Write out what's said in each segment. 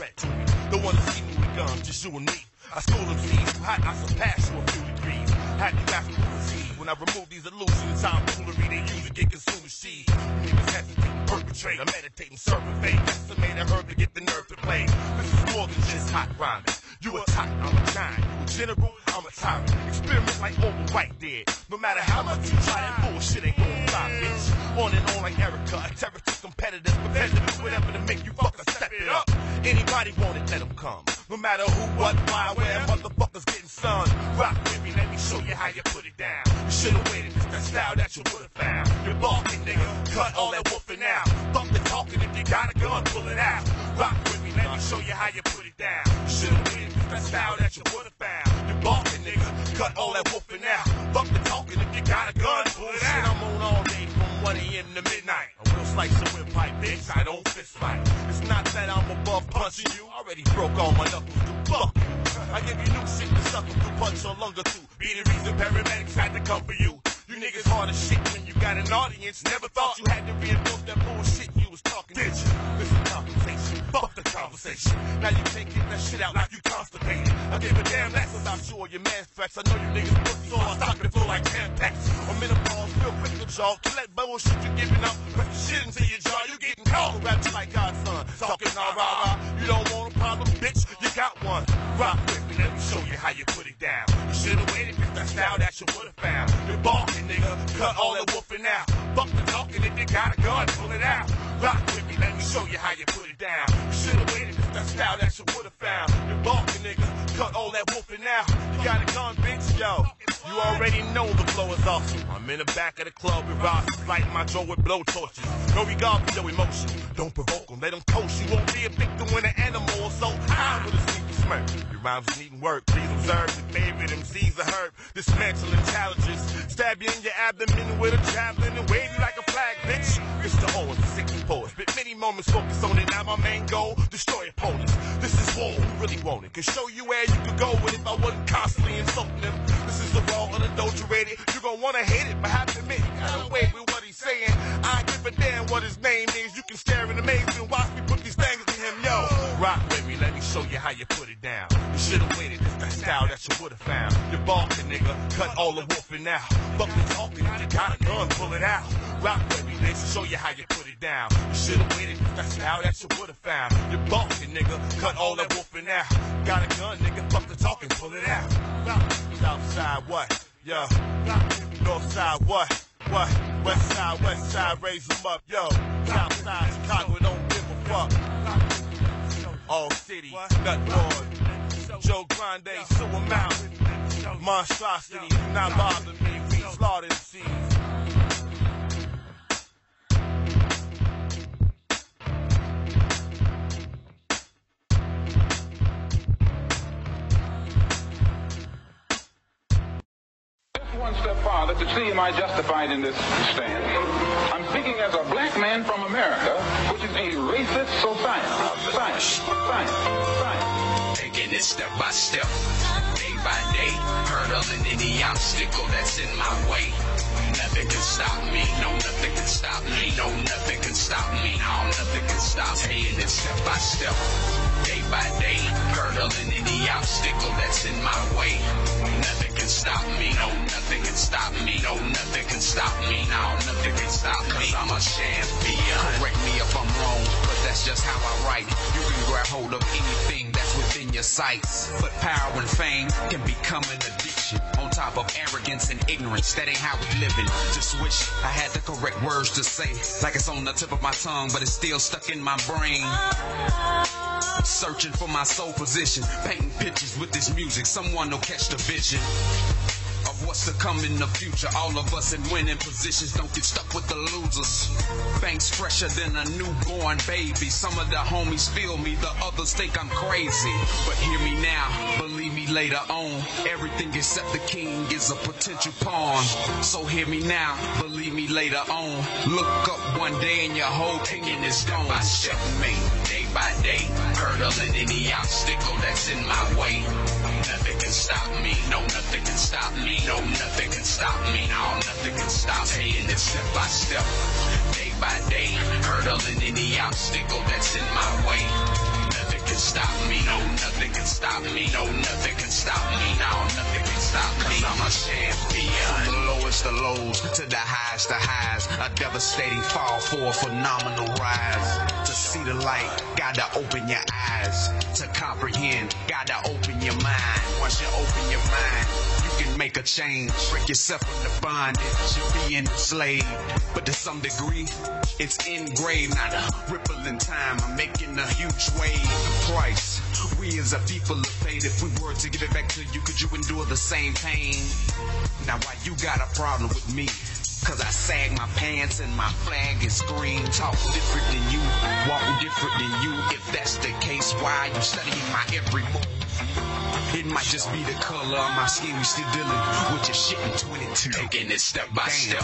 threat to me. The one to see me with guns, just you and me. I school them seeds, too hot, I surpass you a few degrees. Have you asked me to see when I remove these illusions? Time foolery they use to get consumed with seeds. Niggas hesitate, perpetrate, I meditate and serve a fate. Estimated herb to get the nerve to play. This is more than just hot rhyming. You a type, I'm a giant. You a general, I'm a tyrant. Experiment like all the white did. No matter how much you try, that bullshit ain't gon' fly, bitch. On and on like Erica, a terror to competitors. Prepared to do whatever to make you fuckers step it up. Anybody want it, let them come. No matter who, what, why, where, motherfuckers getting sun. Rock with me, let me show you how you put it down. You should've waited, it's that style that you would've found. You're barking, nigga, cut all that woofing out. Fuck the talking, if you got a gun, pull it out. Rock with me, let me show you how you put it down. You should've waited, it's that style that you would've found. You're barking, nigga, cut all that woofing out. Fuck the talking, if you got a gun, pull it out. I'm on all day from 1 a.m. to midnight. A real slice of windpipe, bitch, I don't fist fight. It's not that I'm above punching you. Already broke all my knuckles to fuck you. I give you new shit to sucker through, punch or longer too. Be the reason paramedics had to come for you. You niggas hard as shit when you got an audience. Never thought you had to reinforce that bullshit you was talking. Did you? Listen, conversation. Fuck the conversation. Now you can't get that shit out like you constipated. I give a damn less about you or your man's threats. I know you niggas put so I stop it flow like Tampax. I'm in a pause, real quick to jaw. To let bullshit you giving up. Put the shit into your jaw, you getting caught. Rap you like Godson. Talking all rah-rah. You don't want a problem, bitch? You got one. Rock with me, let me show you how you put it down. You should've waited, it's that style that you would've found. You're barking, nigga, cut all that woofing out. Fuck the talking, if you got a gun, pull it out. Rock with me, let me show you how you put it down. You should've waited, it's that style that you would've found. You're barking, nigga, cut all that woofing out. You got a gun, bitch, yo. You already know the flow is awesome. I'm in the back of the club with rosters, lighting my jaw with blow torches. No regard for your emotion. Don't provoke them, let them toast you. Won't be a victim when an animal or so high with a sneaky smirk. Your rhymes needing work, please observe. Your favorite MC's a herb. Dismantling challenges. Stab you in your abdomen with a javelin and wave you like a flag, bitch. Mr. Owens, the 64. Spit many moments, focus on it. Now my main goal, destroy opponents. This is war, who really want it? Can show you where you could go with if I wasn't constantly insulting them. This is the raw, unadulterated. You gon' wanna hate it, but have to admit, you gotta wait with what he's saying. I give a damn what his name is. You can stare in amazement, watch me put these things to him, yo. Rock with me, let me show you how you put it down. You should've waited, it's that style that you would've found. You're barking, nigga, cut all the woofing out. Fuck the talking, if you got a gun, pull it out. Rock with me, let me show you how you put it down. You should've waited, it's that style that you would've found. You're barking, nigga, cut all that woofing out. Got a gun, nigga, fuck the talking, pull it out. Southside, what? Yo. Northside, what? What? West side, raise them up, yo. Southside, Chicago, don't give a fuck. All city, nut lord. Joe Grande, Sewer Mountain. Monstrosity, do not bother me. We slaughter the seas. One step farther to see am I justified in this stand. I'm speaking as a black man from America, which is a racist society. Science. Taking it step by step, day by day, hurdling any obstacle that's in my way. Nothing can stop me, no nothing can stop me, no nothing can stop me, no nothing can stop me. Taking it step by step, day by day, hurdling any obstacle that's in my way. Nothing can stop me, no nothing can stop me, no nothing can stop me, no nothing can stop me. Cause I'm a champion. Correct me if I'm wrong, but that's just how I write. You can grab hold of anything that's within your sights, but power and fame can become an addiction. On top of arrogance and ignorance, that ain't how we living. Just wish I had the correct words to say, like it's on the tip of my tongue, but it's still stuck in my brain. Searching for my soul position, painting pictures with this music. Someone will catch the vision of what's to come in the future. All of us in winning positions, don't get stuck with the losers. Banks fresher than a newborn baby. Some of the homies feel me, the others think I'm crazy. But hear me now, believe me later on. Everything except the king is a potential pawn. So hear me now, believe me later on. Look up one day and your whole opinion is gone. By step, day by day, hurdling any obstacle that's in my way. Nothing can stop me, no nothing can stop me, no nothing can stop me, no nothing can stop me. Taking it step by step, day by day, hurdling any obstacle that's in my way. Nothing can stop me. No, nothing can stop me. No, nothing can stop me. No, nothing can stop me. 'Cause I'm a champion. From the lowest of lows to the highest of highs, a devastating fall for a phenomenal rise. To see the light, gotta open your eyes. To comprehend, gotta open your mind. Once you open your mind, you can make a change. Break yourself from the bondage of being enslaved. But to some degree, it's engraved. Not a ripple in time, I'm making a huge wave. The price we as a people have paid. If we were to give it back to you, could you endure the same pain? Now why you got a problem with me? 'Cause I sag my pants and my flag is green. Talk different than you, walk different than you. If that's the case, why are you studying my every move? It might just be the color of my skin. We still dealing with your shit in 22. Taking it step by step,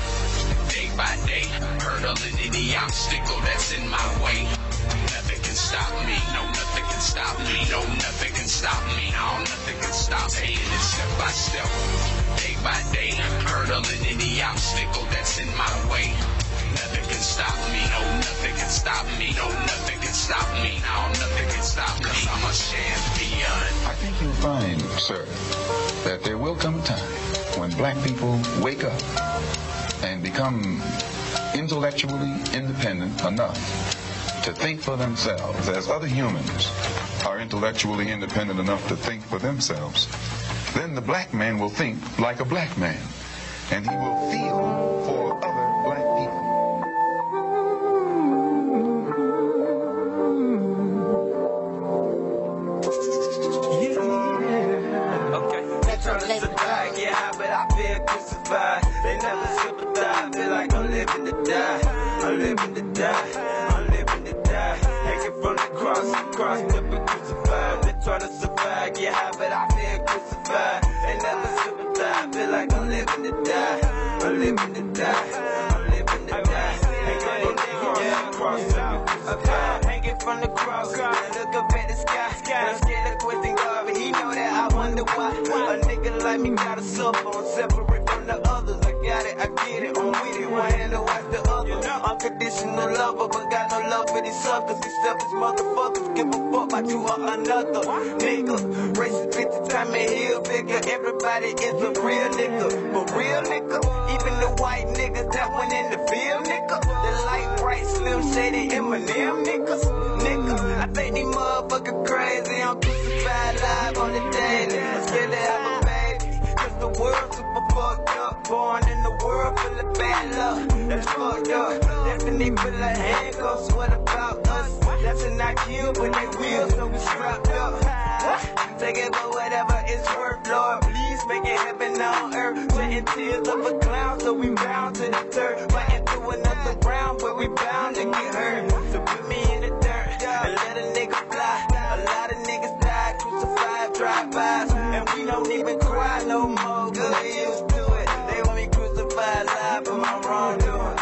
day by day, hurdling any obstacle that's in my way. Nothing can stop me. No, nothing can stop me. No, nothing can stop me. No, nothing can stop me. Taking it step by step, day by day, hurdling any obstacle that's in my way. Nothing can stop me. No, nothing can stop me. No, nothing can stop me. No, nothing can stop me. 'Cause I'm a champion. I think you'll find, sir, that there will come a time when black people wake up and become intellectually independent enough to think for themselves, as other humans are intellectually independent enough to think for themselves. Then the black man will think like a black man, and he will feel for other black people. Yeah, but I feel crucified. They never sympathize. Feel like I'm living to die. I'm living to die. I'm living to die. Hanging from the cross, never crucified. They try to survive. Yeah, but I feel crucified. They never sympathize. Feel like I'm living to die. I'm living to die. I'm living to die. Hanging from the cross, look up at the sky. I'm scared of questing God, but he know that I wonder why. A nigga like me gotta suffer, I'm separate from the others. I got it, I get it, I'm with it. One hand to watch the other. Unconditional lover, but got no love for these suckers. These selfish motherfuckers give a fuck about you or another nigga. Racist bitches time and heel bigger. Everybody is a real nigga, but real nigga. Even the white niggas that went in the field, nigga. The light bright, slim shady Eminem niggas, nigga. I think these motherfuckers crazy. I'm crucified live on the daily. I'm scared to have a baby, 'cause the world super fucked up. Born in the world full of bad luck. That's fucked up. Destiny full of handcuffs. What about us? That's a not kill, but they will, so we strapped up. Take it for whatever it's worth, Lord. Please make it heaven on earth. Sweating tears of a clown, so we bound to the dirt. Fighting through another round, but we bound to get hurt. So put me in the dirt and let a nigga fly. A lot of niggas die, crucified, drive-bys, and we don't even cry no more, 'cause they used to it. They want me crucified live for my wrongdoing.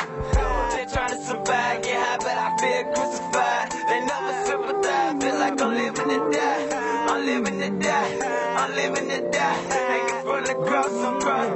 They trying to survive, get high, but I feel crucified. They never sympathize, feel like I'm living to die. I'm living to die, I'm living to die. Hanging from the cross,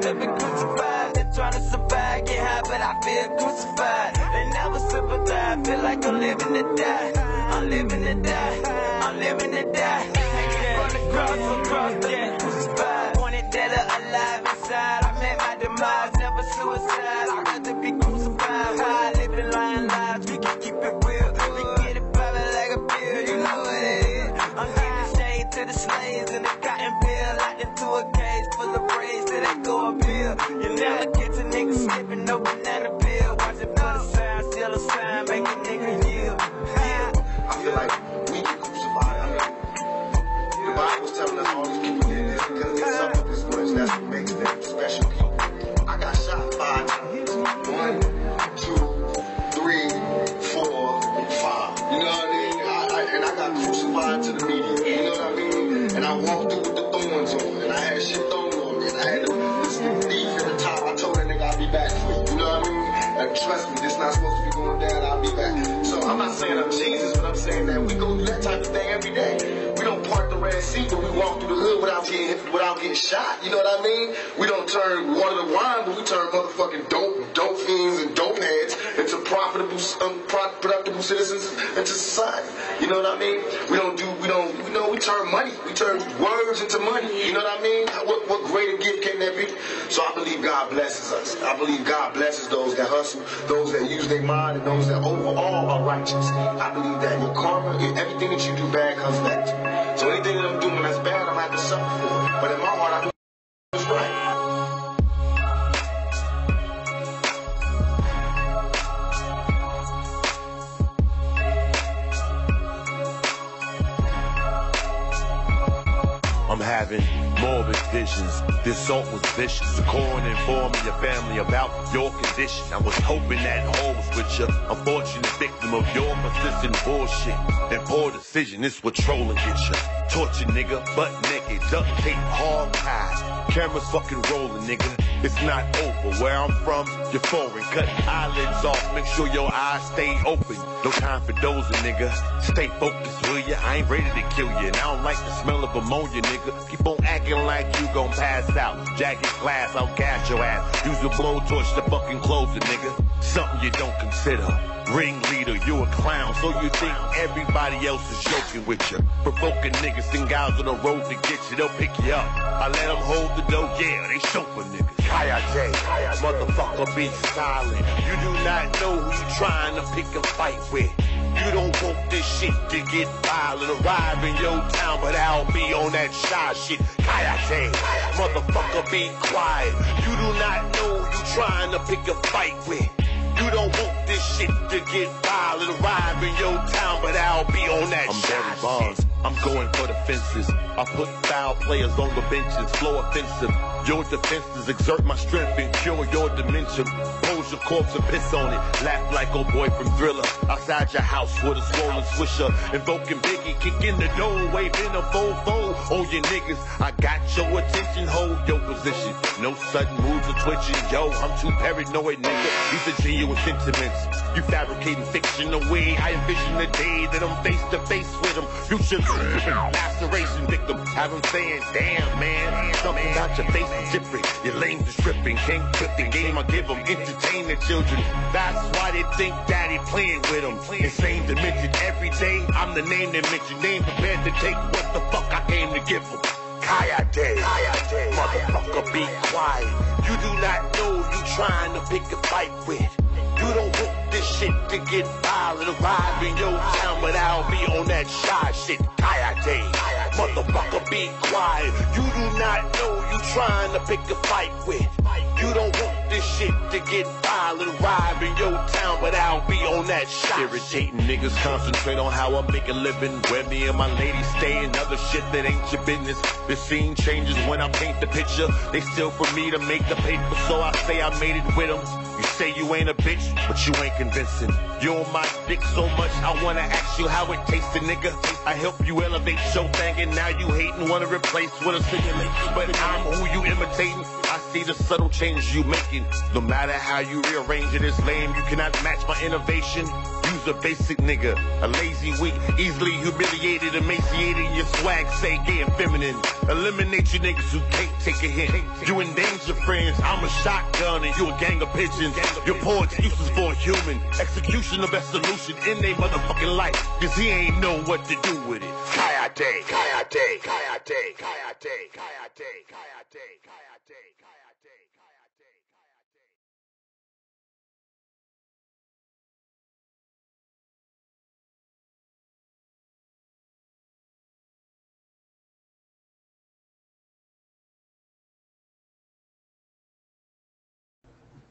never crucified. They trying to survive, get high, but I feel crucified. They never sympathize, feel like I'm living to die. I'm living to die, I'm living to die. Hanging from the cross, never crucified. Wanted dead or alive inside. I met my demise, never suicide. I got to be crucified. Why I live in lying lives? We can keep it real. We can get it private like a pill. You know what it is. I'm giving shade to the slaves in the cotton pill, locked into a cage full of braids till they go uphill. You never get to niggas slipping no banana peel. Watch it for the sign, still a sign, make a nigga yield. I feel like we get crucified. I mean, the Bible's telling us all these people did this because they suffered this much. That's what makes them special people. I got shot 5 times. 1, 2, 3, 4, 5. You know what I mean? And I got crucified to the media. You know what I mean? And I walked through with the thorns on, and I had shit thrown on me, and I had this thief at the top. I told that nigga I'll be back for you. You know what I mean? And trust me, this not supposed to be going down. I'll be back. So I'm not saying I'm Jesus, but I'm saying that we go through that type of thing every day. We don't part the Red Sea, but we walk through the hood without getting shot. You know what I mean? We don't turn water to wine, but we turn motherfucking dope fiends and dope heads into productive citizens into society. You know what I mean? We don't So I believe God blesses us. I believe God blesses those that hustle, those that use their mind, and those that overall are righteous. I believe that your karma, everything that you do bad comes back to you. So anything that I'm doing that's bad, I'm going to have to suffer for it. But in my heart, I do what's right. I'm having morbid visions. This salt was vicious. The corn informing your family about your condition. I was hoping that all was with you. Unfortunate victim of your persistent bullshit and poor decision. This what trolling gets you. Torture nigga, butt naked, duct tape, hard ties. Cameras fucking rolling, nigga. It's not over. Where I'm from, you're foreign. Cut eyelids off, make sure your eyes stay open. No time for dozing, nigga. Stay focused, will ya? I ain't ready to kill you, and I don't like the smell of ammonia, nigga. Keep on acting like you gon' pass out. Jacket glass, I'll gas your ass. Use the blowtorch to fucking close it, nigga. Something you don't consider. Ringleader, you a clown, so you think everybody else is joking with you. Provoking niggas and guys on the road to get you, they'll pick you up. I let them hold the dough, yeah, they chauffeur niggas. Kayate, motherfucker, be silent. You do not know who you trying to pick a fight with. You don't want this shit to get violent. Arrive in your town, but I'll be on that shy shit. Kayate, motherfucker, be quiet. You do not know who you trying to pick a fight with. You don't want this shit to get violent. Arrive in your town, but I'll be on that shit. I'm going for the fences. I put foul players on the benches. Flow offensive. Your defenses exert my strength and cure your dementia. Pose your corpse and piss on it. Laugh like old boy from Thriller. Outside your house with a swollen swisher. Invoking Biggie, kick in the door, waving a fofo on your niggas. I got your attention, hold your position. No sudden moves or twitching. Yo, I'm too paranoid, nigga. These are genuine sentiments. You fabricating fiction away. I envision the day that I'm face to face with them. Future laceration victim. Have them saying, damn man, something about your face is different. Your lanes is stripping. Can't quit the game. I give them entertain the children. That's why they think daddy playing with them. Insane dimension every day. I'm the name they mention. They ain't prepared to take what the fuck I came to give them. Kayate, motherfucker, be quiet. You do not know you trying to pick a fight with. You don't want this shit to get violent. Arrive in your town, but I'll be on that shy shit. Kayate, motherfucker, be quiet. You do not know you trying to pick a fight with. You don't want this shit to get violent. Arrive in your town, but I'll be on that shy irritating shit. Niggas concentrate on how I make a living. Where me and my lady stay and other shit that ain't your business. The scene changes when I paint the picture. They steal from me to make the paper, so I say I made it with them. You say you ain't a bitch, but you ain't convincing. You on my dick so much, I wanna ask you how it tasted, nigga. I help you elevate your thing, and now you hating, wanna replace with a simulation. But I'm who you imitating. I see the subtle changes you making. No matter how you rearrange it, it's lame. You cannot match my innovation. Use a basic nigga, a lazy weak, easily humiliated, emaciated. Your swag say gay and feminine. Eliminate you niggas who can't take a hint. You endanger friends. I'm a shotgun and you a gang of pigeons. Your poor excuses for a human. Execution of best solution in their motherfucking life. Cause he ain't know what to do with it. Kayate, Kayate, Kayate, Kayate, Kayate, Kayate, Kayate.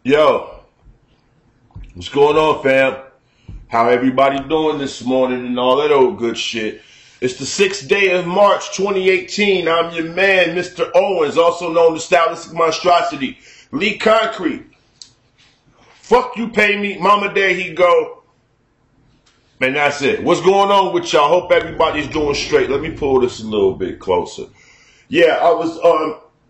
Yo, what's going on, fam? How everybody doing this morning and all that old good shit? It's the 6th day of March, 2018. I'm your man, Mr. Owens, also known as Stylistic Monstrosity. Lee Concrete. Fuck you, pay me. Mama, there he go. And that's it. What's going on with y'all? Hope everybody's doing straight. Let me pull this a little bit closer. Yeah, I was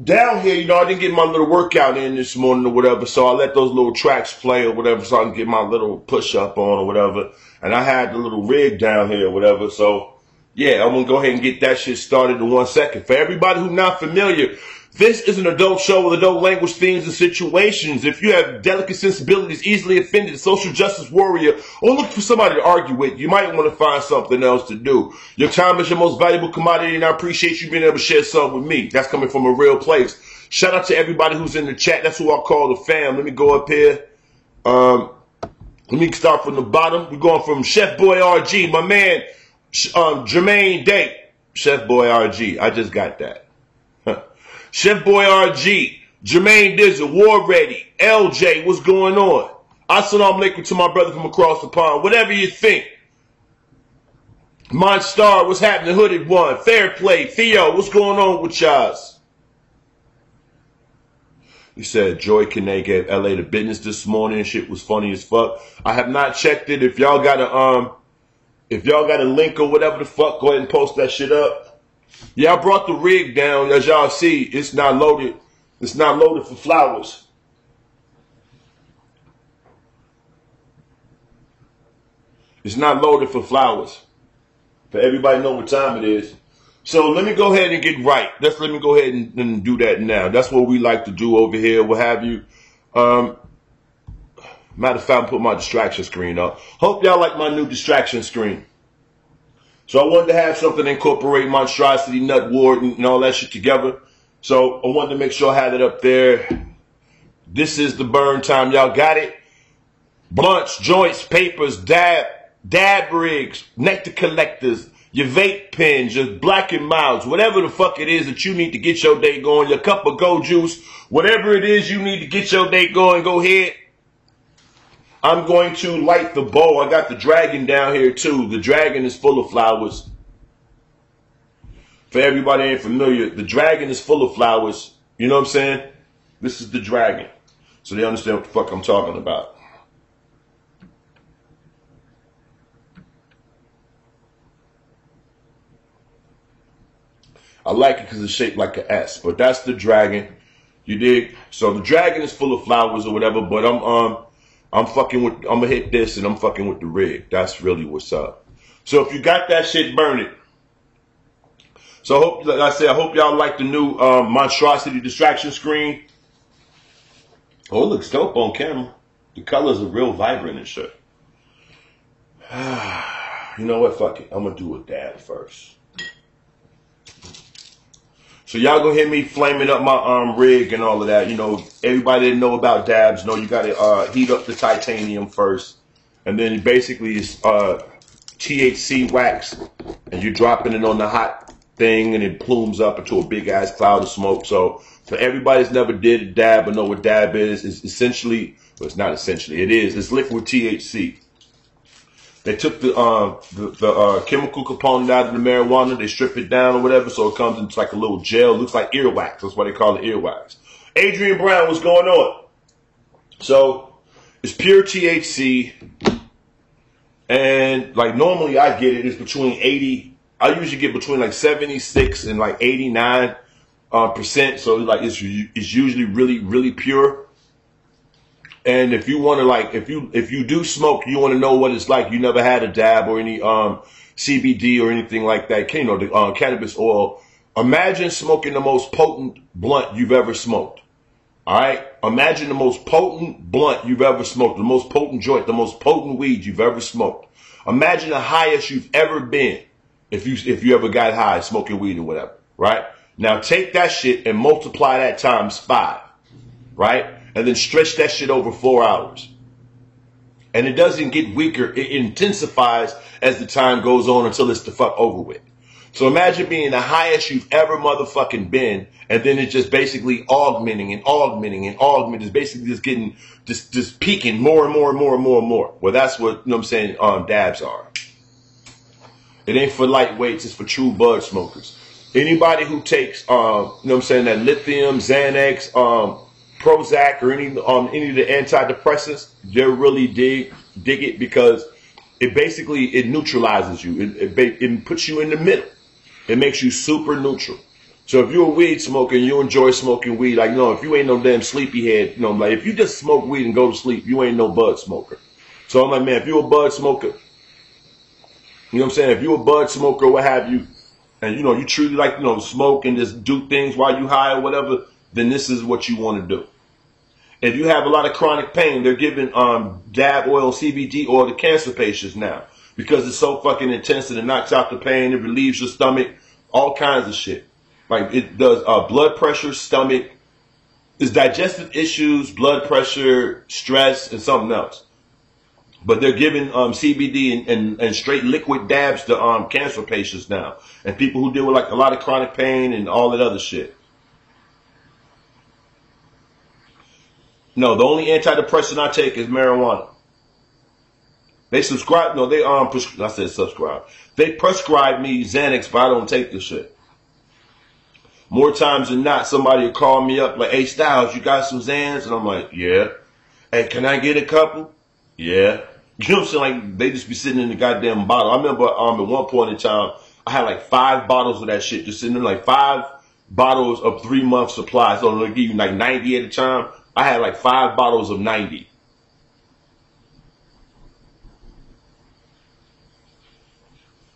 down here, you know, I didn't get my little workout in this morning or whatever, so I let those little tracks play or whatever so I can get my little push-up on or whatever. And I had the little rig down here or whatever, so yeah, I'm going to go ahead and get that shit started in 1 second. For everybody who's not familiar, this is an adult show with adult language, themes, and situations. If you have delicate sensibilities, easily offended, a social justice warrior, or looking for somebody to argue with, you might want to find something else to do. Your time is your most valuable commodity, and I appreciate you being able to share some with me. That's coming from a real place. Shout out to everybody who's in the chat. That's who I call the fam. Let me go up here. Let me start from the bottom. We're going from Chef Boy RG, my man, Jermaine Day. Chef Boy RG. I just got that. Chef Boy RG, Jermaine Dizzle, War Ready, LJ, what's going on? Assalamu alaikum to my brother from across the pond. Whatever you think. Monstar, what's happening? Hooded One, Fair Play, Theo, what's going on with y'all? He said Joy Kane gave LA the business this morning. Shit was funny as fuck. I have not checked it. If y'all got a link or whatever the fuck, go ahead and post that shit up. Yeah, I brought the rig down. As y'all see, it's not loaded. It's not loaded for flowers. It's not loaded for flowers. For everybody know what time it is. So let me go ahead and get right. Let me go ahead and do that now. That's what we like to do over here, what have you. Matter of fact, I'll put my distraction screen up. Hope y'all like my new distraction screen. So I wanted to have something to incorporate Monstrosity, Nut Ward, and all that shit together. So I wanted to make sure I had it up there. This is the burn time. Y'all got it? Blunts, joints, papers, dab rigs, nectar collectors, your vape pens, your Black and Milds, whatever the fuck it is that you need to get your day going, your cup of go juice, whatever it is you need to get your day going, go ahead. I'm going to light the bowl. I got the dragon down here too. The dragon is full of flowers. For everybody ain't familiar, the dragon is full of flowers. You know what I'm saying? This is the dragon. So they understand what the fuck I'm talking about. I like it because it's shaped like an S, but that's the dragon. You dig? So the dragon is full of flowers or whatever, but I'm gonna hit this and I'm fucking with the rig. That's really what's up. So if you got that shit, burn it. So I hope, like I said, I hope y'all like the new Monstrosity distraction screen. Oh, it looks dope on camera. The colors are real vibrant and shit. You know what? Fuck it. I'm gonna do a dab first. So y'all gonna hear me flaming up my rig and all of that. You know, everybody that know about dabs know you gotta heat up the titanium first, and then basically it's THC wax, and you're dropping it on the hot thing, and it plumes up into a big ass cloud of smoke. So for everybody that's never did a dab or know what dab is, it's essentially, well, it's not essentially, it is. It's liquid THC. They took the chemical component out of the marijuana, they strip it down or whatever, so it comes into like a little gel. It looks like earwax. That's why they call it earwax. Adrian Brown, what's going on? So it's pure THC, and like normally I get it, it's between 80. I usually get between like 76 and like 89%. So like it's usually really pure. And if you want to, like, if you do smoke, you want to know what it's like. You never had a dab or any CBD or anything like that. You know, the cannabis oil. Imagine smoking the most potent blunt you've ever smoked. All right. Imagine the most potent blunt you've ever smoked, the most potent joint, the most potent weed you've ever smoked. Imagine the highest you've ever been if you ever got high smoking weed or whatever. Right. Now take that shit and multiply that times 5. Right. And then stretch that shit over 4 hours. And it doesn't get weaker. It intensifies as the time goes on until it's the fuck over with. So imagine being the highest you've ever motherfucking been, and then it's just basically augmenting and augmenting and augmenting. It's basically just getting, just peaking more and more and more and more and more. Well, that's what, you know what I'm saying, dabs are. It ain't for lightweights. It's for true bud smokers. Anybody who takes, you know what I'm saying, that lithium, Xanax, Prozac or any of the antidepressants, they really dig it because it basically, it neutralizes you. It puts you in the middle. It makes you super neutral. So if you're a weed smoker and you enjoy smoking weed, like, you know, if you ain't no damn sleepyhead, you know, like if you just smoke weed and go to sleep, you ain't no bud smoker. So I'm like, man, if you're a bud smoker, you know what I'm saying? If you're a bud smoker, what have you, and you know, you truly like, you know, smoke and just do things while you high or whatever, then this is what you want to do. If you have a lot of chronic pain, they're giving dab oil, CBD oil to cancer patients now because it's so fucking intense and it knocks out the pain, it relieves your stomach, all kinds of shit. Like it does blood pressure, stomach, It's digestive issues, blood pressure, stress, and something else. But they're giving CBD and straight liquid dabs to cancer patients now, and people who deal with like a lot of chronic pain and all that other shit. No, the only antidepressant I take is marijuana. They subscribe. No, they I said subscribe. They prescribe me Xanax, but I don't take the shit. More times than not, somebody will call me up like, "Hey, Stylz, you got some Xans?" And I'm like, "Yeah." "Hey, can I get a couple?" "Yeah." You know what I'm saying? Like, they just be sitting in the goddamn bottle. I remember at one point in time, I had like 5 bottles of that shit just sitting there, like 5 bottles of 3-month supply. So they'll give you like 90 at a time. I had like 5 bottles of 90.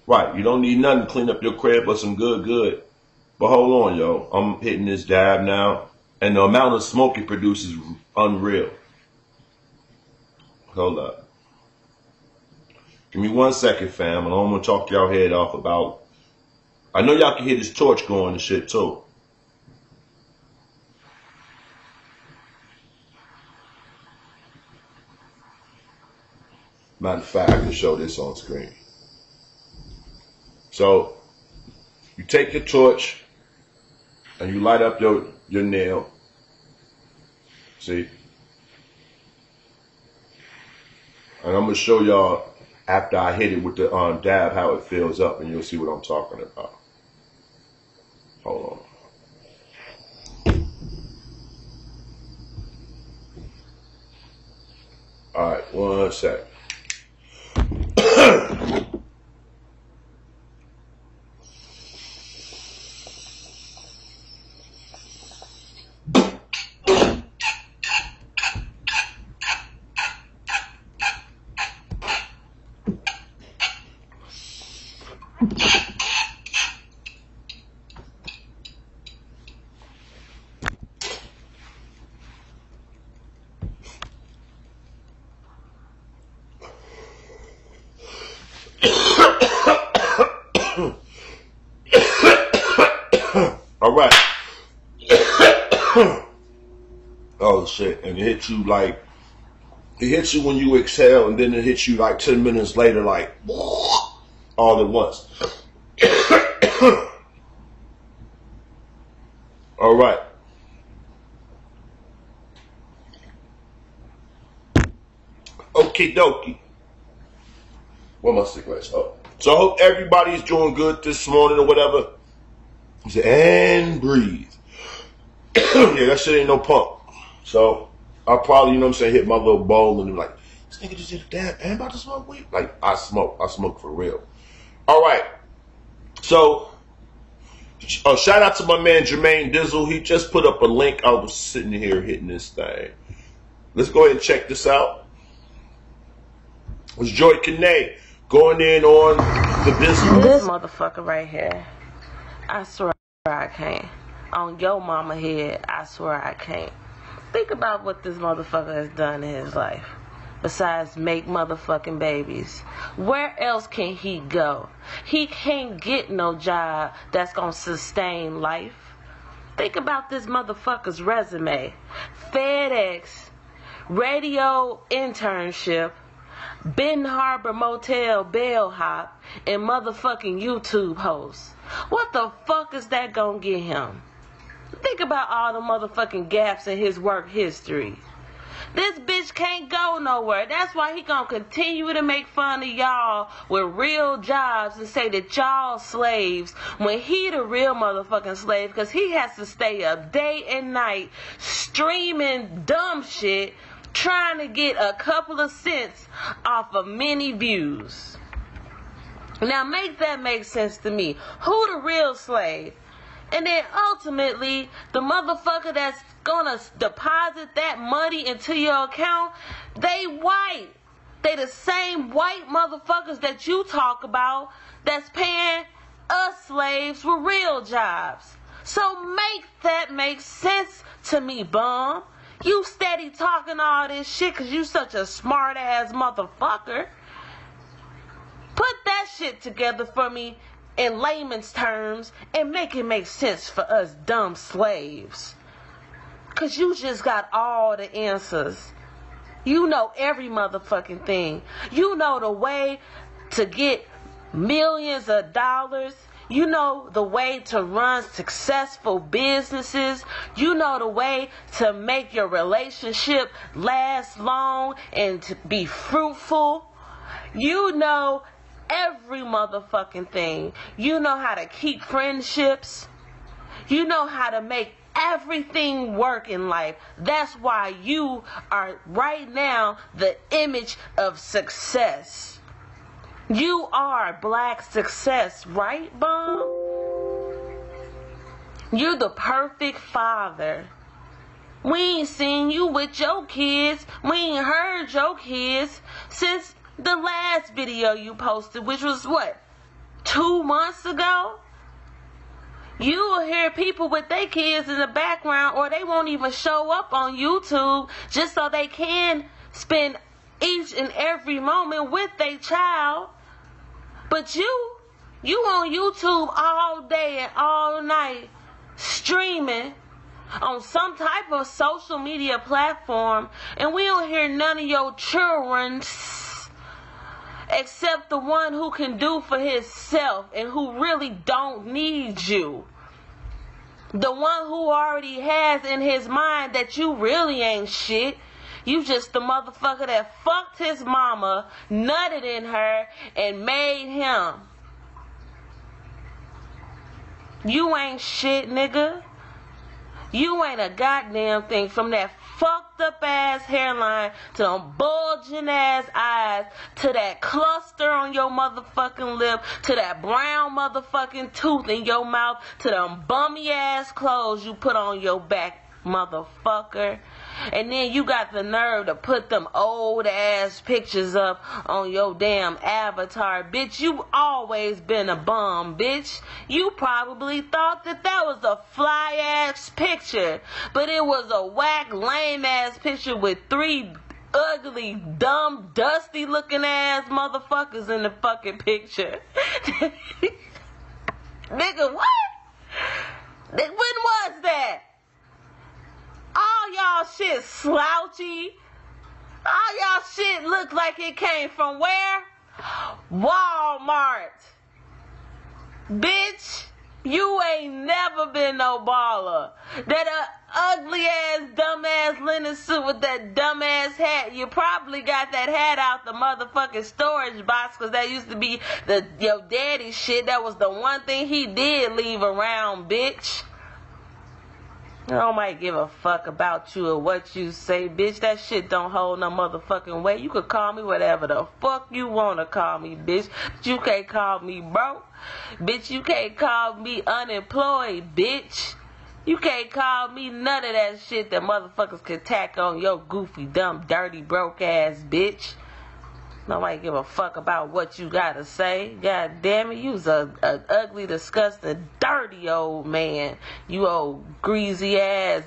Right, you don't need nothing to clean up your crib but some good. But hold on, yo. I'm hitting this dab now. And the amount of smoke it produces is unreal. Hold up. Give me 1 second, fam. And I'm going to talk y'all head off about... I know y'all can hear this torch going and shit, too. Matter of fact, I can show this on screen. So, you take your torch and you light up your nail. See? And I'm going to show y'all after I hit it with the dab how it fills up, and you'll see what I'm talking about. Hold on. Alright, 1 sec. All right. Oh shit! And it hits you like, it hits you when you exhale, and then it hits you like 10 minutes later, like all at once. All right. Okie dokie. Where my cigarettes? Oh. So I hope everybody's doing good this morning or whatever. And breathe. Yeah, that shit ain't no pump. So I'll probably, you know what I'm saying, hit my little bowl and be like, this nigga just did a dab and about to smoke weed. Like, I smoke for real. All right. So shout out to my man Jermaine Dizzle. He just put up a link. I was sitting here hitting this thing. Let's go ahead and check this out. It's Joy Kane going in on the business. This motherfucker right here, I swear I can't. On your mama head, I swear I can't. Think about what this motherfucker has done in his life. Besides make motherfucking babies. Where else can he go? He can't get no job that's gonna sustain life. Think about this motherfucker's resume. FedEx, radio internship, Ben Harbor Motel bellhop, and motherfucking YouTube host. What the fuck is that gonna get him? Think about all the motherfucking gaps in his work history. This bitch can't go nowhere. That's why he gonna continue to make fun of y'all with real jobs and say that y'all slaves when he the real motherfucking slave, because he has to stay up day and night streaming dumb shit trying to get a couple of cents off of many views. Now make that make sense to me. Who the real slave? And then ultimately, the motherfucker that's gonna deposit that money into your account, they white. They the same white motherfuckers that you talk about that's paying us slaves with real jobs. So make that make sense to me, bum. You steady talking all this shit because you such a smart ass motherfucker. Put that shit together for me in layman's terms and make it make sense for us dumb slaves. Because you just got all the answers. You know every motherfucking thing. You know the way to get millions of dollars. You know the way to run successful businesses. You know the way to make your relationship last long and to be fruitful. You know every motherfucking thing. You know how to keep friendships. You know how to make everything work in life. That's why you are right now the image of success. You are black success, right, Bum? You're the perfect father. We ain't seen you with your kids. We ain't heard your kids since the last video you posted, which was what, 2 months ago? You will hear people with their kids in the background, or they won't even show up on YouTube just so they can spend each and every moment with their child. But you on YouTube all day and all night streaming on some type of social media platform, and we don't hear none of your children except the one who can do for himself and who really don't need you. The one who already has in his mind that you really ain't shit. You just the motherfucker that fucked his mama, nutted in her, and made him. You ain't shit, nigga. You ain't a goddamn thing. From that fucked up ass hairline to them bulging ass eyes to that cluster on your motherfucking lip to that brown motherfucking tooth in your mouth to them bummy ass clothes you put on your back, motherfucker. And then you got the nerve to put them old ass pictures up on your damn avatar. Bitch, you always been a bum, bitch. You probably thought that was a fly ass picture, but it was a whack lame ass picture with 3 ugly, dumb, dusty looking ass motherfuckers in the fucking picture. Nigga, what? When was that? All y'all shit slouchy. All y'all shit look like it came from where? Walmart. Bitch, you ain't never been no baller. That ugly ass, dumb ass linen suit with that dumb ass hat. You probably got that hat out the motherfucking storage box because that used to be your daddy's shit. That was the one thing he did leave around, bitch. Nobody give a fuck about you or what you say, bitch. That shit don't hold no motherfucking weight. You could call me whatever the fuck you wanna call me, bitch. But you can't call me broke. Bitch, you can't call me unemployed, bitch. You can't call me none of that shit that motherfuckers can tack on your goofy, dumb, dirty, broke ass bitch. Nobody give a fuck about what you gotta say. God damn it, you's a ugly, disgusting, dirty old man. You old greasy ass,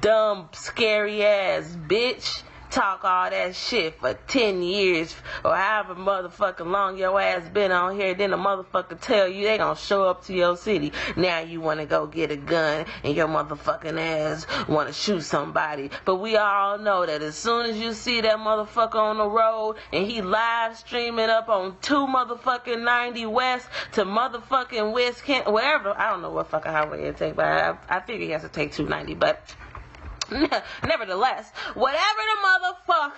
dumb, scary ass bitch. Talk all that shit for 10 years or however motherfucking long your ass been on here. Then the motherfucker tell you they gonna show up to your city. Now you wanna go get a gun and your motherfucking ass wanna shoot somebody. But we all know that as soon as you see that motherfucker on the road and he live streaming up on 2 motherfucking 90 West to motherfucking West Kent, wherever, I don't know what fucking highway it take, but I figure he has to take 290, but nevertheless, whatever the motherfucker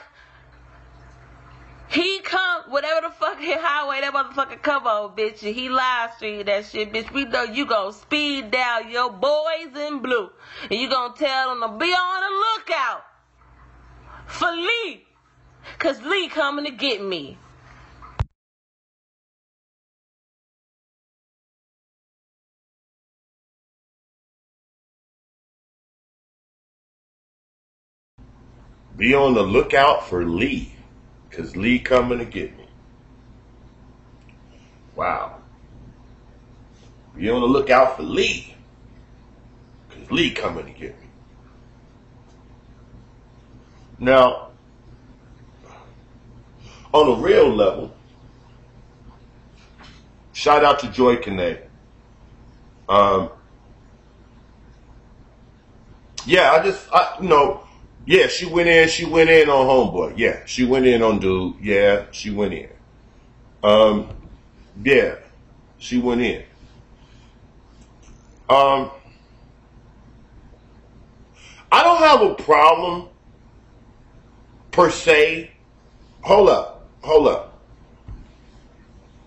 he come, whatever the fucking highway that motherfucker come on, bitch, and he live stream that shit, bitch, we know you gonna speed down your boys in blue, and you gonna tell them to be on the lookout for Lee, cause Lee coming to get me. Be on the lookout for Lee, because Lee coming to get me. Wow. Be on the lookout for Lee, because Lee coming to get me. Now, on a real level, shout out to Joy Kane. Yeah, yeah, she went in on homeboy. Yeah, she went in on dude. Yeah, she went in. Yeah, she went in. I don't have a problem per se. Hold up.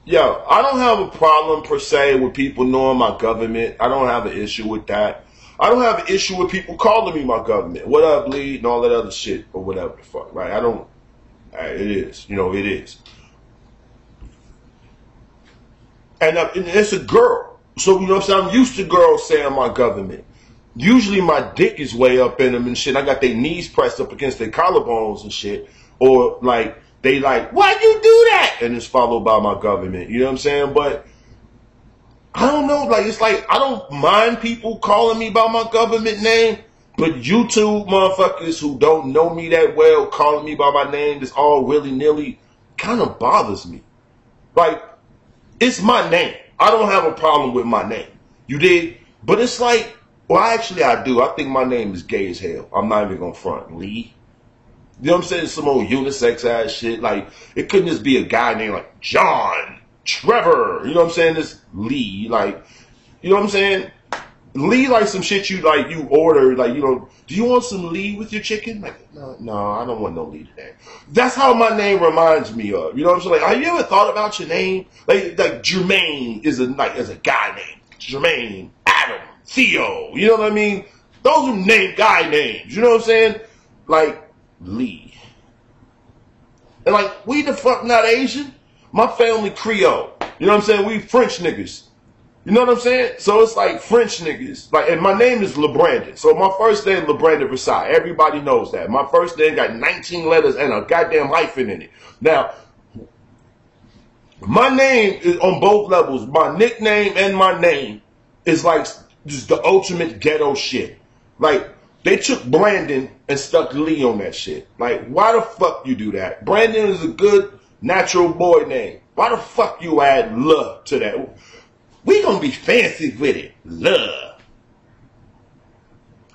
Yo, I don't have a problem per se with people knowing my government. I don't have an issue with that. I don't have an issue with people calling me my government. What up, bleed, and all that other shit, or whatever the fuck, right? It is. It is. And it's a girl. So, what I'm saying? I'm used to girls saying my government. Usually my dick is way up in them and shit. I got their knees pressed up against their collarbones and shit. Or, like, they like, why'd you do that? And it's followed by my government. You know what I'm saying? But I don't know. Like, it's like, I don't mind people calling me by my government name. But YouTube motherfuckers who don't know me that well calling me by my name that's all willy-nilly kind of bothers me. Like, it's my name. I don't have a problem with my name. You dig? But it's like, well, actually I do. I think my name is gay as hell. I'm not even gonna front. Lee. You know what I'm saying? Some old unisex ass shit. Like, it couldn't just be a guy named like John, Trevor. You know what I'm saying? This Lee. Like, you know what I'm saying? Lee, like some shit you order, like, do you want some Lee with your chicken? Like, no, I don't want no Lee today. That's how my name reminds me of. You know what I'm saying? Like, have you ever thought about your name? Like Jermaine is a guy name. Jermaine, Adam, Theo. You know what I mean? Those are guy names. You know what I'm saying? Like, Lee. And like, we the fuck not Asian? My family Creole. You know what I'm saying? We French niggas. You know what I'm saying? So it's like French niggas. Like, and my name is LeBrandon. So my first name LeBrandon Versailles. Everybody knows that. My first name got 19 letters and a goddamn hyphen in it. Now, my name is on both levels. My nickname and my name is like just the ultimate ghetto shit. Like, they took Brandon and stuck Lee on that shit. Like, why the fuck you do that? Brandon is a good natural boy name. Why the fuck you add love to that? We gonna be fancy with it. Love.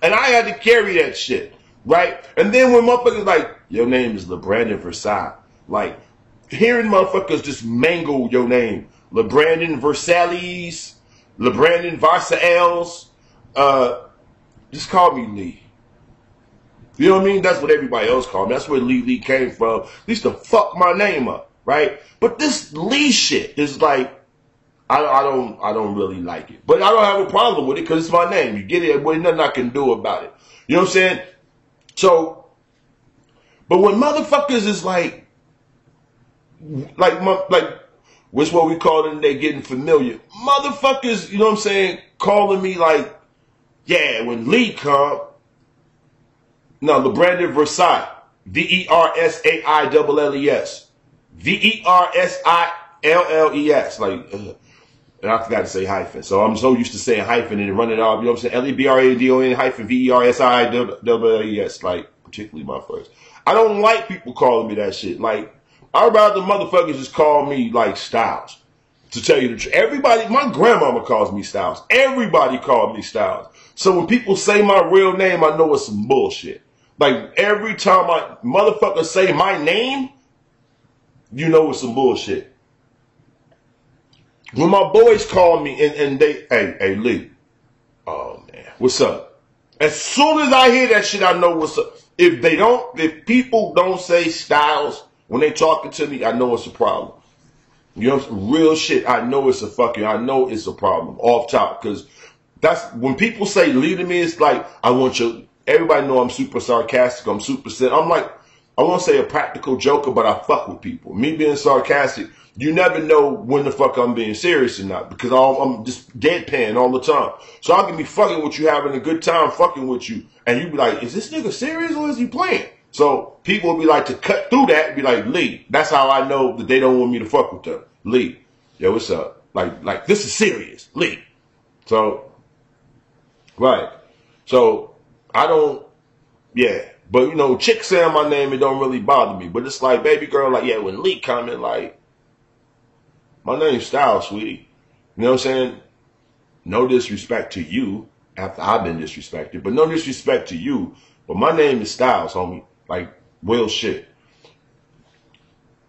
And I had to carry that shit, right? And then when motherfuckers like, your name is LeBrandon Versailles. Like, hearing motherfuckers just mangle your name. LeBrandon Versailles, LeBrandon Varsaels, just call me Lee. You know what I mean? That's what everybody else called me. That's where Lee came from. At least to fuck my name up, right? But this Lee shit is like, I don't really like it. But I don't have a problem with it because it's my name. You get it? There's nothing I can do about it. You know what I'm saying? So, but when motherfuckers is like what's what we call them, they getting familiar. Motherfuckers, you know what I'm saying, calling me like, yeah, when Lee come, no, LeBrandon Versailles. Versailles. Versilles. Like, and I forgot to say hyphen. So I'm so used to saying hyphen and running it off. You know what I'm saying? LEBRADON hyphen VERSILLES. Like, particularly my first. I don't like people calling me that shit. Like, I'd rather motherfuckers just call me like Stylz. To tell you the truth. Everybody, my grandmama calls me Stylz. Everybody called me Stylz. So when people say my real name, I know it's some bullshit. Like, every time motherfuckers say my name, you know it's some bullshit. When my boys call me and they, hey, Lee, oh man, what's up? As soon as I hear that shit, I know what's up. If people don't say Stylz when they talking to me, I know it's a problem. You know, real shit, I know it's a problem off top. Cause that's, when people say Lee to me, it's like, everybody know I'm super sarcastic, I'm like, I won't say a practical joker, but I fuck with people. Me being sarcastic, you never know when the fuck I'm being serious or not, because I'm just deadpan all the time. So I can be fucking with you, having a good time fucking with you, and you be like, is this nigga serious or is he playing? So people will be like, to cut through that and be like, Lee, that's how I know that they don't want me to fuck with them. Lee, yo, what's up? Like this is serious, Lee. So, right. So, yeah. But, you know, chicks saying my name, it don't really bother me. But it's like, baby girl, like, yeah, when Lee coming, like, my name's Stylz, sweetie. You know what I'm saying? No disrespect to you. after I've been disrespected. But no disrespect to you. But my name is Stylz, homie. Like, real shit.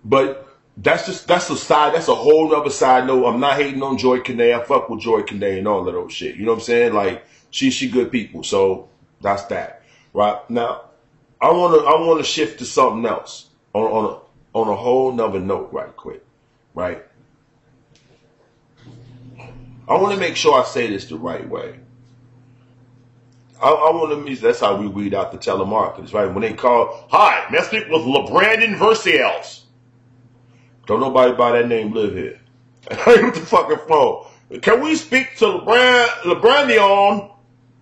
But that's a whole nother side note. I'm not hating on Joy Kane. I fuck with Joy Kane and all of those shit. You know what I'm saying? Like, she good people. So that's that. Right? Now, I wanna shift to something else on a whole nother note right quick. Right? I want to make sure I say this the right way. I want to, that's how we weed out the telemarketers, right? When they call, hi, may I speak with LeBrandon Versiels? Don't nobody by that name live here. With the fucking phone. Can we speak to LeBrandion?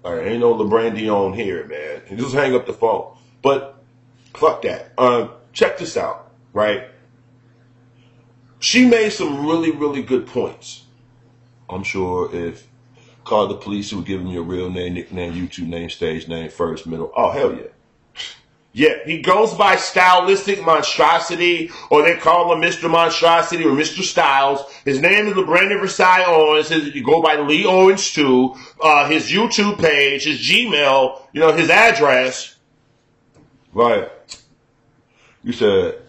All right, ain't no LeBrandion here, man. And just hang up the phone. But fuck that. Check this out, right? She made some really, really good points. I'm sure if call the police, who would give him your real name, nickname, YouTube name, stage name, first, middle. Oh, hell yeah. Yeah, he goes by Stylistic Monstrosity, or they call him Mr. Monstrosity or Mr. Stylz. His name is LeBrandon Versailles Owens. Says you go by Lee Owens too. His YouTube page, his Gmail, you know, his address. Right. You said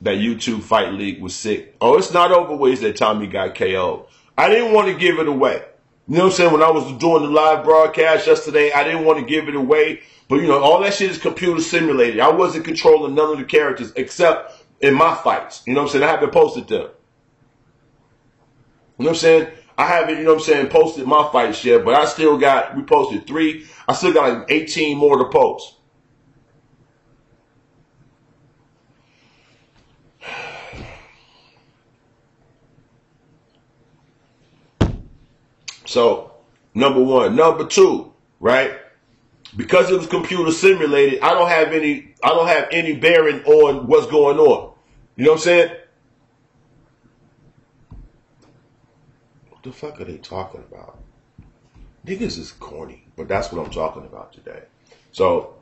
that YouTube fight league was sick. Oh, it's not over with that Tommy got KO'd. I didn't want to give it away. You know what I'm saying? When I was doing the live broadcast yesterday, I didn't want to give it away. But, you know, all that shit is computer simulated. I wasn't controlling none of the characters except in my fights. You know what I'm saying? I haven't posted them. You know what I'm saying? I haven't, you know what I'm saying, posted my fights yet. But I still got, we posted 3. I still got like 18 more to post. So, number 1. Number 2, right? Because it was computer simulated, I don't have any bearing on what's going on. You know what I'm saying? What the fuck are they talking about? Niggas is corny, but that's what I'm talking about today. So,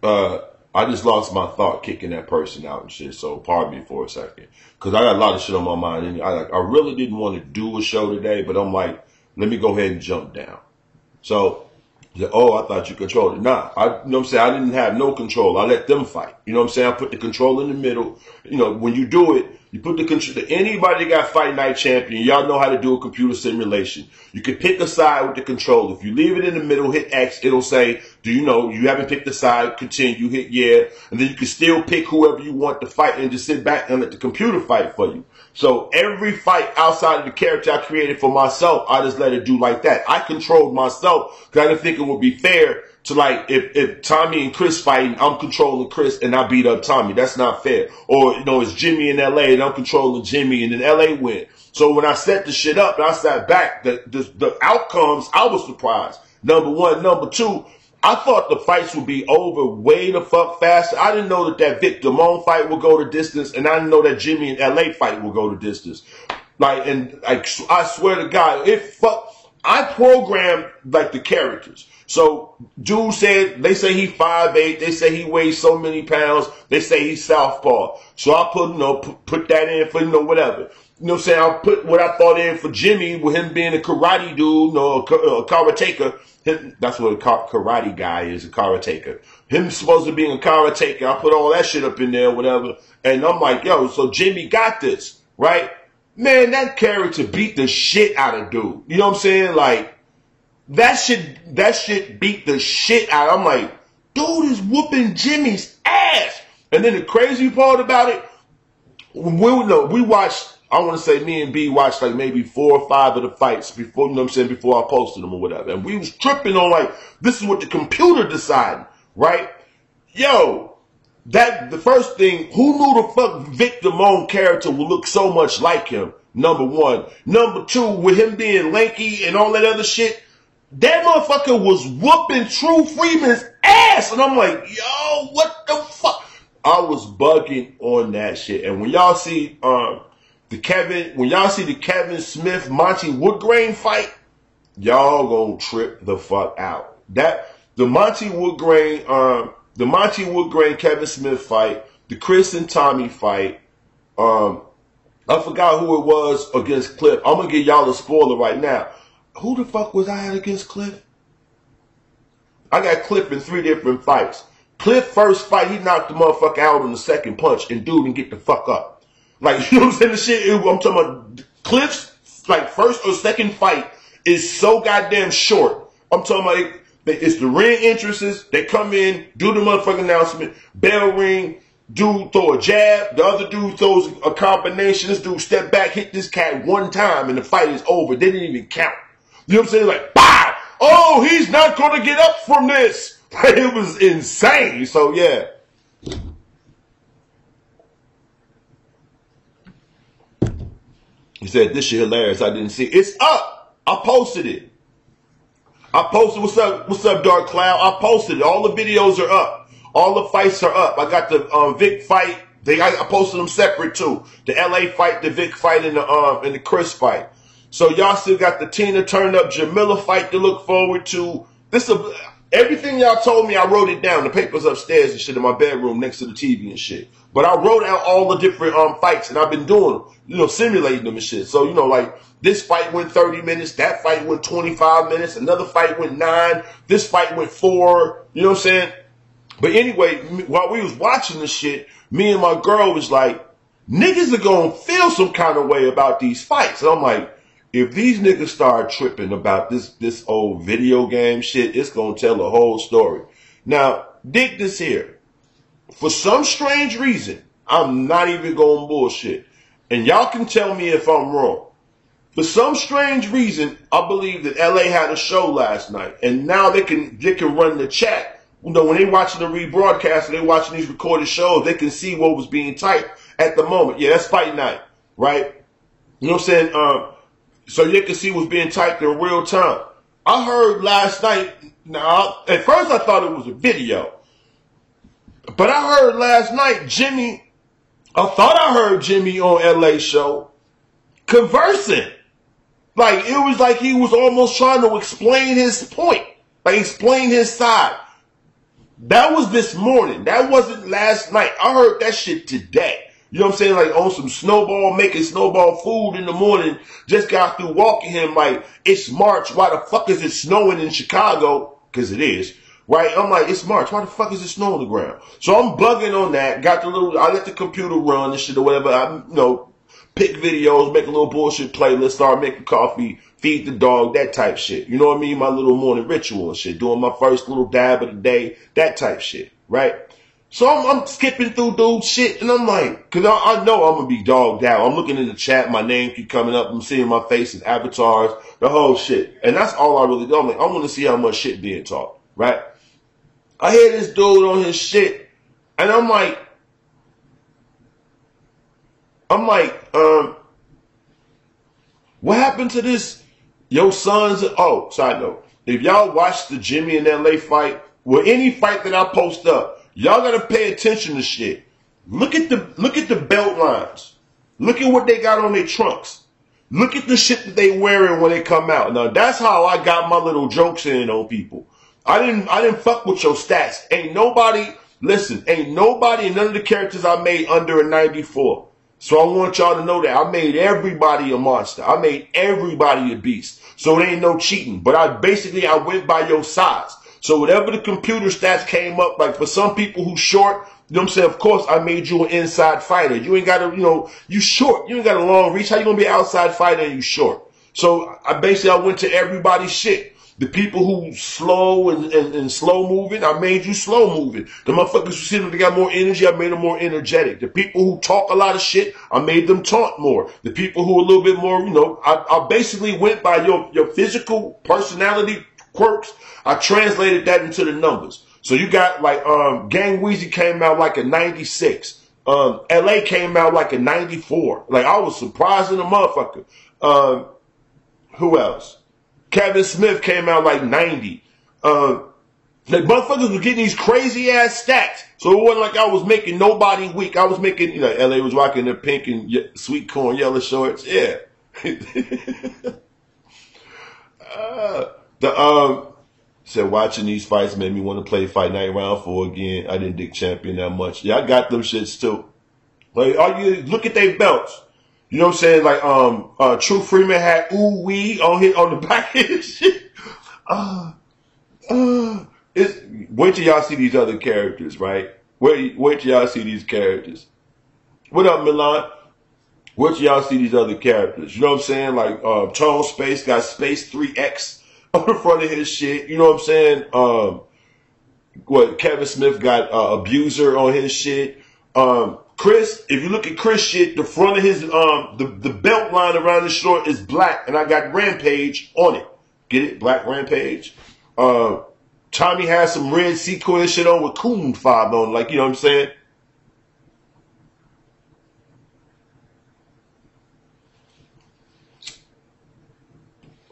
I just lost my thought kicking that person out and shit, so pardon me for a second. Because I got a lot of shit on my mind. And I really didn't want to do a show today, but I'm like, let me go ahead and jump down. So, oh, I thought you controlled it. Nah, you know what I'm saying? I didn't have no control. I let them fight. You know what I'm saying? I put the control in the middle. You know, when you do it, you put the control. Anybody that got Fight Night Champion, y'all know how to do a computer simulation. You can pick a side with the control. If you leave it in the middle, hit X, it'll say, do you know, you haven't picked a side, continue, hit yeah. And then you can still pick whoever you want to fight and just sit back and let the computer fight for you. So every fight outside of the character I created for myself, I just let it do like that. I controlled myself because I didn't think it would be fair to, like, if Tommy and Chris fighting, I'm controlling Chris and I beat up Tommy. That's not fair. Or, you know, it's Jimmy in LA and I'm controlling Jimmy and then LA win. So when I set the shit up and I sat back, the outcomes, I was surprised. Number 1. Number 2, I thought the fights would be over way the fuck faster. I didn't know that Vic Damone fight would go the distance, and I didn't know that Jimmy and LA fight would go the distance. Like, and like, I swear to God, I programmed like the characters. So, dude said, they say he 5'8", they say he weighs so many pounds, they say he's southpaw. So I put, you know, put that in for, you know, whatever. You know what I'm saying? I put what I thought in for Jimmy with him being a karate dude, no, a karateka. That's what a karate guy is, a karateka. Him supposed to be a karateka. I put all that shit up in there, whatever. And I'm like, yo, so Jimmy got this, right? Man, that character beat the shit out of dude. You know what I'm saying? Like, that shit beat the shit out. I'm like, dude is whooping Jimmy's ass. And then the crazy part about it, we watched, I want to say me and B watched like maybe 4 or 5 of the fights before, you know what I'm saying, before I posted them or whatever. And we was tripping on like, this is what the computer decided, right? Yo, the first thing, who knew the fuck Vic Damone character would look so much like him? Number 1. Number 2, with him being lanky and all that other shit, that motherfucker was whooping True Freeman's ass. And I'm like, yo, what the fuck? I was bugging on that shit. And when y'all see, the Kevin Smith Monty Woodgrain fight, y'all gonna trip the fuck out. The Monty Woodgrain Kevin Smith fight, the Chris and Tommy fight, I forgot who it was against Cliff. I'm gonna give y'all a spoiler right now. Who the fuck was I at against Cliff? I got Cliff in 3 different fights. Cliff first fight, he knocked the motherfucker out on the second punch and dude didn't get the fuck up. Like, you know what I'm saying? The shit, I'm talking about Cliff's, like, first or second fight is so goddamn short. I'm talking about it's the ring entrances. They come in, do the motherfucking announcement, bell ring, dude throw a jab, the other dude throws a combination. This dude step back, hit this cat one time, and the fight is over. They didn't even count. You know what I'm saying? Like, bah! Oh, he's not going to get up from this. It was insane. So, yeah. He said, this shit hilarious. I didn't see it. It's up. I posted it. What's up, Dark Cloud? I posted it. All the videos are up. All the fights are up. I got the Vic fight. I posted them separate too. The LA fight, the Vic fight, and the Chris fight. So y'all still got the Tina Turn Up Jamila fight to look forward to. Everything y'all told me, I wrote it down. The paper's upstairs and shit in my bedroom next to the TV and shit. But I wrote out all the different fights, and I've been doing them, simulating them and shit. So, like, this fight went 30 minutes, that fight went 25 minutes, another fight went 9, this fight went 4, you know what I'm saying? But anyway, while we was watching this shit, me and my girl was like, niggas are gonna feel some kind of way about these fights. And I'm like, if these niggas start tripping about this old video game shit, it's gonna tell the whole story. Now, dig this here. For some strange reason, I'm not even going bullshit. And y'all can tell me if I'm wrong. For some strange reason, I believe that LA had a show last night. And now they can run the chat. When they watching the rebroadcast and they watching these recorded shows, they can see what was being typed at the moment. Yeah, that's fight night, right? You know what I'm saying? So you can see what's being typed in real time. I heard last night, now, at first I thought it was a video. But I heard last night I thought I heard Jimmy on LA show conversing. Like, it was like he was almost trying to explain his point. Like, explain his side. That was this morning. That wasn't last night. I heard that shit today. You know what I'm saying? Like, on some Snowball, making Snowball food in the morning. Just got through walking him like, it's March. Why the fuck is it snowing in Chicago? Because it is. Right? I'm like, it's March. Why the fuck is it snow on the ground? So I'm bugging on that. I let the computer run and shit or whatever. I, pick videos, make a little bullshit playlist, start making coffee, feed the dog, that type shit. You know what I mean? My little morning ritual and shit. Doing my first little dab of the day, that type shit. Right? So I'm skipping through dude's shit and I'm like, cause I know I'm gonna be dogged out. I'm looking in the chat, my name keep coming up, I'm seeing my face and avatars, the whole shit. And that's all I really do. I'm like, I want to see how much shit being taught. Right? I hear this dude on his shit, and I'm like, what happened to this? Your sons, side note, if y'all watch the Jimmy and LA fight, or any fight that I post up, y'all gotta pay attention to shit. Look at the belt lines. Look at what they got on their trunks. Look at the shit that they wearing when they come out. Now that's how I got my little jokes in on people. I didn't fuck with your stats. Ain't nobody and none of the characters I made under a 94. So I want y'all to know that I made everybody a monster. I made everybody a beast. So it ain't no cheating. But I went by your size. So whatever the computer stats came up, like for some people who short, you know what I'm saying? Of course, I made you an inside fighter. You ain't got you short. You ain't got a long reach. How you gonna be an outside fighter and you short? So I went to everybody's shit. The people who slow and slow moving, I made you slow moving. The motherfuckers who see them, they got more energy, I made them more energetic. The people who talk a lot of shit, I made them talk more. The people who are a little bit more, I basically went by your physical personality quirks. I translated that into the numbers. So you got like, Gang Weezy came out like a 96. LA came out like a 94. Like I was surprising a motherfucker. Who else? Kevin Smith came out like 90. Like motherfuckers were getting these crazy ass stats. So it wasn't like I was making nobody weak. I was making, LA was rocking the pink and sweet corn yellow shorts. Yeah. Said watching these fights made me want to play Fight Night Round 4 again. I didn't dig champion that much. Yeah, I got them shits too. Like, look at their belts. You know what I'm saying? Like, True Freeman had ooh wee on the back of his shit. It Wait till y'all see these other characters, right? Wait till y'all see these characters. What up, Milan? Wait till y'all see these other characters. You know what I'm saying? Like, Tone Space got Space 3X on the front of his shit. You know what I'm saying? Kevin Smith got Abuser on his shit. Chris, if you look at Chris shit, the front of his, the belt line around his short is black, and I got Rampage on it. Get it? Black Rampage. Tommy has some red sequin shit on with Coon 5 on, like, you know what I'm saying?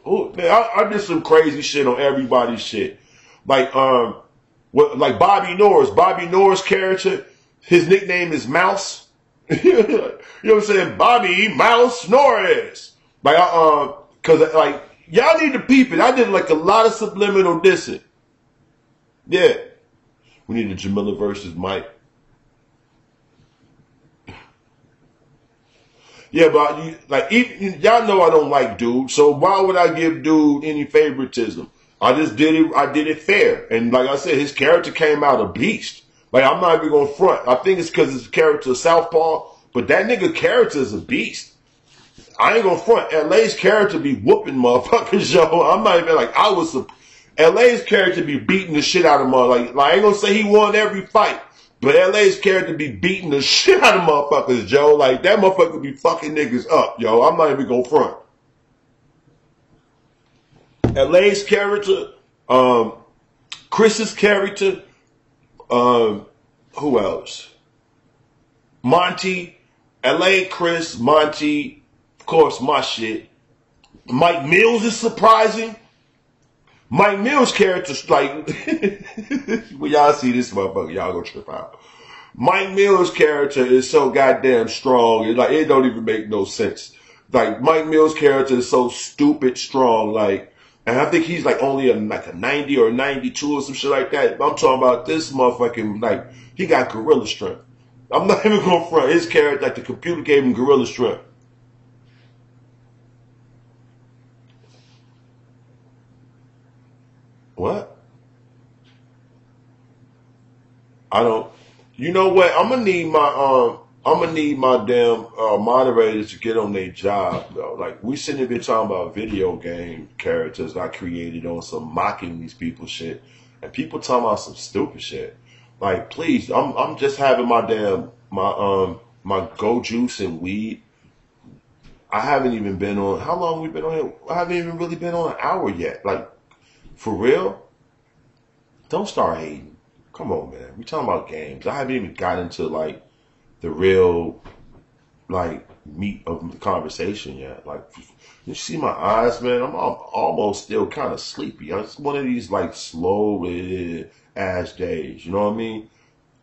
Oh, man, I did some crazy shit on everybody's shit. Like, like Bobby Norris. Bobby Norris' character, his nickname is Mouse. You know what I'm saying? Bobby Mouse Norris. Like, cause like, y'all need to peep it. I did like a lot of subliminal dissing. Yeah. We need a Jamila versus Mike. Yeah, but like, y'all know I don't like Dude, so why would I give Dude any favoritism? I just did it. I did it fair, and like I said, his character came out a beast. Like, I'm not even gonna front. I think it's because his character is Southpaw, but that nigga character is a beast. I ain't gonna front. LA's character be whooping motherfuckers, yo. I'm not even like LA's character be beating the shit out of motherfuckers. Like I ain't gonna say he won every fight. But LA's character be beating the shit out of motherfuckers, Joe. Like, that motherfucker be fucking niggas up, yo. I'm not even gonna front. LA's character, Chris's character, who else? Monty, LA Chris, Monty, of course, my shit. Mike Mills is surprising. Mike Mills' character's like, when y'all see this motherfucker, y'all gonna trip out. Mike Mills' character is so goddamn strong. It's like, it don't even make no sense. Like, Mike Mills' character is so stupid strong. Like, and I think he's like only like a 90 or 92 or some shit like that. I'm talking about this motherfucking, like, he got gorilla strength. I'm not even gonna front. His character, like, the computer gave him gorilla strength. What? I don't. You know what? I'm gonna need my damn moderators to get on their job though. Like, we sitting here talking about video game characters I created on some mocking these people shit, and people talking about some stupid shit. Like, please, I'm just having my damn my go juice and weed. I haven't even been on. How long we been on here? I haven't even really been on an hour yet. Like, for real? Don't start hating. Come on, man. We talking about games. I haven't even got into, like, the real, like, meat of the conversation yet. Like, you see my eyes, man? I'm almost still kind of sleepy. It's one of these, like, slow ass days. You know what I mean?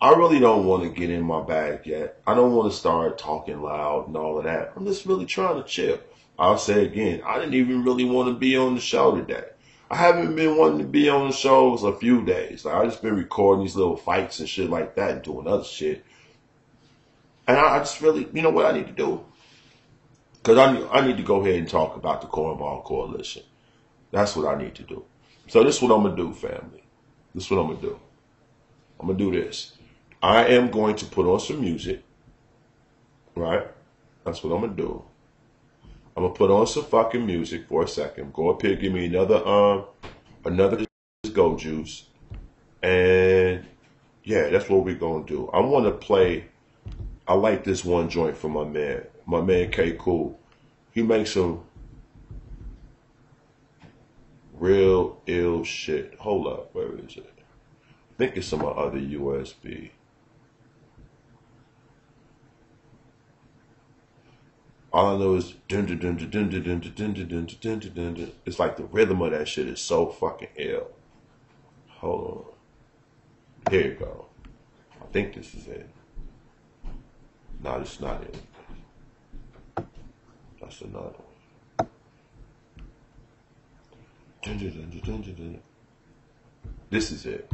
I really don't want to get in my bag yet. I don't want to start talking loud and all of that. I'm just really trying to chill. I'll say again, I didn't even really want to be on the show today. I haven't been wanting to be on the shows a few days. Like, I just been recording these little fights and shit like that and doing other shit. And I just really, you know what I need to do? Because I need to go ahead and talk about the Cornball Coalition. That's what I need to do. So this is what I'm going to do, family. This is what I'm going to do. I'm going to do this. I am going to put on some music. Right? That's what I'm going to do. I'm going to put on some fucking music for a second. Go up here, give me another go juice. And yeah, that's what we're going to do. I want to play. I like this one joint from my man K Cool. He makes some real ill shit. Hold up, where is it? I think it's some other USB. All I know is it's like the rhythm of that shit is so fucking ill. Hold on. Here you go. I think this is it. No, this is not it. That's another one. This is it.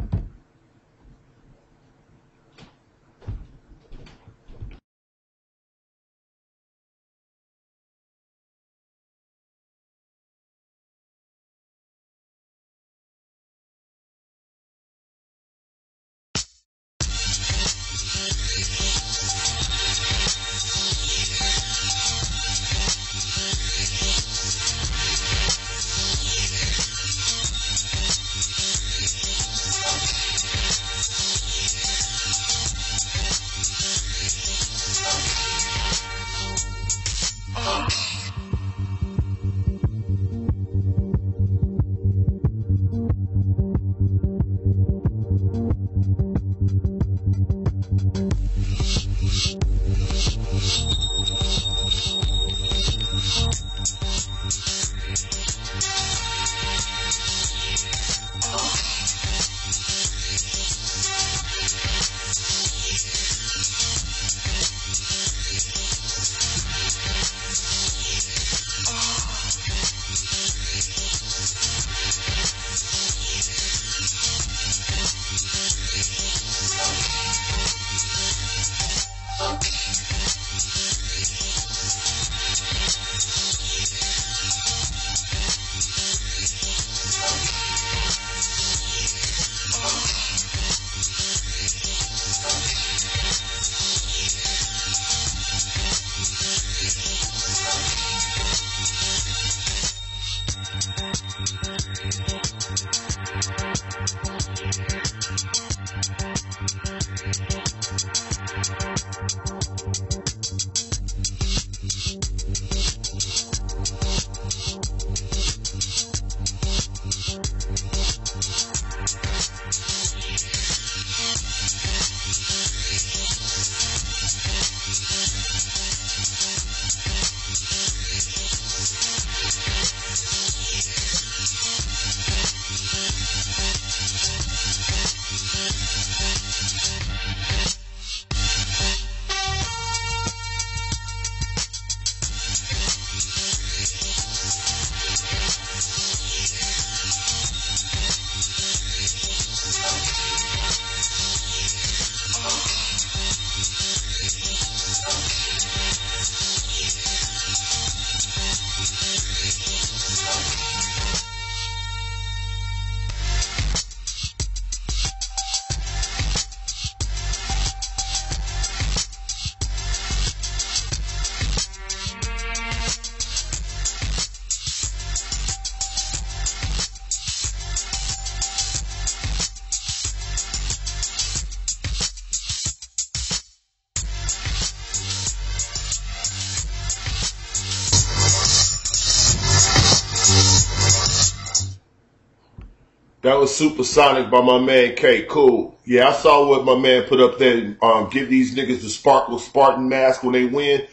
That was Supersonic by my man K. Cool. Yeah, I saw what my man put up there. Give these niggas the Sparkle Spartan mask when they win.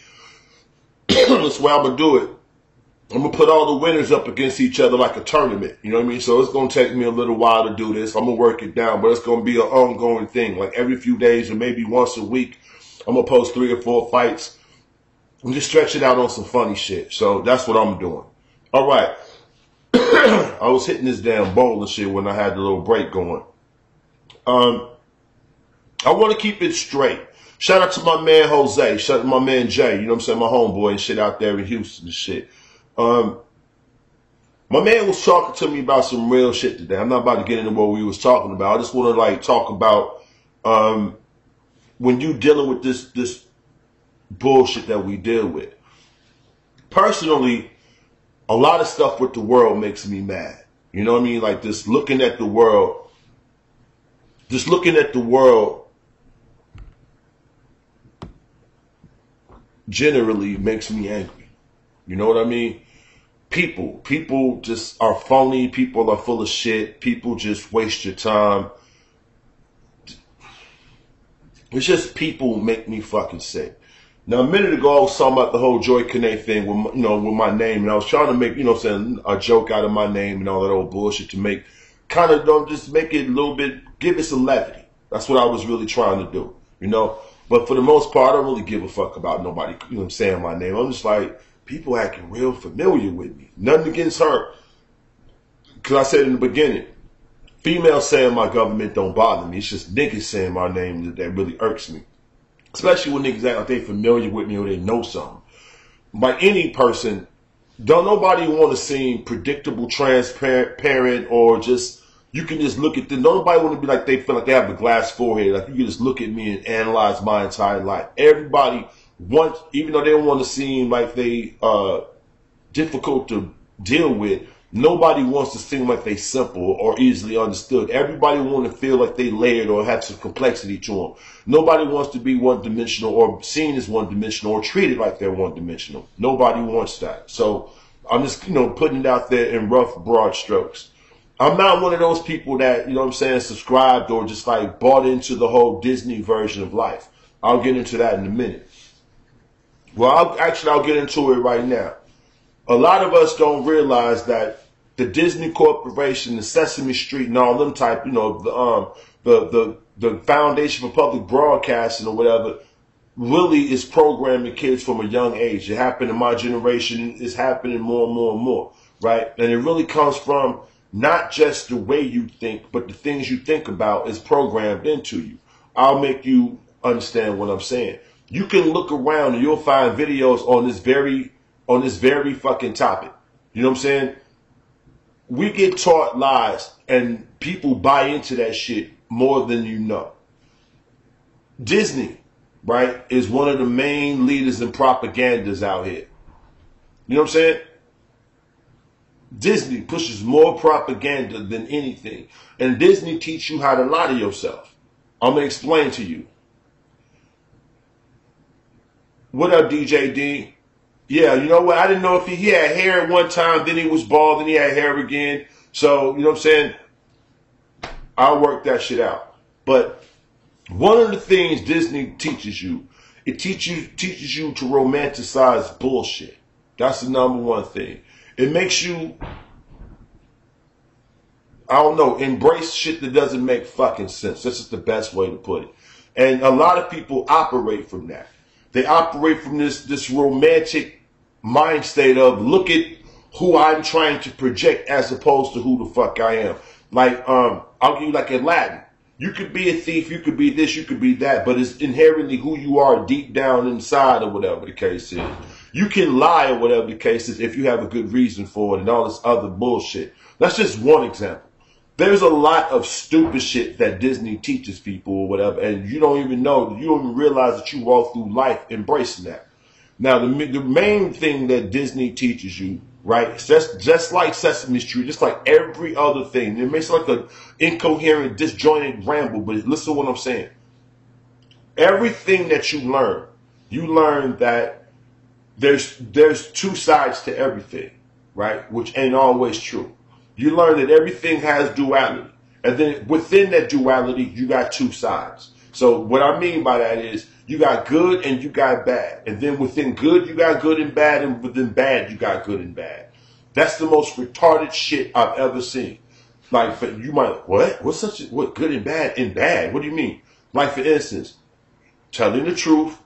That's why I'm going to do it. I'm going to put all the winners up against each other like a tournament. You know what I mean? So it's going to take me a little while to do this. I'm going to work it down, but it's going to be an ongoing thing. Like every few days or maybe once a week, I'm going to post 3 or 4 fights and just stretch it out on some funny shit. So that's what I'm doing. All right. I was hitting this damn bowl and shit when I had the little break going. I want to keep it straight. Shout out to my man Jose. Shout out to my man Jay. You know what I'm saying? My homeboy and shit out there in Houston and shit. My man was talking to me about some real shit today. I'm not about to get into what we was talking about. I just want to like talk about when you dealing with this bullshit that we deal with. Personally, a lot of stuff with the world makes me mad. You know what I mean? Like just looking at the world generally makes me angry. You know what I mean? People just are phony. People are full of shit. People just waste your time. It's just people make me fucking sick. Now, a minute ago, I was talking about the whole Joy Kane thing with, with my name. And I was trying to make, a joke out of my name and all that old bullshit to make, just make it a little bit, give it some levity. That's what I was really trying to do, But for the most part, I don't really give a fuck about nobody, saying my name. I'm just like, people acting real familiar with me. Nothing against her. Because I said in the beginning, females saying my government don't bother me. It's just niggas saying my name that really irks me. Especially when niggas act like they familiar with me or they know something. By any person, don't nobody want to seem predictable, transparent, or just, you can just look at them. Don't nobody want to be like they feel like they have a glass forehead. Like you can just look at me and analyze my entire life. Everybody wants, even though they don't want to seem like they difficult to deal with, nobody wants to seem like they simple or easily understood. Everybody wants to feel like they layered or have some complexity to them. Nobody wants to be one-dimensional or seen as one-dimensional or treated like they're one-dimensional. Nobody wants that. So I'm just, putting it out there in rough, broad strokes. I'm not one of those people that, you know what I'm saying, subscribed or just like bought into the whole Disney version of life. I'll get into that in a minute. Well, I'll get into it right now. A lot of us don't realize that the Disney Corporation, the Sesame Street, and all them type, you know, the Foundation for Public Broadcasting or whatever, really is programming kids from a young age. It happened in my generation. It's happening more and more and more, right? And it really comes from not just the way you think, but the things you think about is programmed into you. I'll make you understand what I'm saying. You can look around and you'll find videos on this very fucking topic. You know what I'm saying? We get taught lies and people buy into that shit more than you know. Disney, right, is one of the main leaders and propagandas out here. You know what I'm saying? Disney pushes more propaganda than anything. And Disney teach you how to lie to yourself. I'm going to explain to you. What up, DJ D? Yeah, you know what? I didn't know if he had hair at one time, then he was bald, then he had hair again. So, you know what I'm saying? I'll work that shit out. But one of the things Disney teaches you, it teaches you to romanticize bullshit. That's the number one thing. It makes you, I don't know, embrace shit that doesn't make fucking sense. That's just the best way to put it. And a lot of people operate from that. They operate from this romantic mind state of, look at who I'm trying to project as opposed to who the fuck I am. Like, I'll give you like Aladdin. You could be a thief, you could be this, you could be that, but it's inherently who you are deep down inside or whatever the case is. You can lie or whatever the case is if you have a good reason for it and all this other bullshit. That's just one example. There's a lot of stupid shit that Disney teaches people or whatever, and you don't even know, you don't even realize that you walk through life embracing that. Now, the main thing that Disney teaches you, right, just like Sesame Street, just like every other thing, it makes like an incoherent, disjointed ramble, but listen to what I'm saying. Everything that you learn that there's two sides to everything, right, which ain't always true. You learn that everything has duality. And then within that duality, you got two sides. So what I mean by that is you got good and you got bad. And then within good, you got good and bad. And within bad, you got good and bad. That's the most retarded shit I've ever seen. Like, you might, what? What good and bad and bad? What do you mean? Like, for instance, telling the truth,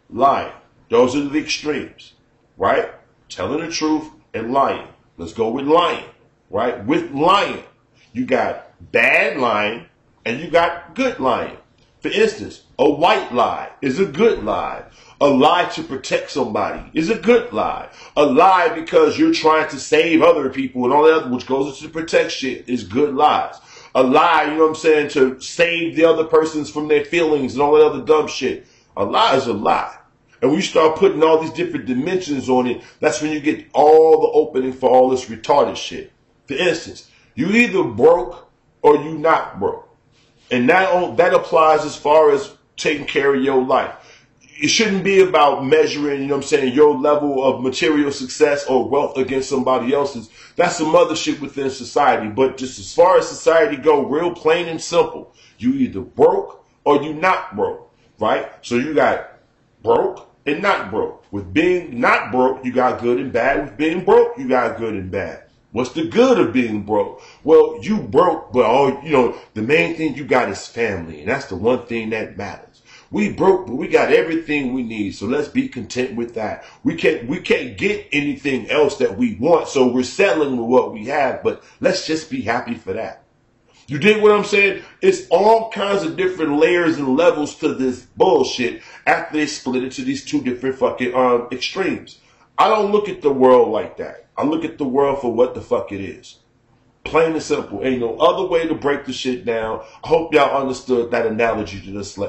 lying. Those are the extremes, right? Telling the truth and lying. Let's go with lying. Right? With lying, you got bad lying and you got good lying. For instance, a white lie is a good lie. A lie to protect somebody is a good lie. A lie because you're trying to save other people and all that other, which goes into protect shit, is good lies. A lie, you know what I'm saying, to save the other persons from their feelings and all that other dumb shit. A lie is a lie. And when you start putting all these different dimensions on it, that's when you get all the opening for all this retarded shit. For instance, you either broke or you not broke. And that applies as far as taking care of your life. It shouldn't be about measuring, you know what I'm saying, your level of material success or wealth against somebody else's. That's some other shit within society. But just as far as society go, real plain and simple, you either broke or you not broke, right? So you got broke and not broke. With being not broke, you got good and bad. With being broke, you got good and bad. What's the good of being broke? Well, you broke, but the main thing you got is family, and that's the one thing that matters. We broke, but we got everything we need, so let's be content with that. We can't get anything else that we want, so we're settling with what we have, but let's just be happy for that. You dig what I'm saying? It's all kinds of different layers and levels to this bullshit after they split it to these two different fucking extremes. I don't look at the world like that. I look at the world for what the fuck it is. Plain and simple. Ain't no other way to break the shit down. I hope y'all understood that analogy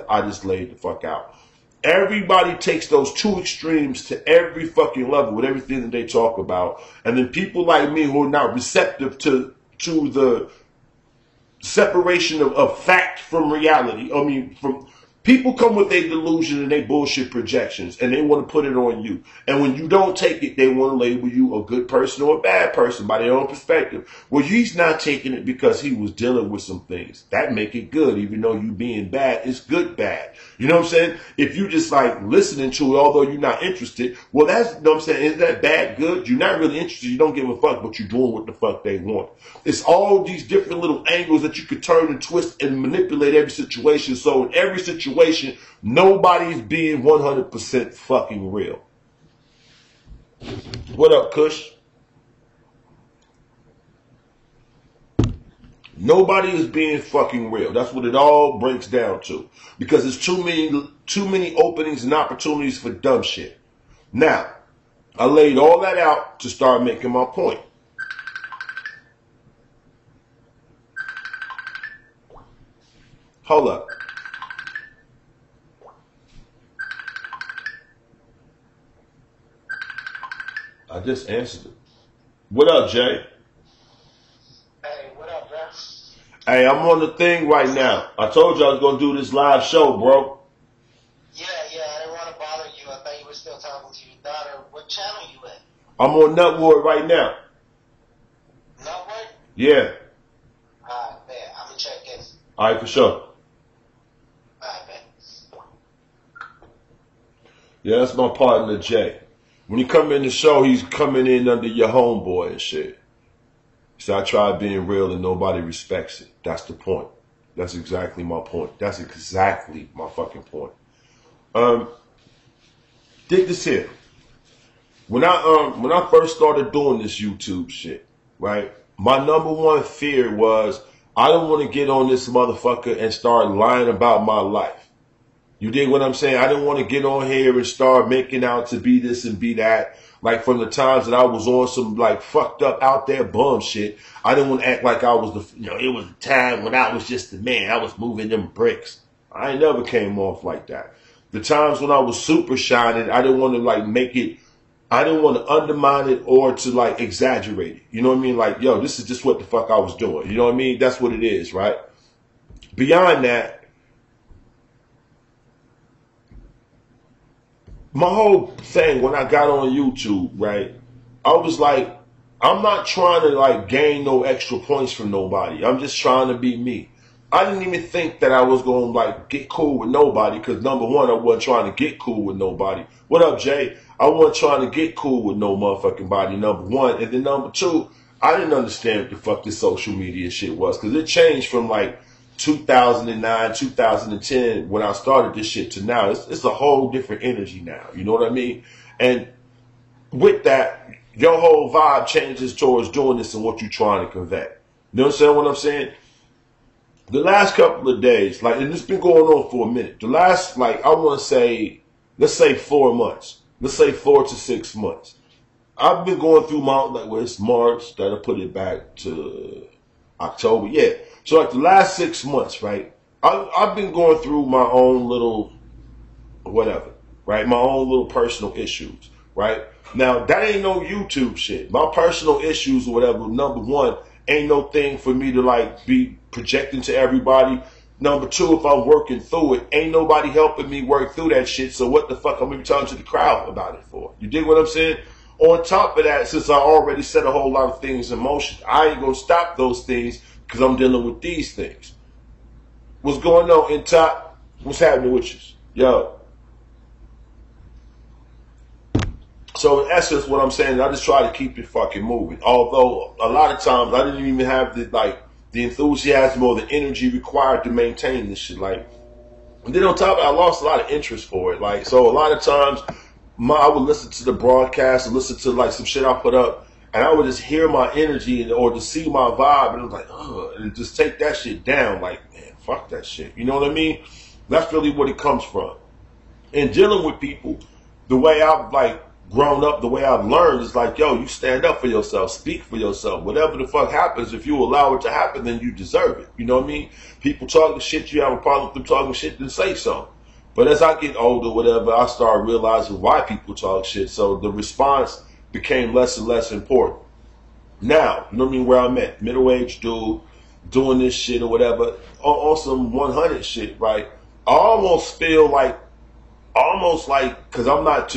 I just laid the fuck out. Everybody takes those two extremes to every fucking level with everything that they talk about. And then people like me who are not receptive to the separation of fact from reality. I mean, from People come with their delusion and their bullshit projections, and they want to put it on you. And when you don't take it, they want to label you a good person or a bad person by their own perspective. Well, he's not taking it because he was dealing with some things. That make it good, even though you being bad, it's good bad. You know what I'm saying? If you just like listening to it, although you're not interested, well, that's, you know what I'm saying, is that bad good? You're not really interested. You don't give a fuck, but you're doing what the fuck they want. It's all these different little angles that you could turn and twist and manipulate every situation. So in every situation, nobody's being 100% fucking real. What up, Kush? Nobody is being fucking real. That's what it all breaks down to. Because there's too many openings and opportunities for dumb shit. Now, I laid all that out to start making my point. Hold up. I just answered it. What up, Jay? Hey, what up, bro? Hey, I'm on the thing right now. I told you I was going to do this live show, bro. Yeah, I didn't want to bother you. I thought you were still talking to your daughter. What channel you in? I'm on Nutwood right now. Nutwood? Yeah. Alright, man. I'm going to check in. Alright, for sure. Alright, man. Yeah, that's my partner, Jay. When he come in the show, he's coming in under your homeboy and shit. So I tried being real and nobody respects it. That's the point. That's exactly my point. That's exactly my fucking point. Dig this here. When I first started doing this YouTube shit, right? My number one fear was I don't want to get on this motherfucker and start lying about my life. You dig what I'm saying? I didn't want to get on here and start making out to be this and be that. Like from the times that I was on some like fucked up out there bum shit, I didn't want to act like I was the, you know, it was a time when I was just the man. I was moving them bricks. I ain't never came off like that. The times when I was super shining, I didn't want to like make it, I didn't want to undermine it or to like exaggerate it. You know what I mean? Like, yo, this is just what the fuck I was doing. You know what I mean? That's what it is, right? Beyond that, my whole thing when I got on YouTube, right, I was like, I'm not trying to like gain no extra points from nobody. I'm just trying to be me. I didn't even think that I was going to like get cool with nobody because number one, I wasn't trying to get cool with nobody. What up, Jay? I wasn't trying to get cool with no motherfucking body, number one. And then number two, I didn't understand what the fuck this social media shit was because it changed from like 2009, 2010, when I started this shit to now. It's a whole different energy now. You know what I mean? And with that, your whole vibe changes towards doing this and what you're trying to convey. You know what I'm saying? The last couple of days, like, and it's been going on for a minute. The last, like, I want to say, let's say 4 months. Let's say 4 to 6 months. I've been going through my, like, well, it's March, that'll put it back to October. Yeah. So like the last 6 months, right? I've been going through my own little whatever, right? My own little personal issues, right? Now that ain't no YouTube shit. My personal issues or whatever, number one, ain't no thing for me to like be projecting to everybody. Number two, if I'm working through it, ain't nobody helping me work through that shit. So what the fuck I'm gonna be talking to the crowd about it for? You dig what I'm saying? On top of that, since I already set a whole lot of things in motion, I ain't gonna stop those things because I'm dealing with these things. What's going on in top? What's happening with you? Yo. So in essence, what I'm saying, I just try to keep it fucking moving. Although a lot of times I didn't even have the enthusiasm or the energy required to maintain this shit. Like, and then on top of it, I lost a lot of interest for it. Like, so a lot of times I would listen to the broadcast and listen to like some shit I put up. And I would just hear my energy or to see my vibe, and it was like, ugh, and just take that shit down. Like, man, fuck that shit. You know what I mean? That's really what it comes from. And dealing with people, the way I've like grown up, the way I've learned is like, yo, you stand up for yourself, speak for yourself. Whatever the fuck happens, if you allow it to happen, then you deserve it. You know what I mean? People talking shit, you have a problem with them talking shit, then say something. But as I get older, whatever, I start realizing why people talk shit. So the response became less and less important. Now, you know what I mean, where I'm at, middle-aged dude, doing this shit or whatever, on some 100 shit, right? I almost feel like, because I'm not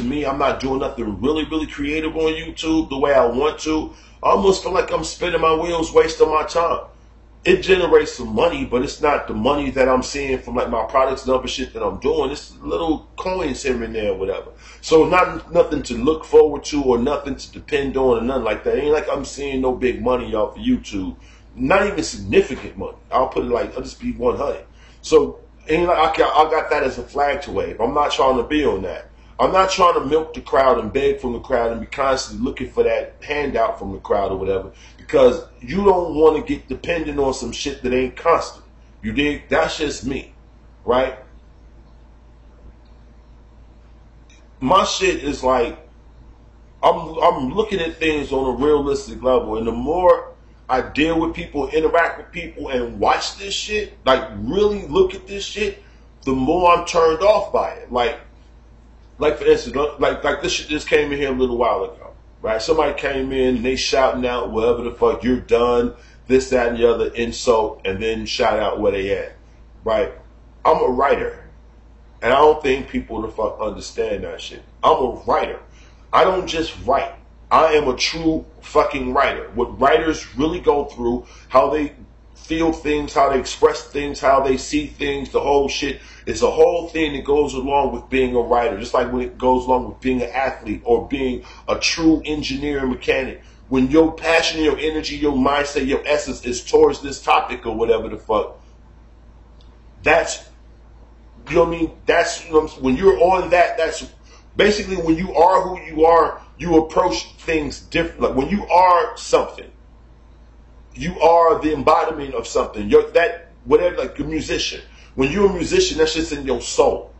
doing nothing really creative on YouTube the way I want to. I almost feel like I'm spinning my wheels, wasting my time. It generates some money, but it's not the money that I'm seeing from like my products and other shit that I'm doing. It's little coins here and there or whatever. So nothing to look forward to or nothing to depend on or nothing like that. It ain't like I'm seeing no big money off of YouTube. Not even significant money. I'll just be 100. So ain't like I got that as a flag to wave. I'm not trying to be on that. I'm not trying to milk the crowd and beg from the crowd and be constantly looking for that handout from the crowd or whatever, because you don't want to get dependent on some shit that ain't constant. You dig? That's just me, right? My shit is like, I'm looking at things on a realistic level, and the more I deal with people, interact with people, and watch this shit, like really look at this shit, the more I'm turned off by it. Like for instance, like this shit just came in here a little while ago, right? Somebody came in and they shouting out whatever the fuck, you're done, this, that, and the other, insult, and then shout out where they at, right? I'm a writer, and I don't think people the fuck understand that shit. I'm a writer. I don't just write. I am a true fucking writer. What writers really go through, how they feel things, how they express things, how they see things, the whole shit. It's a whole thing that goes along with being a writer, just like when it goes along with being an athlete or being a true engineer and mechanic. When your passion, your energy, your mindset, your essence is towards this topic or whatever the fuck, that's, you know what I mean? That's, you know, when you're on that, that's basically when you are who you are, you approach things different. Like when you are something, you are the embodiment of something. You're that, whatever, like a musician. When you're a musician, that's just in your soul.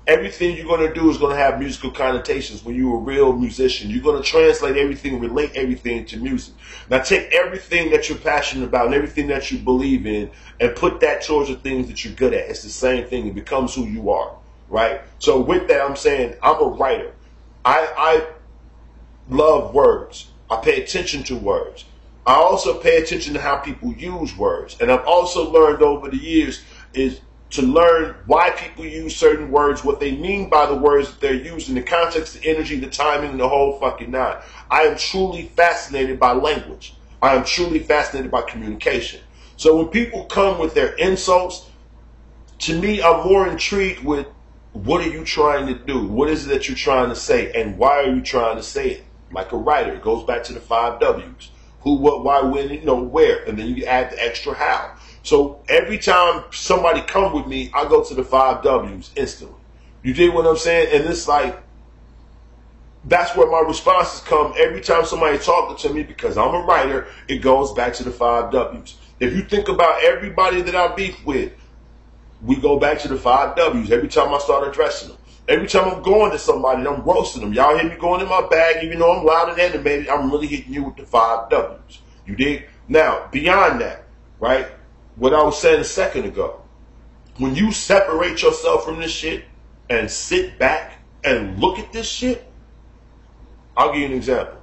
Everything you're going to do is going to have musical connotations. When you're a real musician, you're going to translate everything, relate everything to music. Now take everything that you're passionate about and everything that you believe in and put that towards the things that you're good at. It's the same thing. It becomes who you are, right? So with that, I'm saying I'm a writer. I love words. I pay attention to words. I also pay attention to how people use words. And I've also learned over the years is to learn why people use certain words, what they mean by the words that they're using, the context, the energy, the timing, the whole fucking nine. I am truly fascinated by language. I am truly fascinated by communication. So when people come with their insults, to me, I'm more intrigued with what are you trying to do? What is it that you're trying to say? And why are you trying to say it? Like a writer, it goes back to the 5 W's. Who, what, why, when, you know, where. And then you add the extra how. So every time somebody come with me, I go to the 5 W's instantly. You dig what I'm saying? And it's like, that's where my responses come every time somebody talking to me, because I'm a writer, it goes back to the 5 W's. If you think about everybody that I beef with, we go back to the 5 W's every time I start addressing them. Every time I'm going to somebody, I'm roasting them. Y'all hear me going in my bag, even though I'm loud and animated, I'm really hitting you with the 5 W's. You dig? Now, beyond that, right, what I was saying a second ago, when you separate yourself from this shit and sit back and look at this shit, I'll give you an example.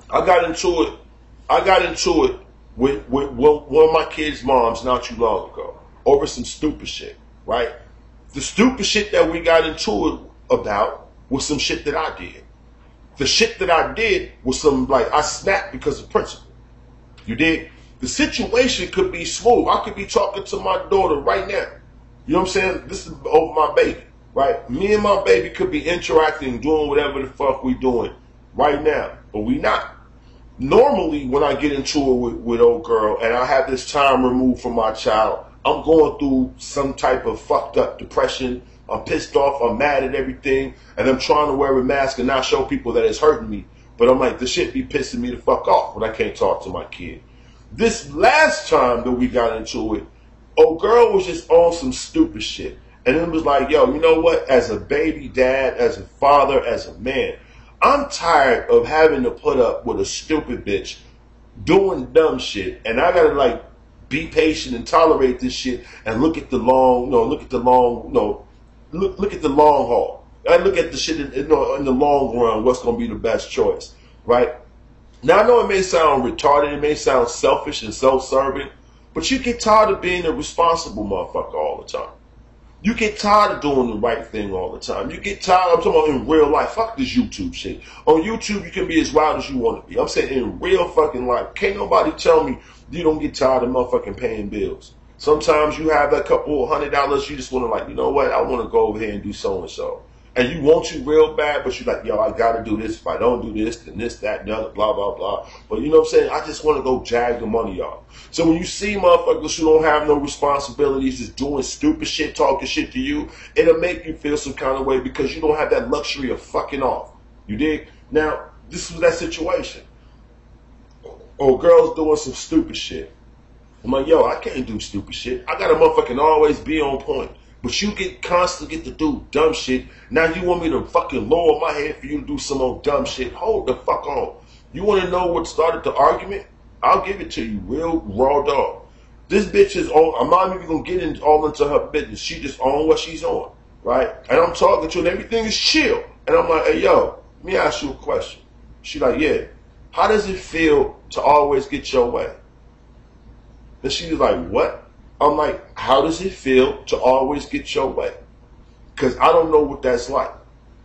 I got into it with one of my kids' moms not too long ago over some stupid shit, right? The stupid shit that we got into it about was some shit that I did. The shit that I did was some, like, I snapped because of principle. You dig? The situation could be smooth. I could be talking to my daughter right now. You know what I'm saying? This is over my baby, right? Me and my baby could be interacting, doing whatever the fuck we doing right now, but we not. Normally, when I get into it with old girl and I have this time removed from my child, I'm going through some type of fucked up depression. I'm pissed off. I'm mad at everything. And I'm trying to wear a mask and not show people that it's hurting me. But I'm like, this shit be pissing me the fuck off when I can't talk to my kid. This last time that we got into it, old girl was just on some stupid shit. And it was like, yo, you know what? As a baby dad, as a father, as a man, I'm tired of having to put up with a stupid bitch doing dumb shit. And I gotta, like, be patient and tolerate this shit and look at the long, look at the long haul. I look at the shit in the long run, what's going to be the best choice, right? Now, I know it may sound retarded, it may sound selfish and self-serving, but you get tired of being a responsible motherfucker all the time. You get tired of doing the right thing all the time. You get tired, I'm talking about in real life. Fuck this YouTube shit. On YouTube, you can be as wild as you want to be. I'm saying in real fucking life. Can't nobody tell me you don't get tired of motherfucking paying bills. Sometimes you have that couple of $100, you just want to like, you know what, I want to go over here and do so-and-so. And you want to real bad, but you're like, yo, I got to do this. If I don't do this, then this, that, and the other, blah, blah, blah. But you know what I'm saying? I just want to go jag the money off. So when you see motherfuckers who don't have no responsibilities, just doing stupid shit, talking shit to you, it'll make you feel some kind of way because you don't have that luxury of fucking off. You dig? Now, this was that situation. Oh, girl's doing some stupid shit. I'm like, yo, I can't do stupid shit. I got to motherfucking always be on point. But you constantly get to do dumb shit. Now you want me to fucking lower my head for you to do some more dumb shit. Hold the fuck on. You want to know what started the argument? I'll give it to you real raw dog. This bitch is on. I'm not even going to get all into her business. She just on what she's on. Right? And I'm talking to her and everything is chill. And I'm like, hey, yo, let me ask you a question. She like, yeah. How does it feel to always get your way? And she was like, what? I'm like, how does it feel to always get your way? Because I don't know what that's like.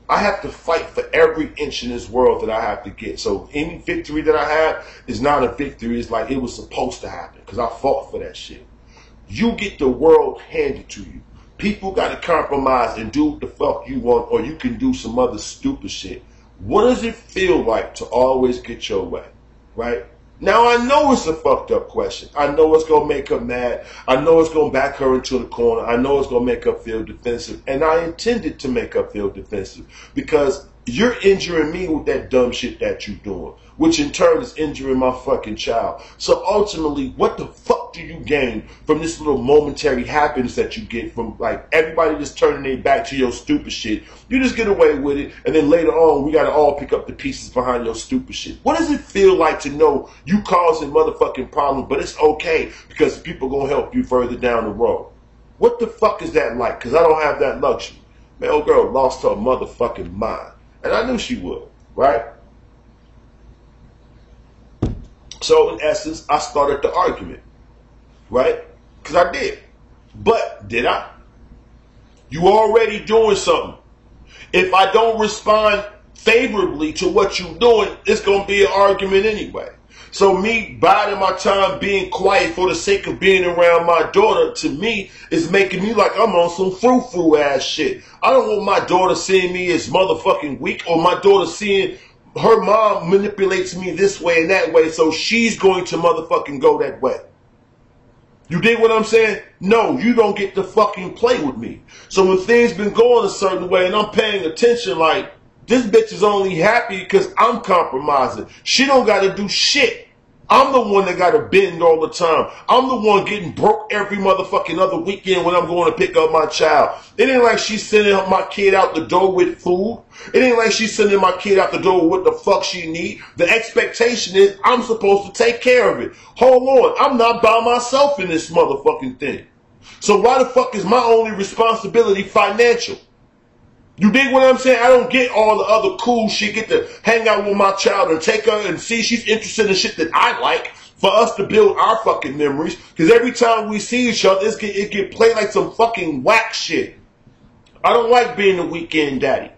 I have to fight for every inch in this world that I have to get. So any victory that I have is not a victory. It's like it was supposed to happen because I fought for that shit. You get the world handed to you. People got to compromise and do what the fuck you want, or you can do some other stupid shit. What does it feel like to always get your way? Right? Now, I know it's a fucked up question. I know it's going to make her mad. I know it's going to back her into the corner. I know it's going to make her feel defensive. And I intended to make her feel defensive because you're injuring me with that dumb shit that you're doing, which in turn is injuring my fucking child. So ultimately, what the fuck do you gain from this little momentary happiness that you get from like everybody just turning their back to your stupid shit? You just get away with it, and then later on, we got to all pick up the pieces behind your stupid shit. What does it feel like to know you causing motherfucking problems, but it's okay because people going to help you further down the road? What the fuck is that like? Because I don't have that luxury. Man, old girl lost her motherfucking mind. And I knew she would, right? So in essence, I started the argument, right? Because I did. But did I? You already doing something. If I don't respond favorably to what you're doing, it's going to be an argument anyway. So me biding my time being quiet for the sake of being around my daughter, to me, is making me like I'm on some frou-frou ass shit. I don't want my daughter seeing me as motherfucking weak, or my daughter seeing her mom manipulates me this way and that way, so she's going to motherfucking go that way. You dig what I'm saying? No, you don't get to fucking play with me. So when things been going a certain way and I'm paying attention, like, this bitch is only happy because I'm compromising. She don't got to do shit. I'm the one that got to bend all the time. I'm the one getting broke every motherfucking other weekend when I'm going to pick up my child. It ain't like she's sending my kid out the door with food. It ain't like she's sending my kid out the door with what the fuck she need. The expectation is I'm supposed to take care of it. Hold on. I'm not by myself in this motherfucking thing. So why the fuck is my only responsibility financial? You dig what I'm saying? I don't get all the other cool shit. Get to hang out with my child and take her and see she's interested in shit that I like for us to build our fucking memories. Because every time we see each other, it get played like some fucking whack shit. I don't like being a weekend daddy.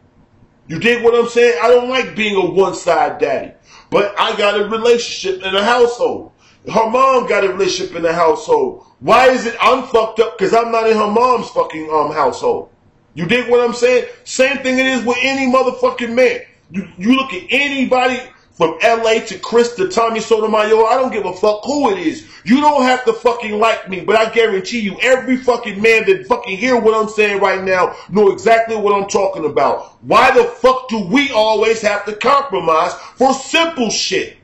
You dig what I'm saying? I don't like being a one-side daddy. But I got a relationship in a household. Her mom got a relationship in the household. Why is it I'm fucked up because I'm not in her mom's fucking household? You dig what I'm saying? Same thing it is with any motherfucking man. You look at anybody from LA to Chris to Tommy Sotomayor, I don't give a fuck who it is. You don't have to fucking like me, but I guarantee you every fucking man that fucking hear what I'm saying right now know exactly what I'm talking about. Why the fuck do we always have to compromise for simple shit?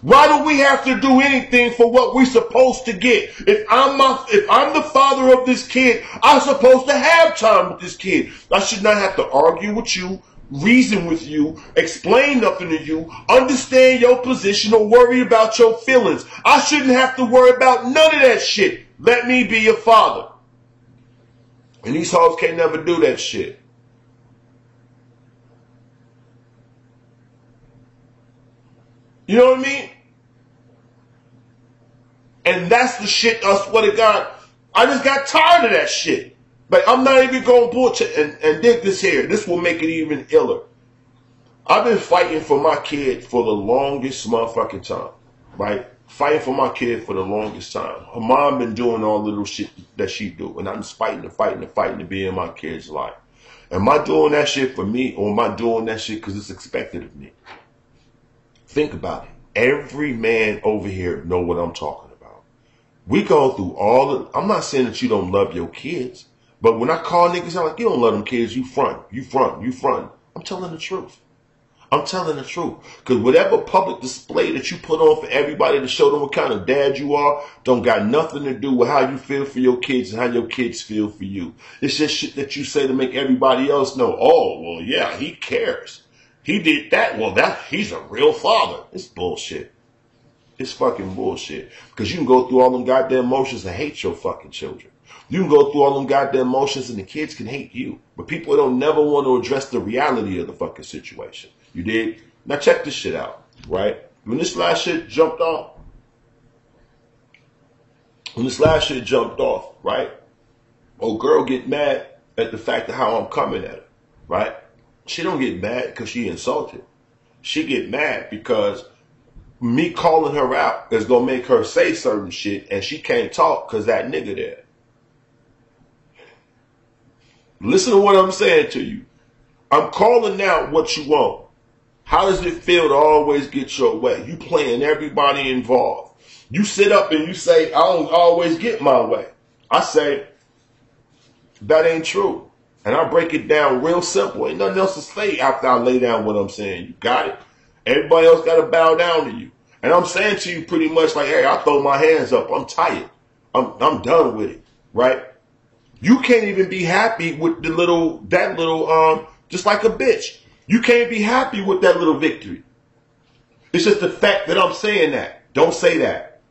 Why do we have to do anything for what we're supposed to get? If I'm the father of this kid, I'm supposed to have time with this kid. I should not have to argue with you, reason with you, explain nothing to you, understand your position, or worry about your feelings. I shouldn't have to worry about none of that shit. Let me be your father. And these hoes can't never do that shit. You know what I mean? And that's the shit, I swear to God, I just got tired of that shit. Like, I'm not even going to bullshit and dig this here. This will make it even iller. I've been fighting for my kid for the longest motherfucking time, right? Fighting for my kid for the longest time. Her mom been doing all the little shit that she do, and I'm just fighting to be in my kid's life. Am I doing that shit for me, or am I doing that shit because it's expected of me? Think about it. Every man over here know what I'm talking about. We go through all the, I'm not saying that you don't love your kids, but when I call niggas out like, you don't love them kids, you front. I'm telling the truth. I'm telling the truth. Because whatever public display that you put on for everybody to show them what kind of dad you are, don't got nothing to do with how you feel for your kids and how your kids feel for you. It's just shit that you say to make everybody else know, oh, well, yeah, he cares. He did that. Well, he's a real father. It's bullshit. It's fucking bullshit. Because you can go through all them goddamn motions and hate your fucking children. You can go through all them goddamn motions and the kids can hate you. But people don't never want to address the reality of the fucking situation. You did? Now check this shit out, right? When this last shit jumped off, right? Old girl get mad at the fact of how I'm coming at her, right? She don't get mad because she insulted. She get mad because me calling her out is going to make her say certain shit and she can't talk because that nigga there. Listen to what I'm saying to you. I'm calling out what you want. How does it feel to always get your way? You playing everybody involved. You sit up and you say, I don't always get my way. I say, that ain't true. And I break it down real simple. Ain't nothing else to say after I lay down what I'm saying. You got it? Everybody else got to bow down to you. And I'm saying to you pretty much like, hey, I throw my hands up. I'm tired. I'm done with it. Right? You can't even be happy with that little, just like a bitch. You can't be happy with that little victory. It's just the fact that I'm saying that. Don't say that.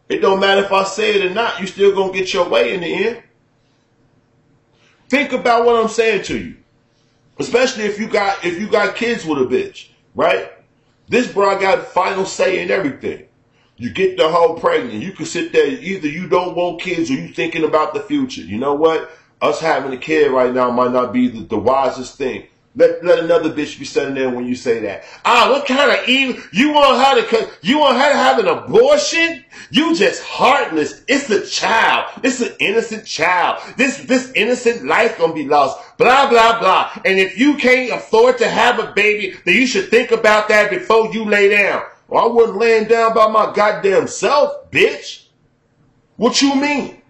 It don't matter if I say it or not. You still gonna get your way in the end. Think about what I'm saying to you. Especially if you got kids with a bitch, right? This bro got final say in everything. You get the hoe pregnant. You can sit there. Either you don't want kids or you thinking about the future. You know what? Us having a kid right now might not be the wisest thing. Let another bitch be sitting there when you say that. What kind of evil? You want her to have an abortion? You just heartless. It's a child. It's an innocent child. This innocent life gonna be lost. Blah, blah, blah. And if you can't afford to have a baby, then you should think about that before you lay down. Well, I wasn't laying down by my goddamn self, bitch. What you mean?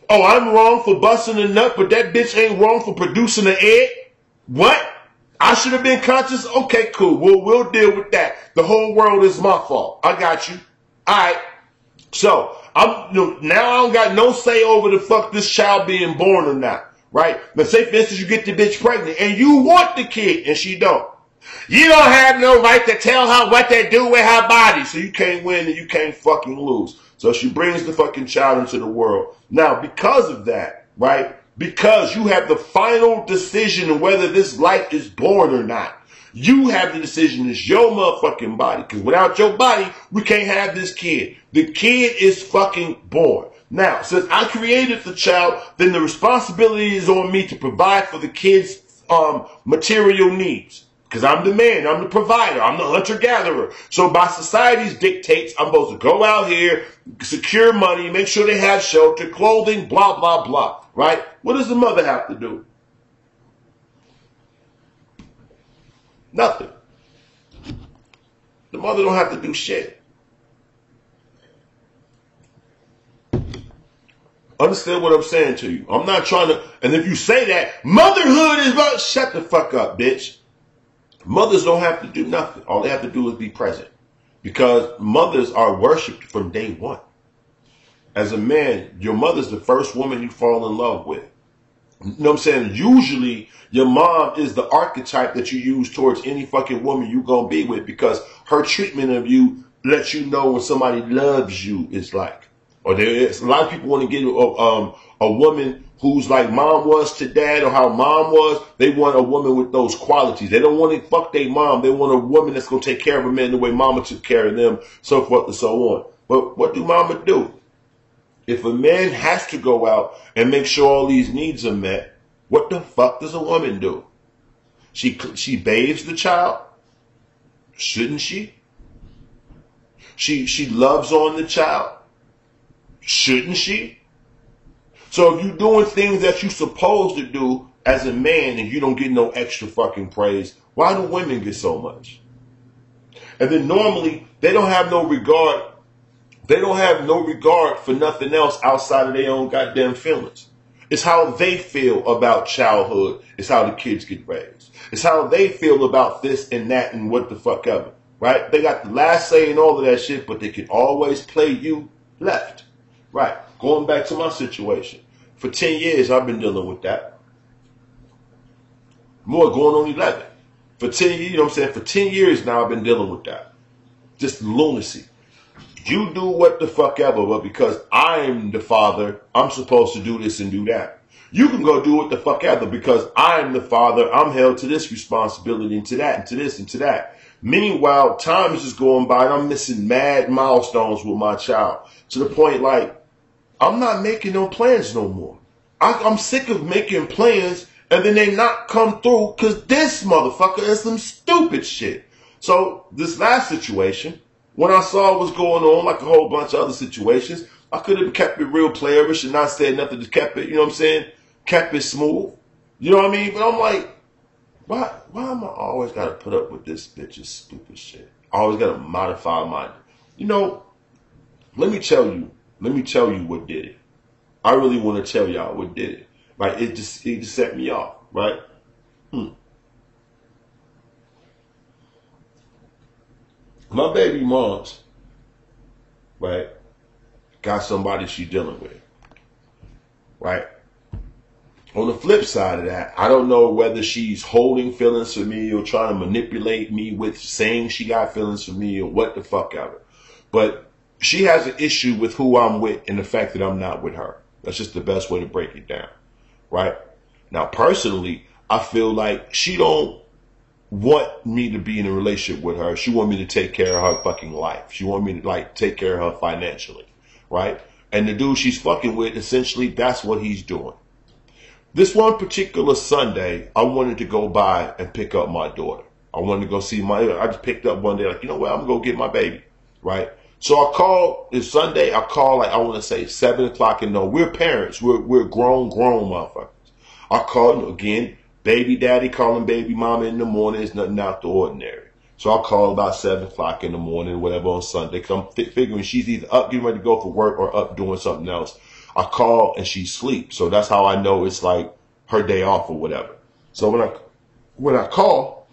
Oh, I'm wrong for busting a nut, but that bitch ain't wrong for producing an egg? What? I should have been conscious? Okay, cool. We'll deal with that. The whole world is my fault. I got you. All right. So, now I don't got no say over the fuck this child being born or not. Right? Now, say, for instance, you get the bitch pregnant and you want the kid and she don't. You don't have no right to tell her what to do with her body. So you can't win and you can't fucking lose. So she brings the fucking child into the world. Now, because of that, right? Because you have the final decision of whether this life is born or not. You have the decision. It's your motherfucking body. Because without your body, we can't have this kid. The kid is fucking born. Now, since I created the child, then the responsibility is on me to provide for the kid's material needs. Because I'm the man, I'm the provider, I'm the hunter-gatherer. So by society's dictates, I'm supposed to go out here, secure money, make sure they have shelter, clothing, blah, blah, blah. Right? What does the mother have to do? Nothing. The mother don't have to do shit. Understand what I'm saying to you. I'm not trying to, and if you say that, motherhood is about, shut the fuck up, bitch. Mothers don't have to do nothing. All they have to do is be present. Because mothers are worshipped from day one. As a man, your mother's the first woman you fall in love with. You know what I'm saying? Usually, your mom is the archetype that you use towards any fucking woman you gonna be with because her treatment of you lets you know when somebody loves you is like. Or there's a lot of people want to get a woman who's like mom was to dad or how mom was. They want a woman with those qualities. They don't want to fuck their mom. They want a woman that's going to take care of a man the way mama took care of them, so forth and so on. But what do mama do? If a man has to go out and make sure all these needs are met, what the fuck does a woman do? She bathes the child? Shouldn't she? She loves on the child? Shouldn't she? So if you're doing things that you're supposed to do as a man and you don't get no extra fucking praise, why do women get so much? And then normally they don't have no regard. They don't have no regard for nothing else outside of their own goddamn feelings. It's how they feel about childhood. It's how the kids get raised. It's how they feel about this and that and what the fuck ever. Right? They got the last say in all of that shit, but they can always play you left. Right. Going back to my situation. For 10 years, I've been dealing with that. More going on 11. For 10 years, you know what I'm saying? For 10 years now, I've been dealing with that. Just lunacy. You do what the fuck ever, but because I'm the father, I'm supposed to do this and do that. You can go do what the fuck ever because I'm the father, I'm held to this responsibility and to that and to this and to that. Meanwhile, time is just going by and I'm missing mad milestones with my child. To the point like, I'm not making no plans no more. I'm sick of making plans and then they not come through because this motherfucker is some stupid shit. So this last situation, when I saw what was going on, like a whole bunch of other situations, I could have kept it real playerish and not said nothing, just kept it, you know what I'm saying? Kept it smooth. You know what I mean? But I'm like, why am I always got to put up with this bitch's stupid shit? I always got to modify mine. You know, let me tell you what did it. I really want to tell y'all what did it. Like, it just set me off, right? My baby mom's, right, got somebody she's dealing with, right? On the flip side of that, I don't know whether she's holding feelings for me or trying to manipulate me with saying she got feelings for me or what the fuck ever. But she has an issue with who I'm with and the fact that I'm not with her. That's just the best way to break it down, right? Now, personally, I feel like she don't want me to be in a relationship with her. She want me to take care of her fucking life. She want me to like take care of her financially, right? And the dude she's fucking with, essentially, that's what he's doing. This one particular Sunday, I wanted to go by and pick up my daughter. I wanted to go see I just picked up one day, like, you know what, I'm going to go get my baby, right? So I called, it's Sunday, I called, like, I want to say 7 o'clock, and no, we're parents. We're grown motherfuckers. I called, again, baby daddy calling baby mama in the morning is nothing out the ordinary. So I called about 7 o'clock in the morning, whatever, on Sunday, because I'm figuring she's either up getting ready to go for work or up doing something else. I call and she sleeps. So that's how I know it's like her day off or whatever. So when I call,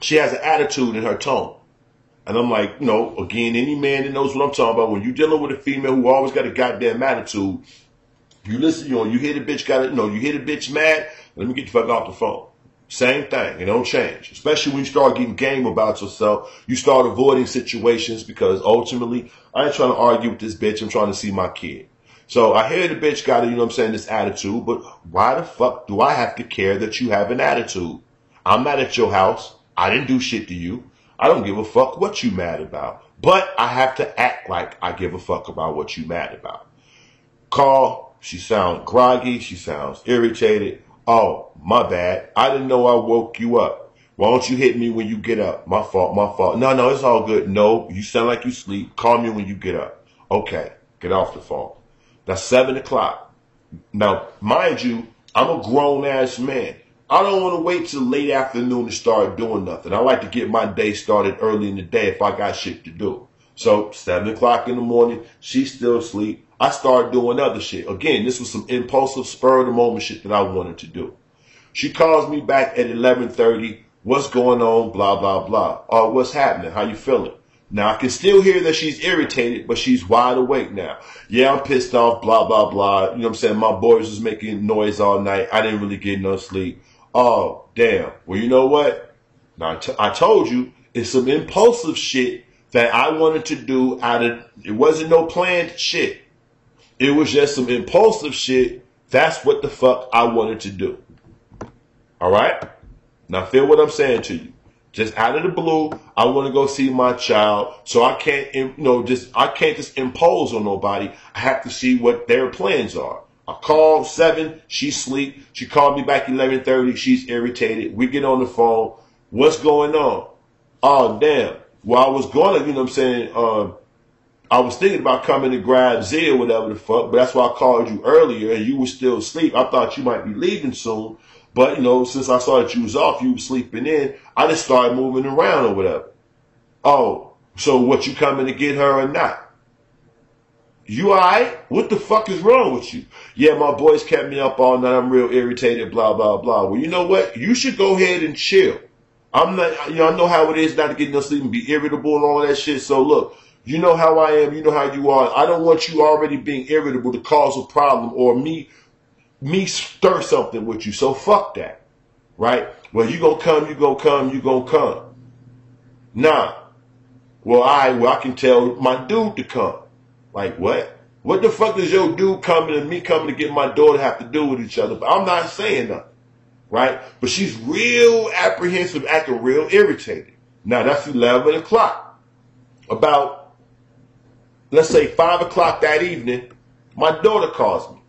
she has an attitude in her tone. And I'm like, you know, again, any man that knows what I'm talking about, when you're dealing with a female who always got a goddamn attitude, you listen, you know, you hear the bitch got it, you know, you hear the bitch mad, let me get the fuck off the phone. Same thing, it don't change. Especially when you start getting game about yourself, you start avoiding situations because ultimately, I ain't trying to argue with this bitch, I'm trying to see my kid. So I hear the bitch got, you know what I'm saying, this attitude, but why the fuck do I have to care that you have an attitude? I'm not at your house. I didn't do shit to you. I don't give a fuck what you mad about. But I have to act like I give a fuck about what you mad about. Call, she sounds groggy, she sounds irritated. Oh, my bad. I didn't know I woke you up. Why don't you hit me when you get up? My fault. No, it's all good. No, you sound like you sleep. Call me when you get up. Okay, get off the phone. That's 7 o'clock. Now, mind you, I'm a grown-ass man. I don't want to wait till late afternoon to start doing nothing. I like to get my day started early in the day if I got shit to do. So, 7 o'clock in the morning, she's still asleep. I start doing other shit. Again, this was some impulsive, spur-of-the-moment shit that I wanted to do. She calls me back at 11:30. What's going on? Blah, blah, blah. Oh, what's happening? How you feeling? Now, I can still hear that she's irritated, but she's wide awake now. Yeah, I'm pissed off, blah, blah, blah. You know what I'm saying? My boys was making noise all night. I didn't really get no sleep. Oh, damn. Well, you know what? Now, I told you, it's some impulsive shit that I wanted to do it wasn't no planned shit. It was just some impulsive shit. That's what the fuck I wanted to do. All right? Now, feel what I'm saying to you. Just out of the blue, I want to go see my child. So I can't, I can't just impose on nobody. I have to see what their plans are. I called 7, she sleep. She called me back 11:30. She's irritated. We get on the phone. What's going on? Oh, damn. Well, I was going to, I was thinking about coming to grab Z or whatever the fuck, but that's why I called you earlier and you were still asleep. I thought you might be leaving soon. But, since I saw that you was off, you were sleeping in, I just started moving around or whatever. Oh, so what, you coming to get her or not? You alright? What the fuck is wrong with you? Yeah, my boys kept me up all night. I'm real irritated, blah, blah, blah. Well, you know what? You should go ahead and chill. I'm not, I know how it is not to get no sleep and be irritable and all of that shit. So look, you know how I am. You know how you are. I don't want you already being irritable to cause a problem or me stir something with you. So fuck that. Right? Well, you gonna come, you gonna come, you gonna come. Nah. Well, I can tell my dude to come. Like what? What the fuck does your dude coming and me coming to get my daughter have to do with each other? But I'm not saying nothing. Right? But she's real apprehensive, acting real irritated. Now that's 11 o'clock. About, let's say 5 o'clock that evening, my daughter calls me.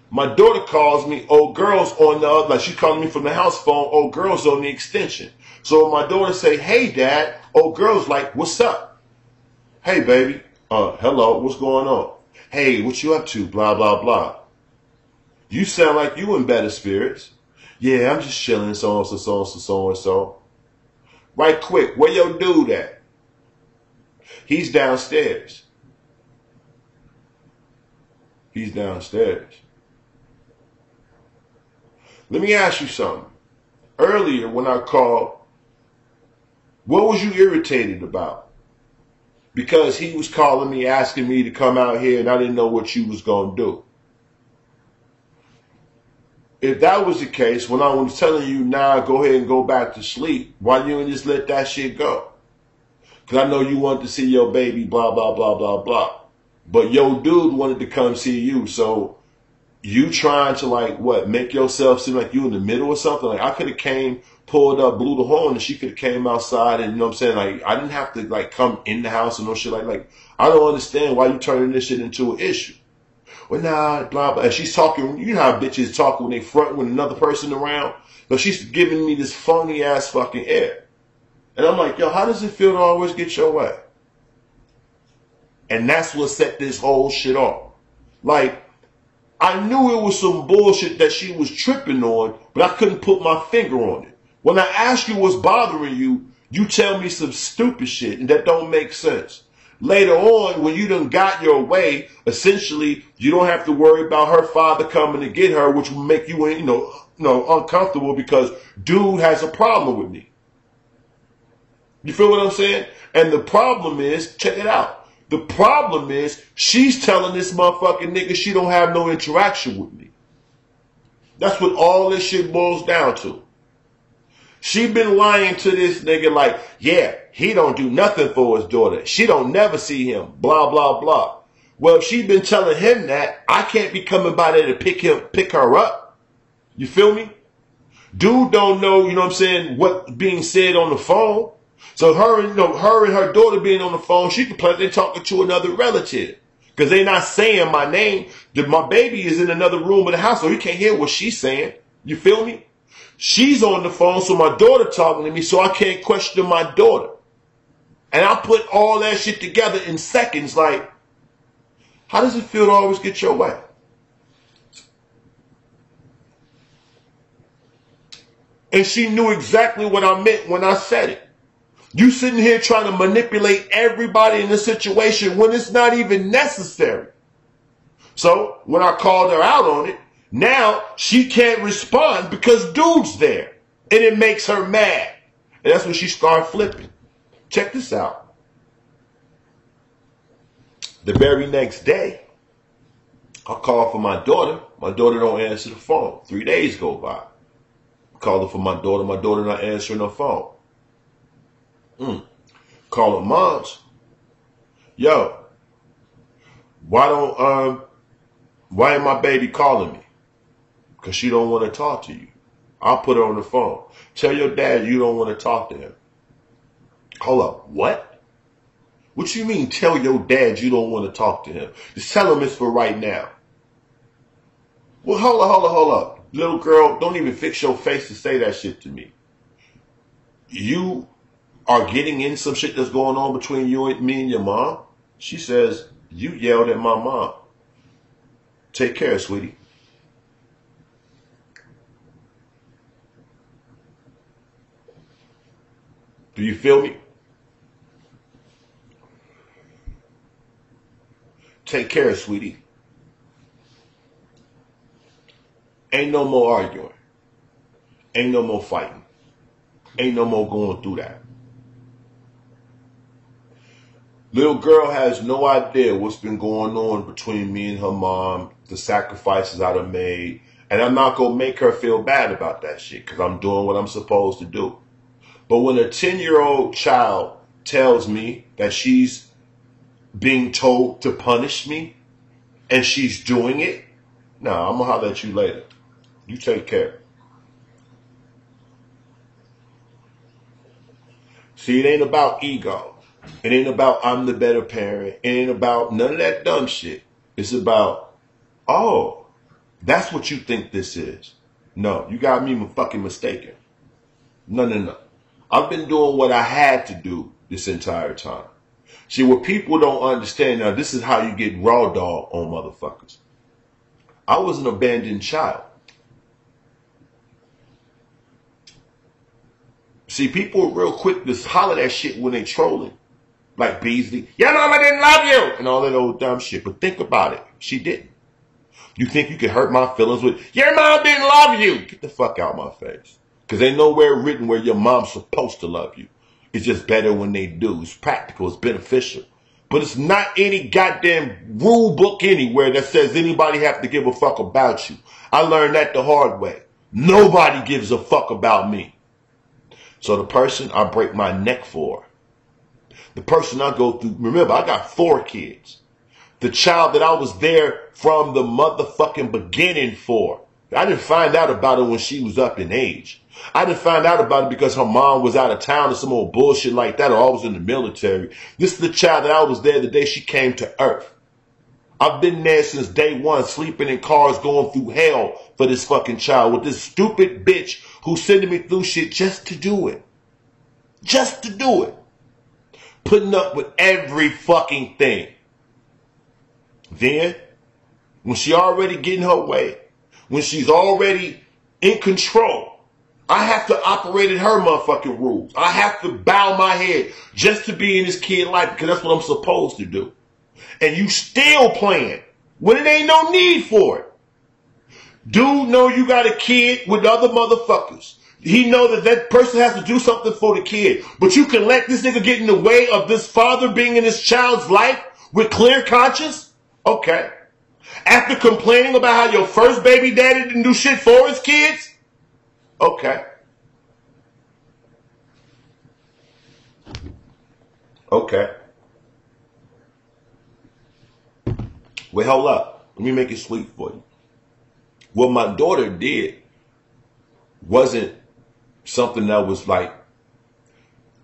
My daughter calls me, old girl's on the other, like she's calling me from the house phone, old girl's on the extension. So my daughter say, hey dad, old girl's like, what's up? Hey baby, hello, what's going on? Hey, what you up to? Blah, blah, blah. You sound like you in better spirits. Yeah, I'm just chilling, so and so. Right quick, where your dude at? He's downstairs. He's downstairs. Let me ask you something. Earlier when I called, what was you irritated about? Because he was calling me, asking me to come out here, and I didn't know what you was going to do. If that was the case, when I was telling you, nah, go ahead and go back to sleep, why you didn't just let that shit go? Because I know you wanted to see your baby, blah, blah, blah, blah, blah. But your dude wanted to come see you, so you trying to, like, what, make yourself seem like you in the middle or something? Like, I could have came, pulled up, blew the horn, and she could have came outside, and, you know what I'm saying? Like, I didn't have to, like, come in the house and no shit like, I don't understand why you turning this shit into an issue. Well, nah, blah, blah. And she's talking, you know how bitches talk when they front with another person around? So she's giving me this phony ass fucking air. And I'm like, yo, how does it feel to always get your way? And that's what set this whole shit off. Like, I knew it was some bullshit that she was tripping on, but I couldn't put my finger on it. When I ask you what's bothering you, you tell me some stupid shit, and that don't make sense. Later on, when you done got your way, essentially, you don't have to worry about her father coming to get her, which will make you, uncomfortable because dude has a problem with me. You feel what I'm saying? And the problem is, check it out. The problem is, she's telling this motherfucking nigga she don't have no interaction with me. That's what all this shit boils down to. She been lying to this nigga like, yeah, he don't do nothing for his daughter. She don't never see him, blah, blah, blah. Well, if she been telling him that, I can't be coming by there to pick her up. You feel me? Dude don't know, you know what I'm saying, what's being said on the phone. So her and her daughter being on the phone, she could play they're talking to another relative. Because they not saying my name. My baby is in another room of the house, so he can't hear what she's saying. You feel me? She's on the phone, so my daughter talking to me, so I can't question my daughter. And I put all that shit together in seconds, like, how does it feel to always get your way? And she knew exactly what I meant when I said it. You sitting here trying to manipulate everybody in the situation when it's not even necessary. So when I called her out on it, now she can't respond because dude's there. And it makes her mad. And that's when she started flipping. Check this out. The very next day, I called for my daughter. My daughter don't answer the phone. 3 days go by. I called her for my daughter not answering her phone. Call her mom's. Yo, why ain't my baby calling me? Because she don't want to talk to you. I'll put her on the phone. Tell your dad you don't want to talk to him. Hold up, what? What you mean tell your dad you don't want to talk to him? Just tell him it's for right now. Well, hold up. Little girl, don't even fix your face to say that shit to me. You are getting in some shit that's going on between me and your mom? She says, you yelled at my mom. Take care, sweetie. Do you feel me? Take care, sweetie. Ain't no more arguing. Ain't no more fighting. Ain't no more going through that. Little girl has no idea what's been going on between me and her mom, the sacrifices I done made, and I'm not going to make her feel bad about that shit because I'm doing what I'm supposed to do. But when a 10-year-old child tells me that she's being told to punish me and she's doing it, nah, I'm going to holler at you later. You take care. See, it ain't about ego. It ain't about I'm the better parent. It ain't about none of that dumb shit. It's about, oh, that's what you think this is. No, you got me fucking mistaken. No. I've been doing what I had to do this entire time. See, what people don't understand now, this is how you get raw dog on motherfuckers. I was an abandoned child. See, people real quick just holler that shit when they trolling. Like Beasley, your mama didn't love you, and all that old dumb shit. But think about it. She didn't. You think you could hurt my feelings with, your mom didn't love you? Get the fuck out my face. Because ain't nowhere written where your mom's supposed to love you. It's just better when they do. It's practical. It's beneficial. But it's not any goddamn rule book anywhere that says anybody have to give a fuck about you. I learned that the hard way. Nobody gives a fuck about me. So the person I break my neck for, the person I go through, remember, I got 4 kids. The child that I was there from the motherfucking beginning for. I didn't find out about her when she was up in age. I didn't find out about it because her mom was out of town or some old bullshit like that, or I was in the military. This is the child that I was there the day she came to earth. I've been there since day one, sleeping in cars, going through hell for this fucking child with this stupid bitch who's sending me through shit just to do it. Just to do it. Putting up with every fucking thing. Then, when she already getting her way, when she's already in control, I have to operate in her motherfucking rules. I have to bow my head just to be in this kid's life because that's what I'm supposed to do. And you still playing when it ain't no need for it. Dude know you got a kid with other motherfuckers. He know that that person has to do something for the kid. But you can let this nigga get in the way of this father being in his child's life with clear conscience? Okay. After complaining about how your first baby daddy didn't do shit for his kids? Okay. Okay. Well, hold up. Let me make it sweet for you. What my daughter did wasn't something that was like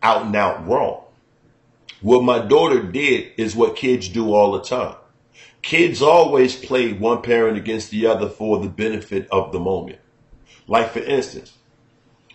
out and out wrong. What my daughter did is what kids do all the time. Kids always play one parent against the other for the benefit of the moment. Like, for instance,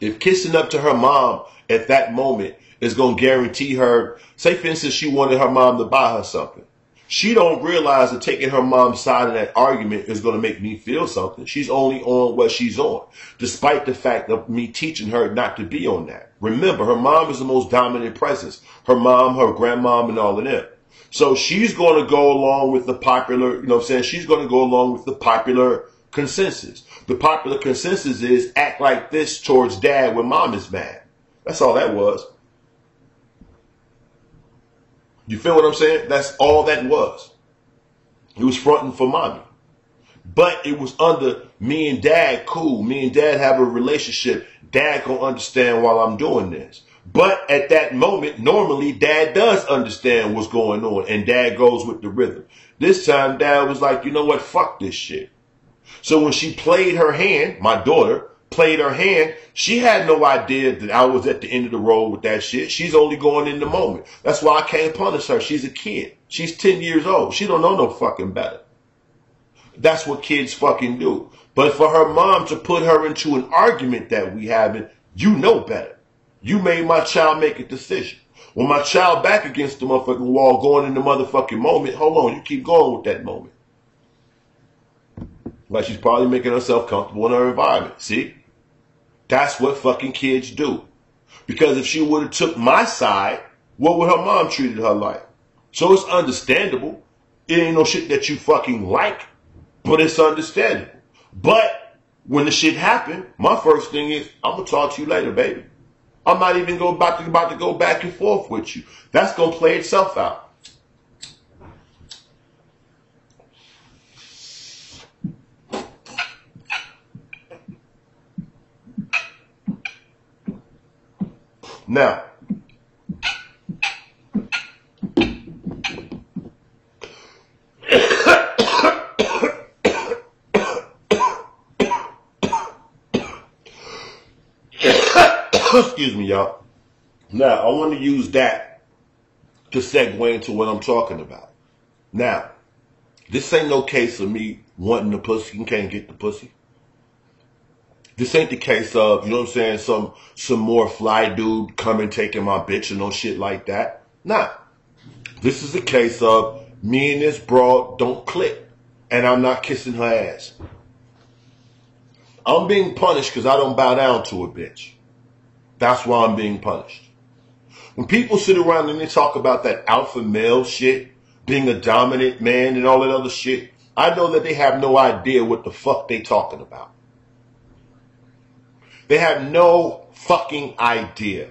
if kissing up to her mom at that moment is going to guarantee her, say, for instance, she wanted her mom to buy her something. She don't realize that taking her mom's side in that argument is going to make me feel something. She's only on what she's on, despite the fact of me teaching her not to be on that. Remember, her mom is the most dominant presence. Her mom, her grandmom, and all of them. So she's going to go along with the popular, you know what I'm saying? She's going to go along with the popular consensus. The popular consensus is act like this towards dad when mom is mad. That's all that was. You feel what I'm saying? That's all that was. It was fronting for mommy. But it was under me and dad cool. Me and dad have a relationship. Dad gonna understand while I'm doing this. But at that moment, normally dad does understand what's going on and dad goes with the rhythm. This time dad was like, you know what? Fuck this shit. So when she played her hand, my daughter played her hand. She had no idea that I was at the end of the road with that shit. She's only going in the moment. That's why I can't punish her. She's a kid. She's 10 years old. She don't know no fucking better. That's what kids fucking do. But for her mom to put her into an argument that we having, you know better. You made my child make a decision. When my child back against the motherfucking wall going in the motherfucking moment, hold on, you keep going with that moment. Like she's probably making herself comfortable in her environment. See? That's what fucking kids do. Because if she would have took my side, what would her mom treated her like? So it's understandable. It ain't no shit that you fucking like, but it's understandable. But when the shit happened, my first thing is, I'm going to talk to you later, baby. I'm not even about to go back and forth with you. That's going to play itself out. Now, excuse me, y'all. Now, I want to use that to segue into what I'm talking about. Now, this ain't no case of me wanting the pussy and can't get the pussy. This ain't the case of, you know what I'm saying, some more fly dude coming taking my bitch and no shit like that. Nah. This is a case of me and this broad don't click. And I'm not kissing her ass. I'm being punished because I don't bow down to a bitch. That's why I'm being punished. When people sit around and they talk about that alpha male shit, being a dominant man and all that other shit, I know that they have no idea what the fuck they talking about. They have no fucking idea.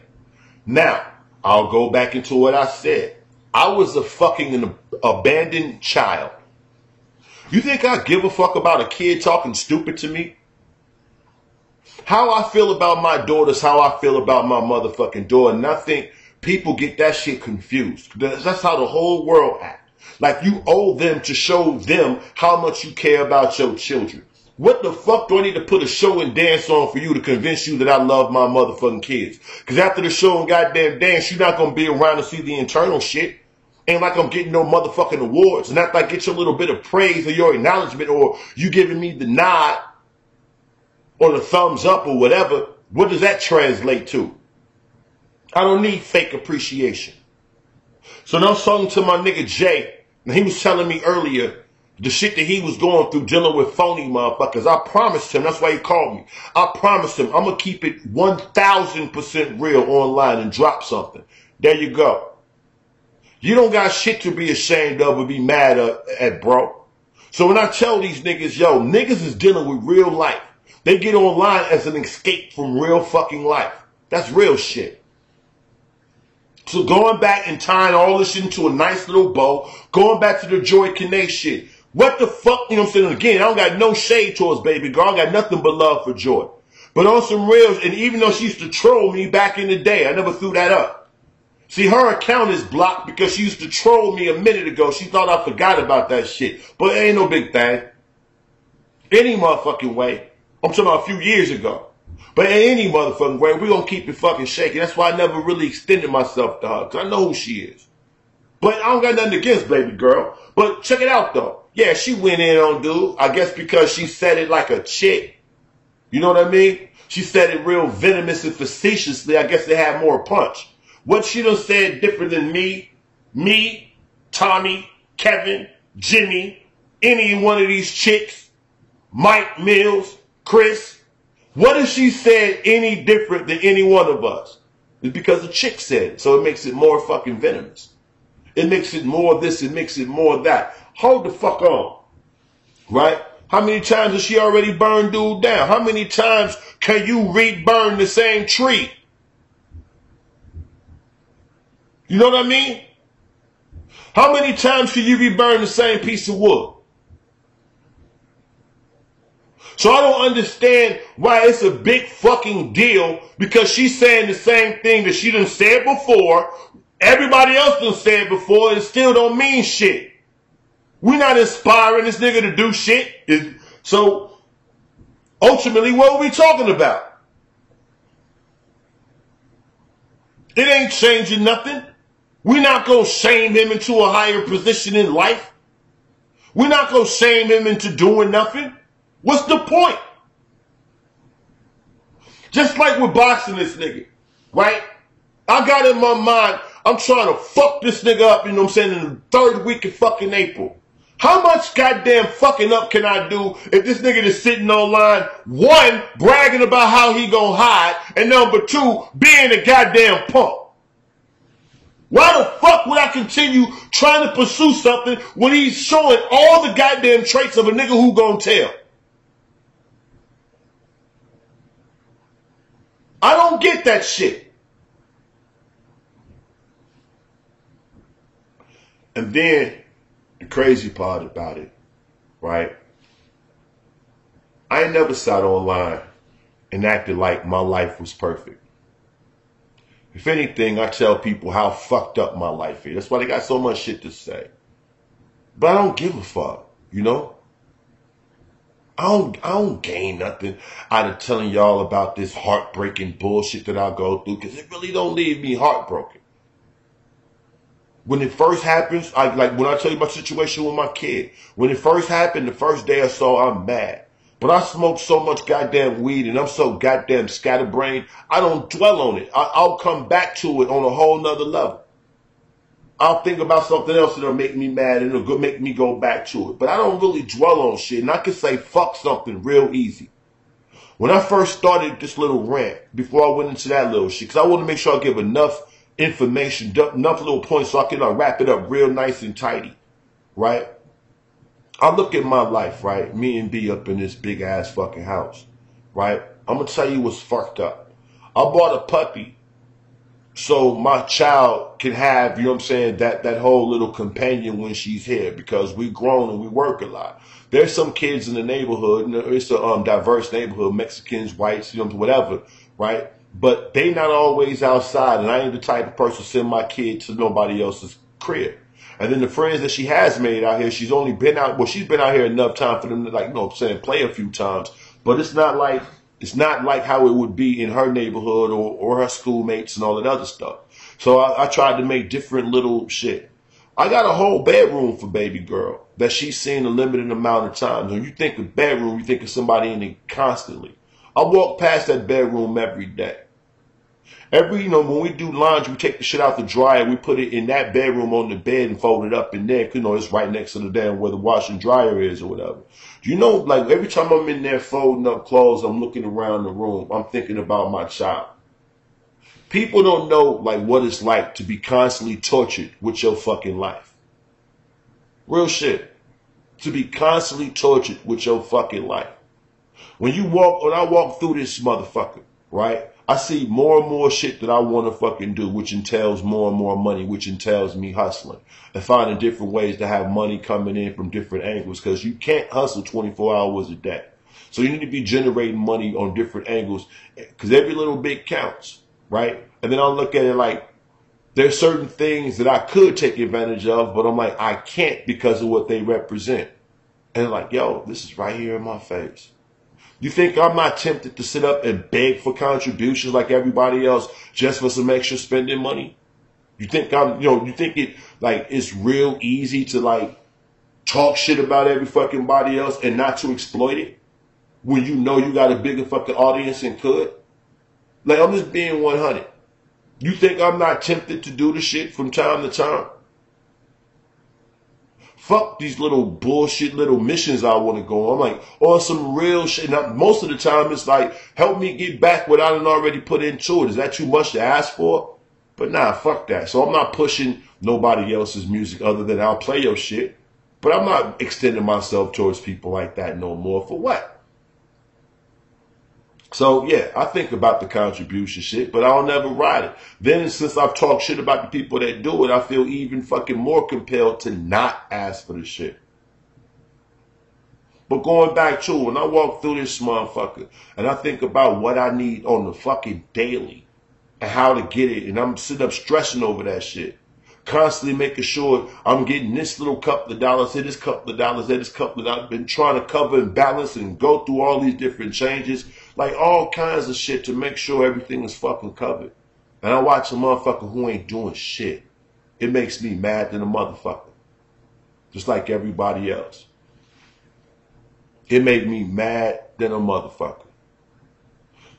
Now, I'll go back into what I said. I was a fucking abandoned child. You think I give a fuck about a kid talking stupid to me? How I feel about my daughter's how I feel about my motherfucking daughter. And I think people get that shit confused. That's how the whole world acts. Like you owe them to show them how much you care about your children. What the fuck do I need to put a show and dance on for you to convince you that I love my motherfucking kids? Because after the show and goddamn dance, you're not going to be around to see the internal shit. Ain't like I'm getting no motherfucking awards. And after I get your little bit of praise or your acknowledgement or you giving me the nod or the thumbs up or whatever, what does that translate to? I don't need fake appreciation. So now I was talking to my nigga Jay, and he was telling me earlier the shit that he was going through dealing with phony motherfuckers. I promised him, that's why he called me. I promised him I'm going to keep it 1,000% real online and drop something. There you go. You don't got shit to be ashamed of or be mad at, bro. So when I tell these niggas, yo, niggas is dealing with real life. They get online as an escape from real fucking life. That's real shit. So going back and tying all this shit into a nice little bow, going back to the Joy Kane shit. What the fuck, you know what I'm saying? Again, I don't got no shade towards baby girl. I got nothing but love for Joy. But on some reals, and even though she used to troll me back in the day, I never threw that up. See, her account is blocked because she used to troll me a minute ago. She thought I forgot about that shit. But it ain't no big thing. Any motherfucking way. I'm talking about a few years ago. But in any motherfucking way, we're going to keep it fucking shaking. That's why I never really extended myself to her. Because I know who she is. But I don't got nothing against baby girl. But check it out, though. Yeah, she went in on dude. I guess because she said it like a chick. You know what I mean? She said it real venomous and facetiously. I guess they had more punch. What she done said different than me, Tommy, Kevin, Jimmy, any one of these chicks, Mike Mills, Chris. What if she said any different than any one of us? It's because the chick said it. So it makes it more fucking venomous. It makes it more this, it makes it more that. Hold the fuck on. Right? How many times has she already burned dude down? How many times can you re-burn the same tree? You know what I mean? How many times can you re-burn the same piece of wood? So I don't understand why it's a big fucking deal because she's saying the same thing that she done said before. Everybody else done said before and it still don't mean shit. We're not inspiring this nigga to do shit. So Ultimately, what are we talking about? It ain't changing nothing. We're not going to shame him into a higher position in life. We're not going to shame him into doing nothing. What's the point? Just like with boxing this nigga, right? I got in my mind, I'm trying to fuck this nigga up, you know what I'm saying, in the third week of fucking April. How much goddamn fucking up can I do if this nigga is sitting online, one, bragging about how he gonna hide, and number two, being a goddamn punk? Why the fuck would I continue trying to pursue something when he's showing all the goddamn traits of a nigga who gonna tell? I don't get that shit. And then the crazy part about it, right? I ain't never sat online and acted like my life was perfect. If anything, I tell people how fucked up my life is. That's why they got so much shit to say. But I don't give a fuck, you know? I don't gain nothing out of telling y'all about this heartbreaking bullshit that I go through, because it really don't leave me heartbroken. When it first happens, like when I tell you my situation with my kid, when it first happened, the first day or so, I'm mad. But I smoke so much goddamn weed and I'm so goddamn scatterbrained, I don't dwell on it. I'll come back to it on a whole nother level. I'll think about something else that'll make me mad and it'll make me go back to it. But I don't really dwell on shit, and I can say fuck something real easy. When I first started this little rant, before I went into that little shit, because I want to make sure I give enough information, enough little points so I can wrap it up real nice and tidy, right? I look at my life, right? Me and B up in this big ass fucking house, right? I'm going to tell you what's fucked up. I bought a puppy so my child can have, you know what I'm saying, that whole little companion when she's here, because we grown and we work a lot. There's some kids in the neighborhood, and it's a diverse neighborhood, Mexicans, whites, you know, whatever, right? But they not always outside, and I ain't the type of person to send my kid to nobody else's crib. And then the friends that she has made out here, she's only been out, well, she's been out here enough time for them to, like, you know what I'm saying, play a few times. But it's not like how it would be in her neighborhood or her schoolmates and all that other stuff. So I tried to make different little shit. I got a whole bedroom for baby girl that she's seen a limited amount of times. When you think of bedroom, you think of somebody in it constantly. I walk past that bedroom every day. You know, when we do laundry, we take the shit out the dryer, we put it in that bedroom on the bed and fold it up in there. You know, it's right next to the damn where the wash and dryer is or whatever. You know, like every time I'm in there folding up clothes, I'm looking around the room, I'm thinking about my child. People don't know, like, what it's like to be constantly tortured with your fucking life. Real shit. To be constantly tortured with your fucking life. When I walk through this motherfucker, right? I see more and more shit that I want to fucking do, which entails more and more money, which entails me hustling and finding different ways to have money coming in from different angles, because you can't hustle 24 hours a day. So you need to be generating money on different angles, because every little bit counts, right? And then I'll look at it like there's certain things that I could take advantage of, but I'm like, I can't because of what they represent. And like, yo, this is right here in my face. You think I'm not tempted to sit up and beg for contributions like everybody else just for some extra spending money? You think you think it's real easy to like talk shit about every fucking body else and not to exploit it when you know you got a bigger fucking audience and could? Like, I'm just being 100. You think I'm not tempted to do the shit from time to time? Fuck these little bullshit little missions I want to go on. I'm like, on some real shit. Now, most of the time it's like, help me get back what I done already put into it. Is that too much to ask for? But nah, fuck that. So I'm not pushing nobody else's music other than I'll play your shit. But I'm not extending myself towards people like that no more. For what? So yeah, I think about the contribution shit, but I'll never ride it. Then since I've talked shit about the people that do it, I feel even fucking more compelled to not ask for the shit. But going back to when I walk through this motherfucker and I think about what I need on the fucking daily and how to get it, and I'm sitting up stressing over that shit. constantly making sure I'm getting this little couple of dollars, this couple of dollars, this couple of dollars. I've been trying to cover and balance and go through all these different changes, like all kinds of shit to make sure everything is fucking covered. And I watch a motherfucker who ain't doing shit. It makes me mad than a motherfucker. Just like everybody else. It made me mad than a motherfucker.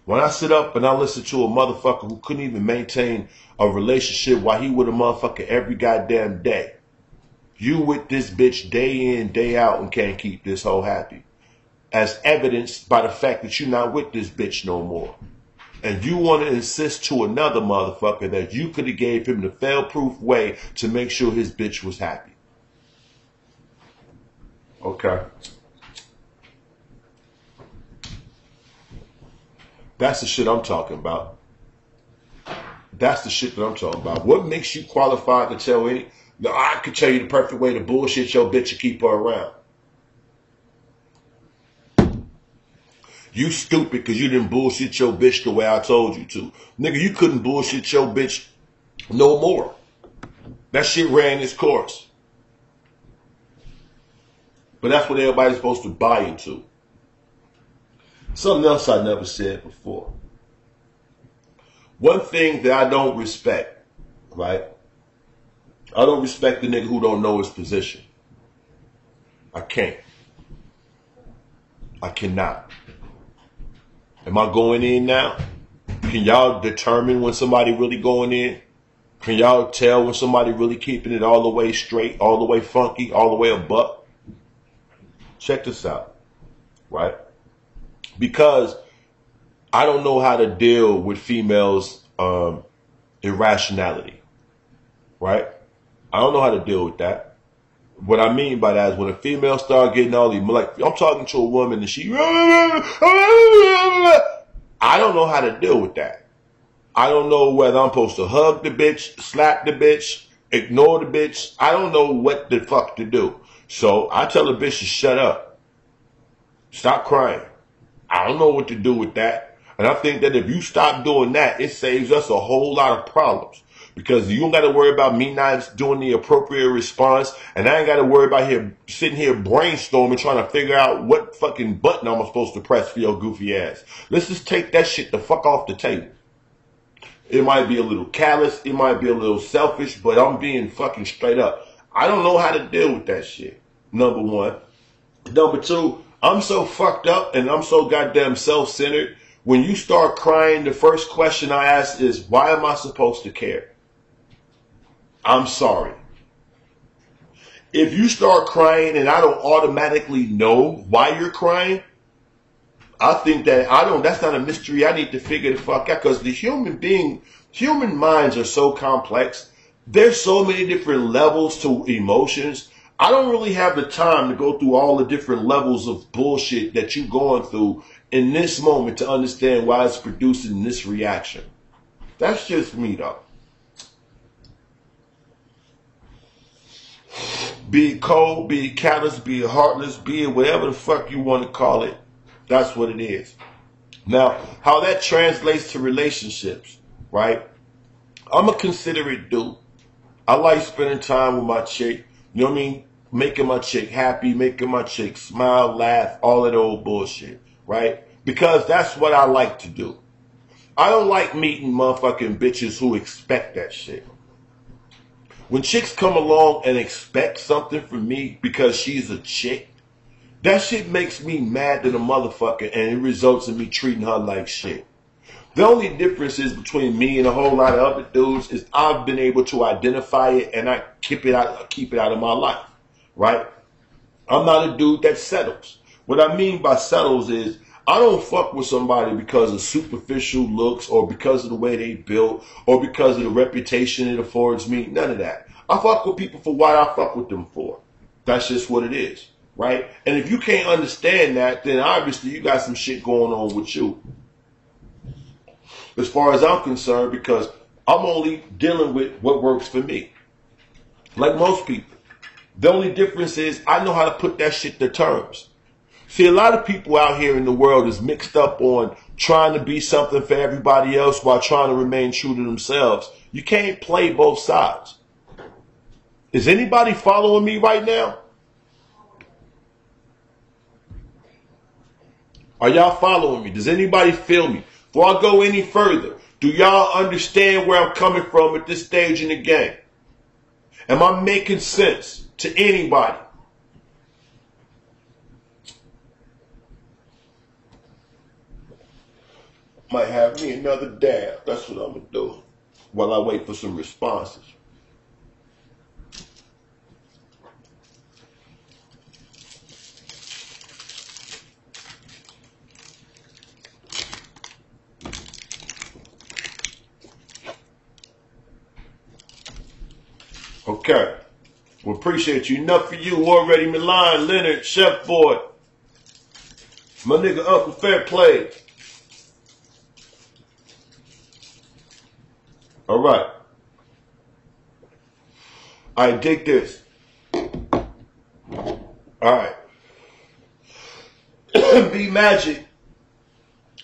When I sit up and I listen to a motherfucker who couldn't even maintain a relationship while he with a motherfucker every goddamn day. You with this bitch day in, day out and can't keep this hoe happy. As evidenced by the fact that you're not with this bitch no more. And you want to insist to another motherfucker that you could have gave him the fail-proof way to make sure his bitch was happy. Okay. That's the shit I'm talking about. That's the shit that I'm talking about. What makes you qualified to tell any... No, I could tell you the perfect way to bullshit your bitch and keep her around. You stupid because you didn't bullshit your bitch the way I told you to. Nigga, you couldn't bullshit your bitch no more. That shit ran its course. But that's what everybody's supposed to buy into. Something else I never said before. One thing that I don't respect, right? I don't respect the nigga who don't know his position. I can't. I cannot. Am I going in now? Can y'all determine when somebody really going in? Can y'all tell when somebody really keeping it all the way straight, all the way funky, all the way a buck? Check this out, right? Because I don't know how to deal with females' irrationality, right? I don't know how to deal with that. What I mean by that is when a female start getting all these, like I'm talking to a woman and she, I don't know how to deal with that. I don't know whether I'm supposed to hug the bitch, slap the bitch, ignore the bitch. I don't know what the fuck to do. So I tell the bitch to shut up. Stop crying. I don't know what to do with that. And I think that if you stop doing that, it saves us a whole lot of problems. Because you don't got to worry about me not doing the appropriate response. And I ain't got to worry about sitting here brainstorming, trying to figure out what fucking button I'm supposed to press for your goofy ass. Let's just take that shit the fuck off the table. It might be a little callous. It might be a little selfish. But I'm being fucking straight up. I don't know how to deal with that shit. Number one. Number two. I'm so fucked up and I'm so goddamn self-centered. When you start crying, the first question I ask is, why am I supposed to care? I'm sorry. If you start crying and I don't automatically know why you're crying, I think that that's not a mystery. I need to figure the fuck out because the human minds are so complex. There's so many different levels to emotions. I don't really have the time to go through all the different levels of bullshit that you're going through in this moment to understand why it's producing this reaction. That's just me, though. Be it cold, be it callous, be it heartless, be it whatever the fuck you want to call it. That's what it is. Now, how that translates to relationships, right? I'm a considerate dude. I like spending time with my chick. You know what I mean? Making my chick happy, making my chick smile, laugh, all that old bullshit, right? Because that's what I like to do. I don't like meeting motherfucking bitches who expect that shit. When chicks come along and expect something from me because she's a chick, that shit makes me mad than a motherfucker and it results in me treating her like shit. The only difference is between me and a whole lot of other dudes is I've been able to identify it and I keep it out of my life. Right? I'm not a dude that settles. What I mean by settles is I don't fuck with somebody because of superficial looks or because of the way they built or because of the reputation it affords me. None of that. I fuck with people for what I fuck with them for. That's just what it is. Right? And if you can't understand that, then obviously you got some shit going on with you. As far as I'm concerned, because I'm only dealing with what works for me. Like most people. The only difference is I know how to put that shit to terms. See, a lot of people out here in the world is mixed up on trying to be something for everybody else while trying to remain true to themselves. You can't play both sides. Is anybody following me right now? Are y'all following me? Does anybody feel me? Before I go any further, do y'all understand where I'm coming from at this stage in the game? Am I making sense to anybody? Might have me another dab. That's what I'm going to do while I wait for some responses. Okay. We appreciate you. Enough for you. Already Milan, Leonard, Chef Boy. My nigga Uncle Fair Play. All right. I dig this. All right. B Magic.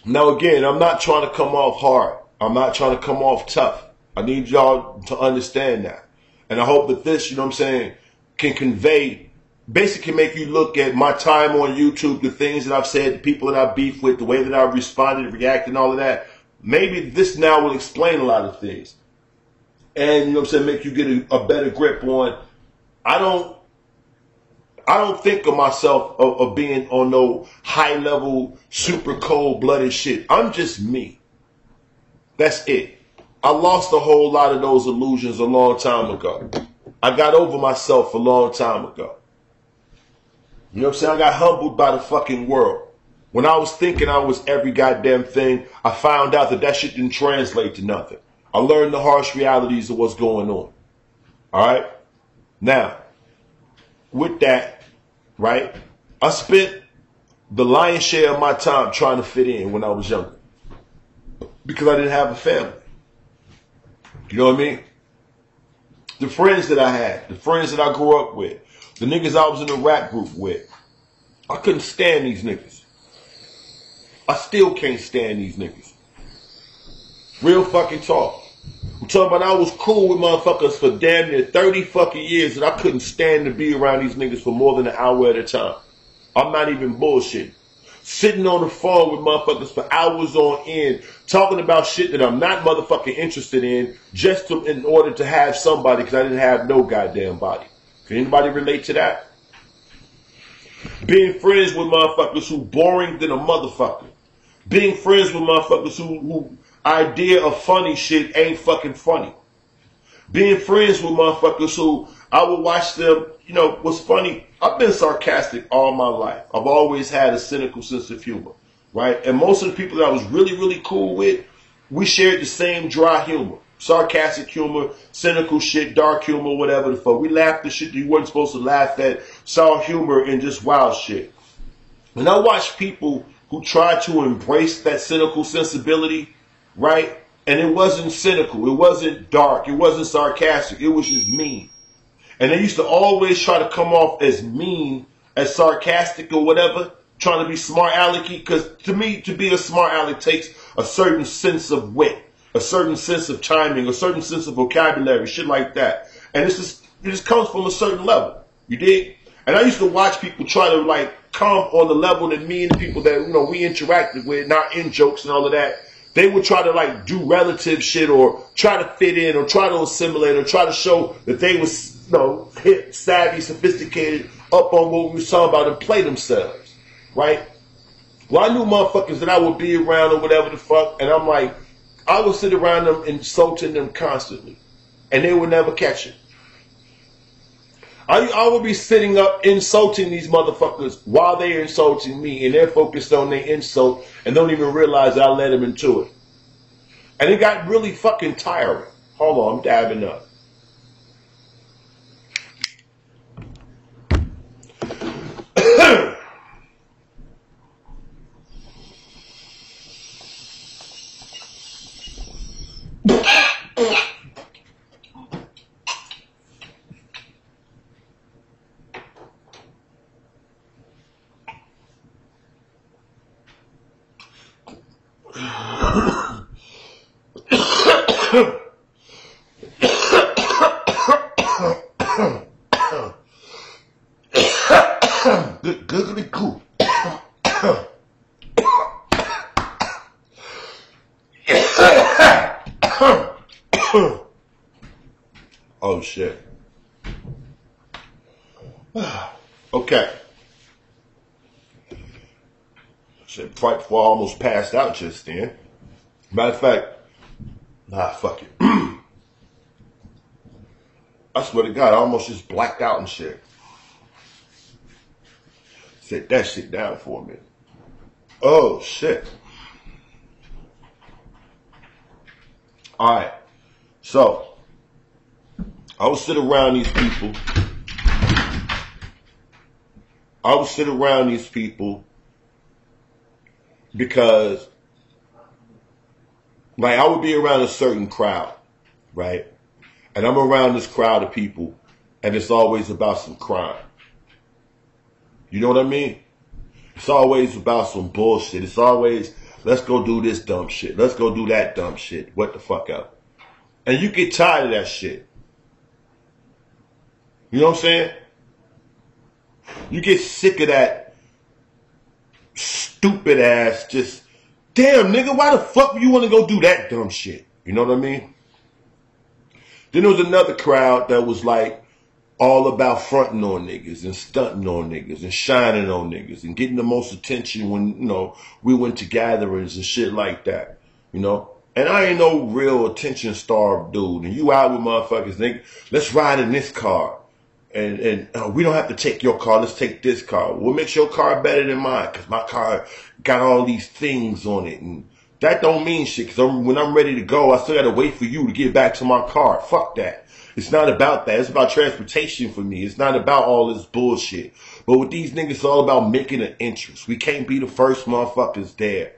Now again, I'm not trying to come off hard. I'm not trying to come off tough. I need y'all to understand that. And I hope that this, you know what I'm saying, can convey, basically make you look at my time on YouTube, the things that I've said, the people that I beef with, the way that I've responded, reacted, and all of that. Maybe this now will explain a lot of things. And, you know what I'm saying, make you get a better grip on, I don't think of myself of being on no high level, super cold blooded shit. I'm just me. That's it. I lost a whole lot of those illusions a long time ago. I got over myself a long time ago. You know what I'm saying? I got humbled by the fucking world. When I was thinking I was every goddamn thing, I found out that that shit didn't translate to nothing. I learned the harsh realities of what's going on. All right? Now, with that, right, I spent the lion's share of my time trying to fit in when I was younger. Because I didn't have a family. You know what I mean? The friends that I had, the friends that I grew up with, the niggas I was in a rap group with, I couldn't stand these niggas. I still can't stand these niggas. Real fucking talk. I'm talking about I was cool with motherfuckers for damn near 30 fucking years and I couldn't stand to be around these niggas for more than an hour at a time. I'm not even bullshitting. Sitting on the phone with motherfuckers for hours on end, talking about shit that I'm not motherfucking interested in, just in order to have somebody, because I didn't have no goddamn body. Can anybody relate to that? Being friends with motherfuckers who boring than a motherfucker. Being friends with motherfuckers who idea of funny shit ain't fucking funny. Being friends with motherfuckers who I would watch them, you know, what's funny, I've been sarcastic all my life. I've always had a cynical sense of humor, right? And most of the people that I was really, really cool with, we shared the same dry humor. Sarcastic humor, cynical shit, dark humor, whatever the fuck. We laughed at shit you weren't supposed to laugh at, saw humor in just wild shit. And I watched people who tried to embrace that cynical sensibility, right? And it wasn't cynical, it wasn't dark, it wasn't sarcastic, it was just mean. And they used to always try to come off as mean, as sarcastic or whatever, trying to be smart alecky, because to me, to be a smart aleck takes a certain sense of wit, a certain sense of timing, a certain sense of vocabulary, shit like that. And it just comes from a certain level. You dig? And I used to watch people try to like come on the level that me and the people that, you know, we interacted with, not in jokes and all of that. They would try to like do relative shit or try to fit in or try to assimilate or try to show that they was, you know, hip, savvy, sophisticated, up on what we was talking about and play themselves, right? Well, I knew motherfuckers that I would be around or whatever the fuck, and I'm like, I would sit around them insulting them constantly, and they would never catch it. I would be sitting up insulting these motherfuckers while they're insulting me, and they're focused on their insult and don't even realize I led them into it. And it got really fucking tiring. Hold on, I'm dabbing up. Good googly goo. Oh shit. Okay. Shit, right before I almost passed out just then. Matter of fact, fuck it. I swear to God, I almost just blacked out and shit. Set that shit down for a minute. Oh shit. Alright. So, I would sit around these people. Because, like, I would be around a certain crowd, right? And I'm around this crowd of people, and it's always about some crime. You know what I mean? It's always about some bullshit. It's always, let's go do this dumb shit. Let's go do that dumb shit. What the fuck up? And you get tired of that shit. You know what I'm saying? You get sick of that stupid ass just, damn nigga, why the fuck you want to go do that dumb shit? You know what I mean? Then there was another crowd that was like all about fronting on niggas and stunting on niggas and shining on niggas and getting the most attention when, you know, we went to gatherings and shit like that, you know? And I ain't no real attention starved dude. And you out with motherfuckers, nigga, let's ride in this car. And we don't have to take your car. Let's take this car. What makes your car better than mine? Because my car got all these things on it. And that don't mean shit. Because when I'm ready to go, I still got to wait for you to get back to my car. Fuck that. It's not about that. It's about transportation for me. It's not about all this bullshit. But with these niggas, it's all about making an interest. We can't be the first motherfuckers there.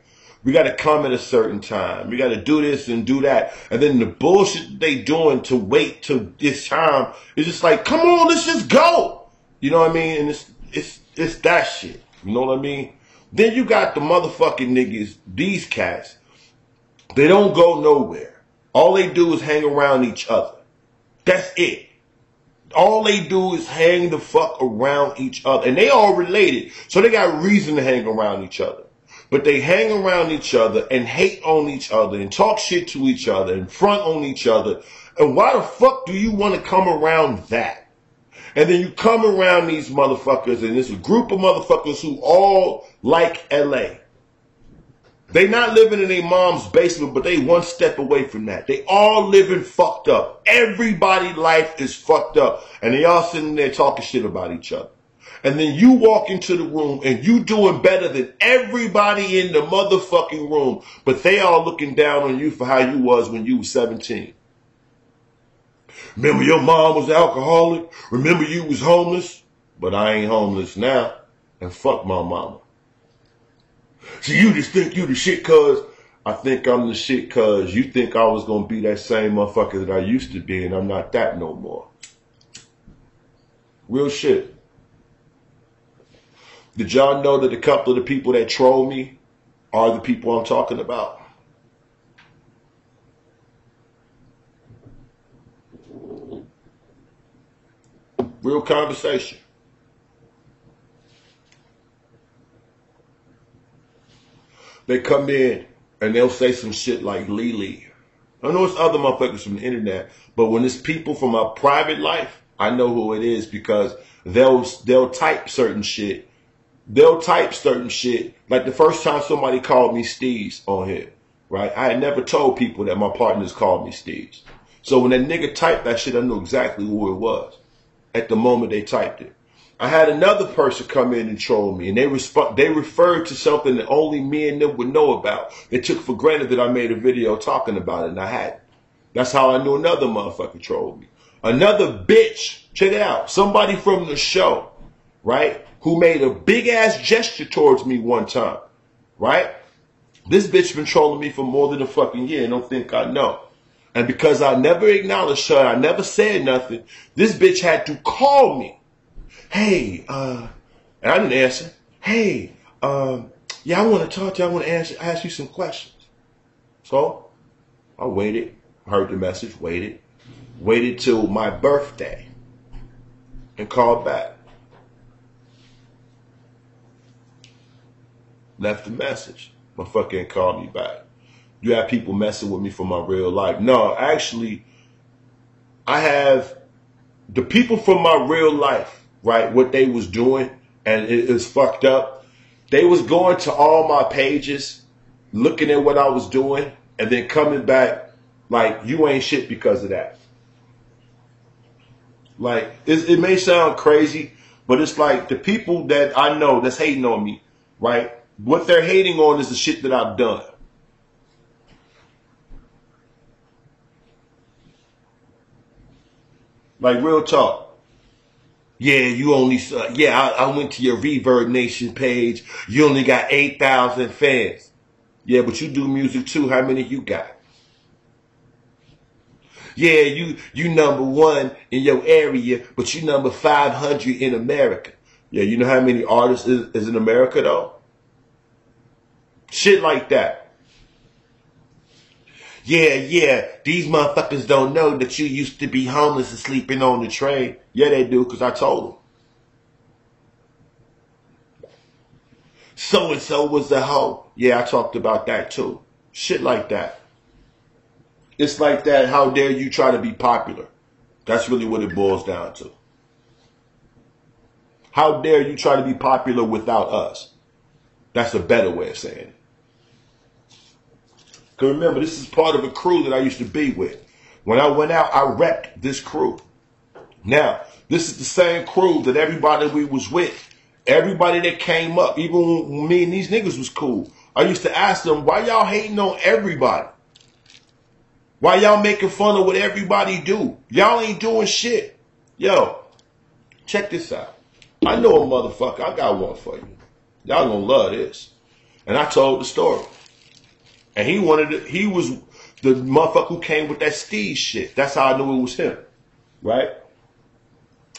We got to come at a certain time. We got to do this and do that. And then the bullshit they doing to wait till this time is just like, come on, let's just go. You know what I mean? And it's that shit. You know what I mean? Then you got the motherfucking niggas, these cats. They don't go nowhere. All they do is hang around each other. That's it. All they do is hang the fuck around each other. And they all related. So they got reason to hang around each other. But they hang around each other and hate on each other and talk shit to each other and front on each other. And why the fuck do you want to come around that? And then you come around these motherfuckers, and there's a group of motherfuckers who all like LA. They not living in their mom's basement, but they one step away from that. They all living fucked up. Everybody's life is fucked up. And they all sitting there talking shit about each other. And then you walk into the room and you doing better than everybody in the motherfucking room. But they all looking down on you for how you was when you was 17. Remember your mom was alcoholic? Remember you was homeless? But I ain't homeless now. And fuck my mama. So you just think you the shit cause I think I'm the shit cause you think I was going to be that same motherfucker that I used to be, and I'm not that no more. Real shit. Did y'all know that a couple of the people that troll me are the people I'm talking about? Real conversation. They come in and they'll say some shit like Lily. I know it's other motherfuckers from the internet, but when it's people from my private life, I know who it is because they'll type certain shit. They'll type certain shit. Like the first time somebody called me Stylz on here, right? I had never told people that my partners called me Stylz. So when that nigga typed that shit, I knew exactly who it was at the moment they typed it. I had another person come in and troll me, and they referred to something that only me and them would know about. They took for granted that I made a video talking about it, and I hadn't. That's how I knew another motherfucker trolled me. Another bitch, check it out, somebody from the show, right, who made a big-ass gesture towards me one time, right? This bitch been trolling me for more than a fucking year and don't think I know. And because I never acknowledged her, I never said nothing, this bitch had to call me. Hey, and I didn't answer. Hey, yeah, I want to talk to you. I want to ask you some questions. So I waited, heard the message, waited till my birthday. and called back. Left a message. Motherfucker ain't called me back. You have people messing with me from my real life. No, actually, I have the people from my real life, right, what they was doing, and it is fucked up. They was going to all my pages, looking at what I was doing, and then coming back like, you ain't shit because of that. Like, it may sound crazy, but it's like the people that I know that's hating on me, right, what they're hating on is the shit that I've done. Like, real talk. Yeah, you only, I went to your Reverb Nation page. You only got 8,000 fans. Yeah, but you do music too. How many you got? Yeah, you number one in your area, but you number 500 in America. Yeah, you know how many artists is in America though? Shit like that. Yeah, these motherfuckers don't know that you used to be homeless and sleeping on the train. Yeah, they do, because I told them. So-and-so was a hoe. Yeah, I talked about that too. Shit like that. It's like that, how dare you try to be popular? That's really what it boils down to. How dare you try to be popular without us? That's a better way of saying it. Because remember, this is part of a crew that I used to be with. When I went out, I repped this crew. Now, this is the same crew that everybody we was with, everybody that came up, even when me and these niggas was cool, I used to ask them, why y'all hating on everybody? Why y'all making fun of what everybody do? Y'all ain't doing shit. Yo, check this out. I know a motherfucker. I got one for you. Y'all gonna love this. And I told the story. And he was the motherfucker who came with that Stylz shit. That's how I knew it was him. Right?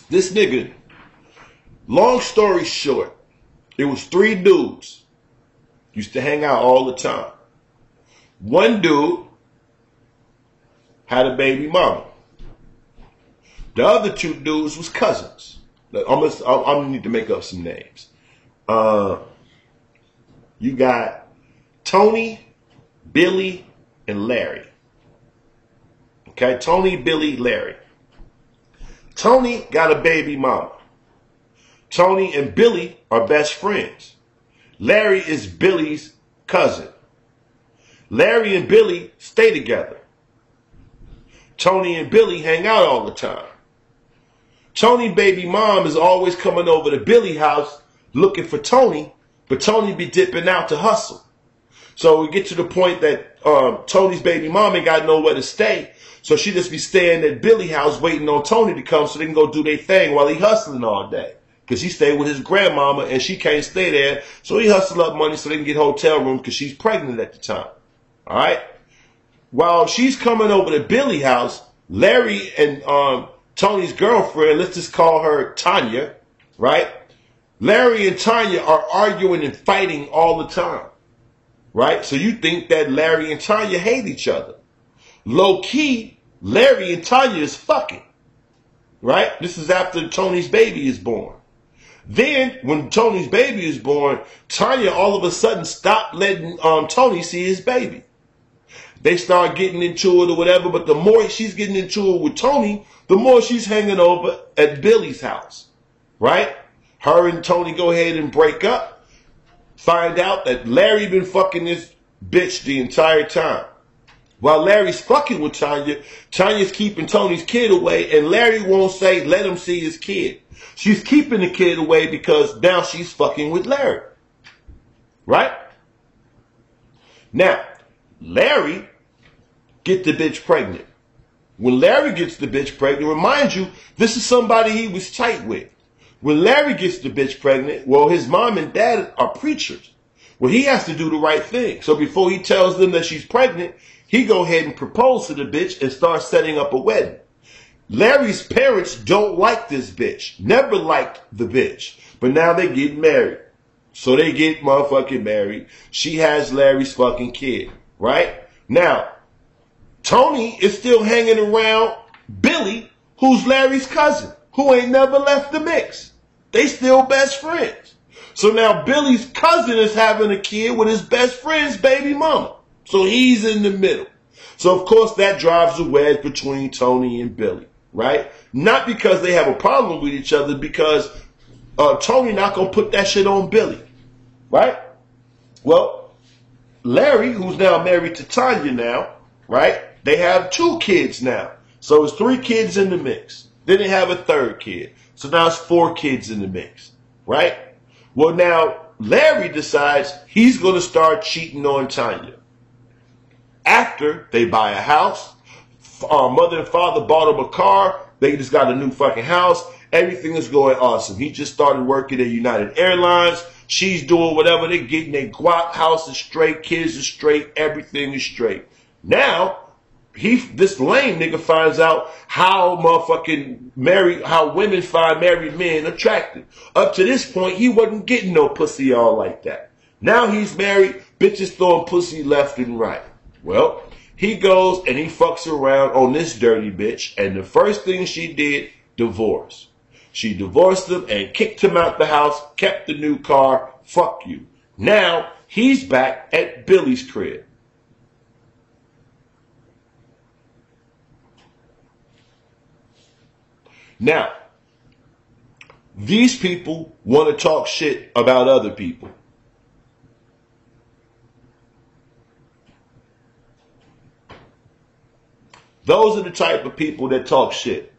This nigga, long story short, it was 3 dudes. Used to hang out all the time. One dude had a baby mama. The other 2 dudes was cousins. I'm gonna need to make up some names. You got Tony, Billy, and Larry. Okay, Tony, Billy, Larry. Tony got a baby mama. Tony and Billy are best friends. Larry is Billy's cousin. Larry and Billy stay together. Tony and Billy hang out all the time. Tony baby mom is always coming over to Billy's house looking for Tony, but Tony be dipping out to hustle. So we get to the point that Tony's baby mom ain't got nowhere to stay, so she just be staying at Billy's house waiting on Tony to come so they can go do their thing while he hustling all day. Because he stayed with his grandmama and she can't stay there, so he hustle up money so they can get hotel room because she's pregnant at the time. All right? While she's coming over to Billy's house, Larry and Tony's girlfriend, let's just call her Tanya, right? Larry and Tanya are arguing and fighting all the time, right? So you think that Larry and Tanya hate each other. Low key, Larry and Tanya is fucking, right? This is after Tony's baby is born. Then, when Tony's baby is born, Tanya all of a sudden stopped letting Tony see his baby. They start getting into it or whatever, but the more she's getting into it with Tony, the more she's hanging over at Billy's house, right? Her and Tony go ahead and break up. Find out that Larry been fucking this bitch the entire time. While Larry's fucking with Tanya, Tanya's keeping Tony's kid away, and Larry won't say, let him see his kid. She's keeping the kid away because now she's fucking with Larry. Right? Now, Larry get the bitch pregnant. When Larry gets the bitch pregnant, remind you, this is somebody he was tight with. When Larry gets the bitch pregnant, well, his mom and dad are preachers. Well, he has to do the right thing. So before he tells them that she's pregnant, he go ahead and propose to the bitch and start setting up a wedding. Larry's parents don't like this bitch. Never liked the bitch. But now they get married. So they get motherfucking married. She has Larry's fucking kid. Right? Now, Tony is still hanging around Billy, who's Larry's cousin. who ain't never left the mix. They still best friends. So now Billy's cousin is having a kid with his best friend's baby mama. So he's in the middle. So of course that drives a wedge between Tony and Billy, right? Not because they have a problem with each other, because Tony not going to put that shit on Billy, right? Well, Larry, who's now married to Tanya now, right? They have 2 kids now. So it's 3 kids in the mix. Then they have a 3rd kid. So now it's 4 kids in the mix, right? Well, now Larry decides he's going to start cheating on Tanya. After they buy a house, mother and father bought him a car. They just got a new fucking house. Everything is going awesome. He just started working at United Airlines. She's doing whatever. They're getting their guap, house is straight, kids is straight, everything is straight. Now, this lame nigga finds out how how women find married men attractive. Up to this point, he wasn't getting no pussy all like that. Now he's married, bitches throwing pussy left and right. Well, he goes and he fucks around on this dirty bitch, and the first thing she did, divorce. She divorced him and kicked him out the house, kept the new car, fuck you. Now, he's back at Billy's crib. Now, these people want to talk shit about other people. Those are the type of people that talk shit.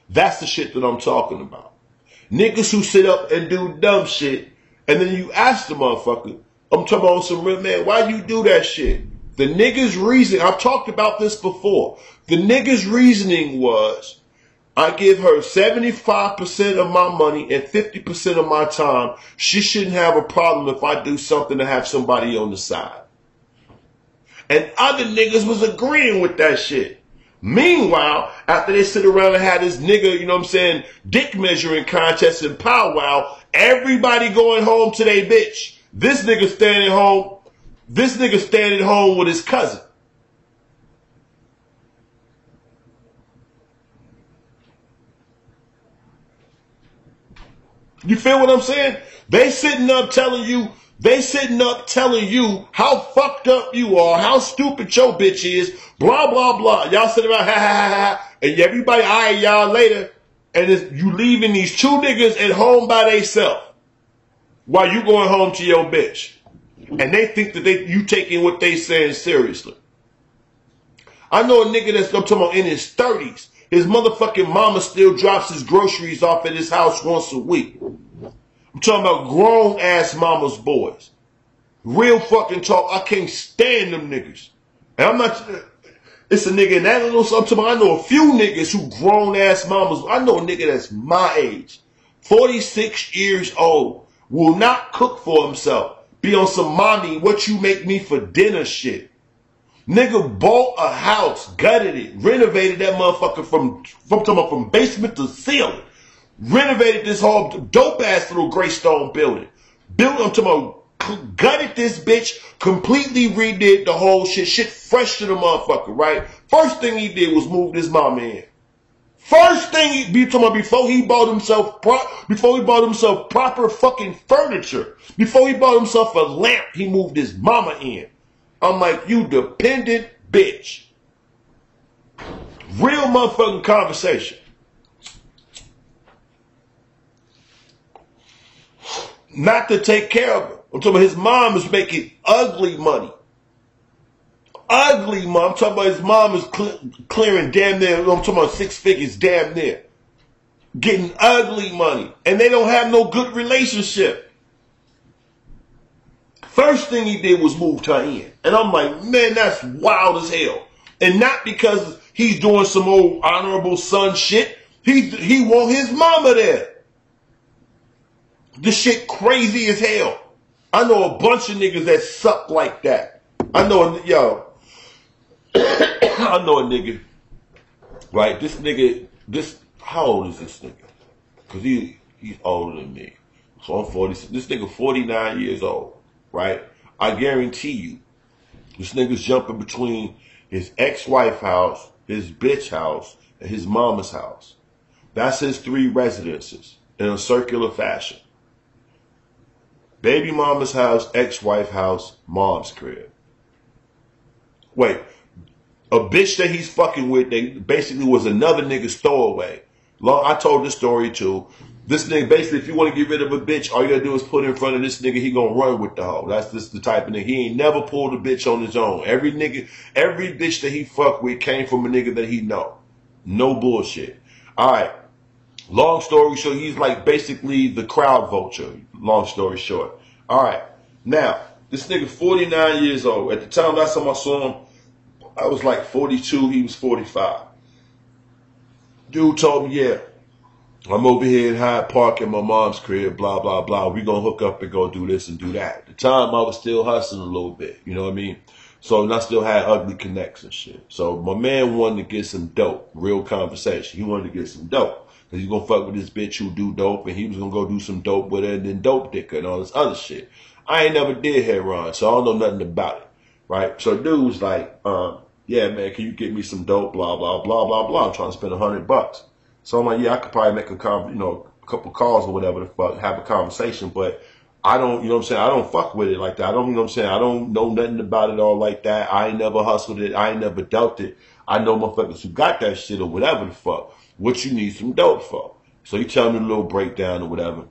That's the shit that I'm talking about. Niggas who sit up and do dumb shit, and then you ask the motherfucker, I'm talking about some real man, why you do that shit? The nigga's reason, I've talked about this before. The nigga's reasoning was, I give her 75% of my money and 50% of my time. She shouldn't have a problem if I do something to have somebody on the side. And other niggas was agreeing with that shit. Meanwhile, after they sit around and have this nigga, you know what I'm saying, dick measuring contest and powwow, everybody going home to their bitch. This nigga standing home with his cousin. You feel what I'm saying? They sitting up telling you how fucked up you are, how stupid your bitch is, blah, blah, blah. Y'all sitting around, ha, ha, ha, ha, and everybody eyeing y'all later, and you leaving these 2 niggas at home by themselves while you going home to your bitch. And they think that you taking what they saying seriously. I know a nigga that's, I'm talking about, in his 30s. His motherfucking mama still drops his groceries off at his house once a week. I'm talking about grown ass mama's boys. Real fucking talk. I can't stand them niggas. And I'm not, it's a nigga in that little something. I know a few niggas who grown ass mamas. I know a nigga that's my age, 46 years old, will not cook for himself. Be on some mommy, what you make me for dinner shit. Nigga bought a house, gutted it, renovated that motherfucker from basement to ceiling. Renovated this whole dope ass little gray stone building. Gutted this bitch, completely redid the whole shit fresh to the motherfucker, right? First thing he did was move his mama in. First thing before he bought himself proper fucking furniture, before he bought himself a lamp, he moved his mama in. I'm like, you dependent bitch. Real motherfucking conversation. Not to take care of her. I'm talking about his mom is making ugly money. Ugly money. I'm talking about his mom is clearing damn near, I'm talking about 6 figures damn near. Getting ugly money. And they don't have no good relationship. First thing he did was move her in. And I'm like, man, that's wild as hell. And not because he's doing some old honorable son shit. He want his mama there. This shit crazy as hell. I know a bunch of niggas that suck like that. I know a nigga, right? This nigga, how old is this nigga? Because he's older than me. So I'm 40. This nigga 49 years old, right? I guarantee you, this nigga's jumping between his ex-wife house, his bitch house, and his mama's house. That's his 3 residences in a circular fashion. Baby mama's house, ex-wife house, mom's crib. Wait, a bitch that he's fucking with, they basically was another nigga's throwaway. I told this story too. This nigga, basically, if you want to get rid of a bitch, all you gotta do is put in front of this nigga, he gonna run with the hoe. That's just the type of nigga. He ain't never pulled a bitch on his own. Every bitch that he fucked with came from a nigga that he know. No bullshit. Alright. Long story short, he's like basically the crowd vulture. Long story short. Alright. Now, this nigga 49 years old. At the time last time I saw him, I was like 42, he was 45. Dude told me, yeah, I'm over here in Hyde Park at my mom's crib, blah, blah, blah. We gonna hook up and go do this and do that. At the time, I was still hustling a little bit, you know what I mean? So I still had ugly connects and shit. So my man wanted to get some dope, real conversation. He wanted to get some dope. Because he's gonna fuck with this bitch who do dope, and he was gonna go do some dope with her and then dope dicker and all this other shit. I ain't never did heroin, so I don't know nothing about it, right? So dude was like, yeah, man, can you get me some dope, blah, blah, blah, blah, blah. I'm trying to spend $100. So I'm like, yeah, I could probably make a couple calls or whatever the fuck, have a conversation, but I don't, you know what I'm saying? I don't fuck with it like that. I don't, you know what I'm saying? I don't know nothing about it all like that. I ain't never hustled it. I ain't never dealt it. I know motherfuckers who got that shit or whatever the fuck. What you need some dope for? So he tell me a little breakdown or whatever.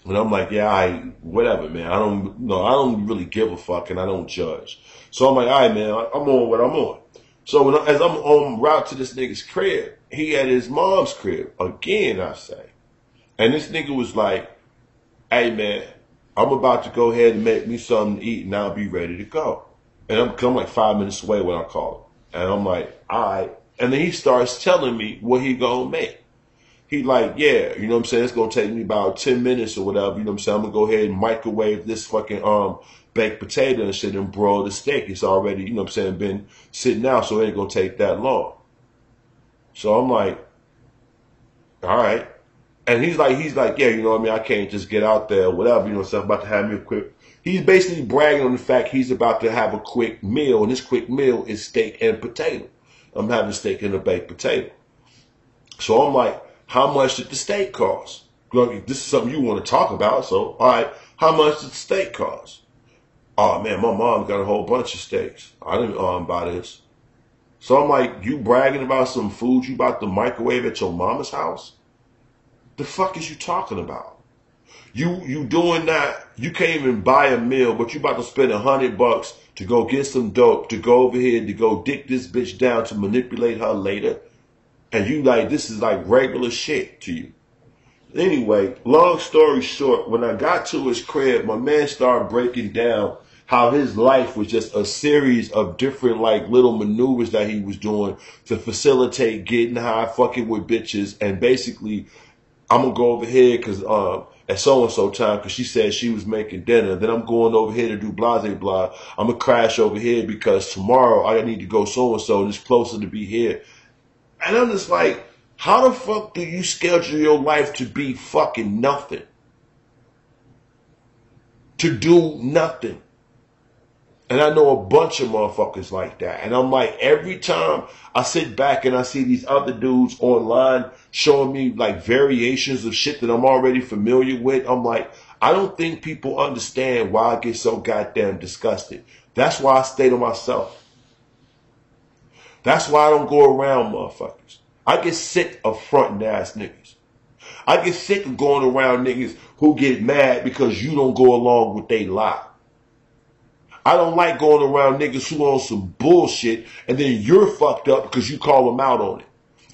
And I'm like, yeah, whatever, man. I don't really give a fuck and I don't judge. So I'm like, all right, man, I'm on what I'm on. So as I'm on route to this nigga's crib, he at his mom's crib. Again, I say. And this nigga was like, hey, man, I'm about to go ahead and make me something to eat and I'll be ready to go. And I'm like 5 minutes away when I call him. And I'm like, all right. And then he starts telling me what he gonna make. He like, yeah, you know what I'm saying? It's gonna take me about 10 minutes or whatever. You know what I'm saying? I'm gonna go ahead and microwave this fucking baked potato and shit and broil the steak. It's already, you know what I'm saying, been sitting out, so it ain't gonna take that long. So I'm like, all right. And he's like, yeah, you know what I mean? I can't just get out there or whatever, you know what I'm saying? I'm about to have me a quick. He's basically bragging on the fact he's about to have a quick meal, and this quick meal is steak and potato. I'm having steak and a baked potato. So I'm like, how much did the steak cost? This is something you want to talk about, so all right, how much did the steak cost? Oh man, my mom got a whole bunch of steaks. I didn't buy this. So I'm like, you bragging about some food you about to microwave at your mama's house? The fuck is you talking about? You doing that? You can't even buy a meal, but you about to spend $100 to go get some dope, to go over here, to go dick this bitch down, to manipulate her later. And you like, this is like regular shit to you. Anyway, long story short, when I got to his crib, my man started breaking down how his life was just a series of different like little maneuvers that he was doing to facilitate getting high, fucking with bitches. And basically, I'm going to go over here because at so-and-so time because she said she was making dinner. Then I'm going over here to do blase blah. I'm going to crash over here because tomorrow I need to go so-and-so and it's closer to be here. And I'm just like, how the fuck do you schedule your life to be fucking nothing? To do nothing. And I know a bunch of motherfuckers like that. And I'm like, every time I sit back and I see these other dudes online showing me like variations of shit that I'm already familiar with, I'm like, I don't think people understand why I get so goddamn disgusted. That's why I stay to myself. That's why I don't go around motherfuckers. I get sick of fronting ass niggas. I get sick of going around niggas who get mad because you don't go along with they lie. I don't like going around niggas who on some bullshit and then you're fucked up because you call them out on it.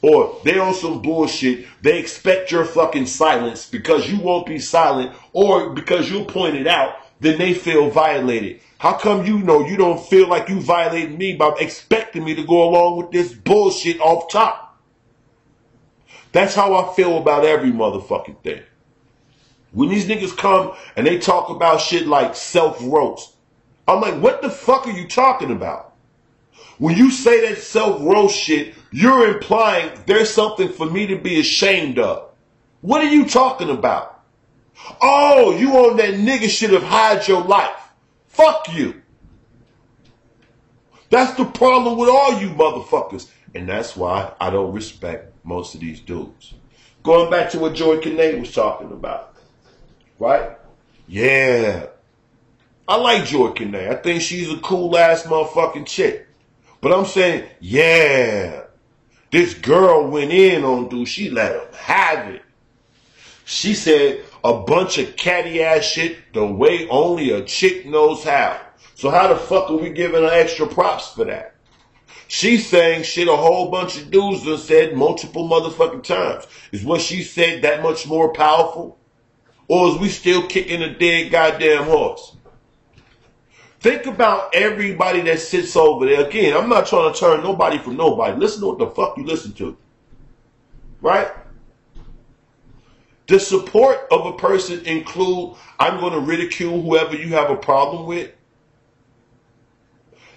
Or they on some bullshit, they expect your fucking silence because you won't be silent, or because you'll point it out, then they feel violated. How come you know you don't feel like you violated me by expecting me to go along with this bullshit off top? That's how I feel about every motherfucking thing. When these niggas come and they talk about shit like self-roast, I'm like, what the fuck are you talking about? When you say that self-roast shit, you're implying there's something for me to be ashamed of. What are you talking about? Oh, you on that nigga shit of hide your life. Fuck you. That's the problem with all you motherfuckers. And that's why I don't respect most of these dudes. Going back to what Joy Kane was talking about. Right? Yeah. I like Joy Kane. I think she's a cool ass motherfucking chick. But I'm saying, yeah. This girl went in on dude. She let him have it. She said a bunch of catty ass shit the way only a chick knows how. So how the fuck are we giving her extra props for that? She's saying shit a whole bunch of dudes done said multiple motherfucking times. Is what she said that much more powerful? Or is we still kicking a dead goddamn horse? Think about everybody that sits over there. Again, I'm not trying to turn nobody from nobody. Listen to what the fuck you listen to. Right? The support of a person include, I'm going to ridicule whoever you have a problem with.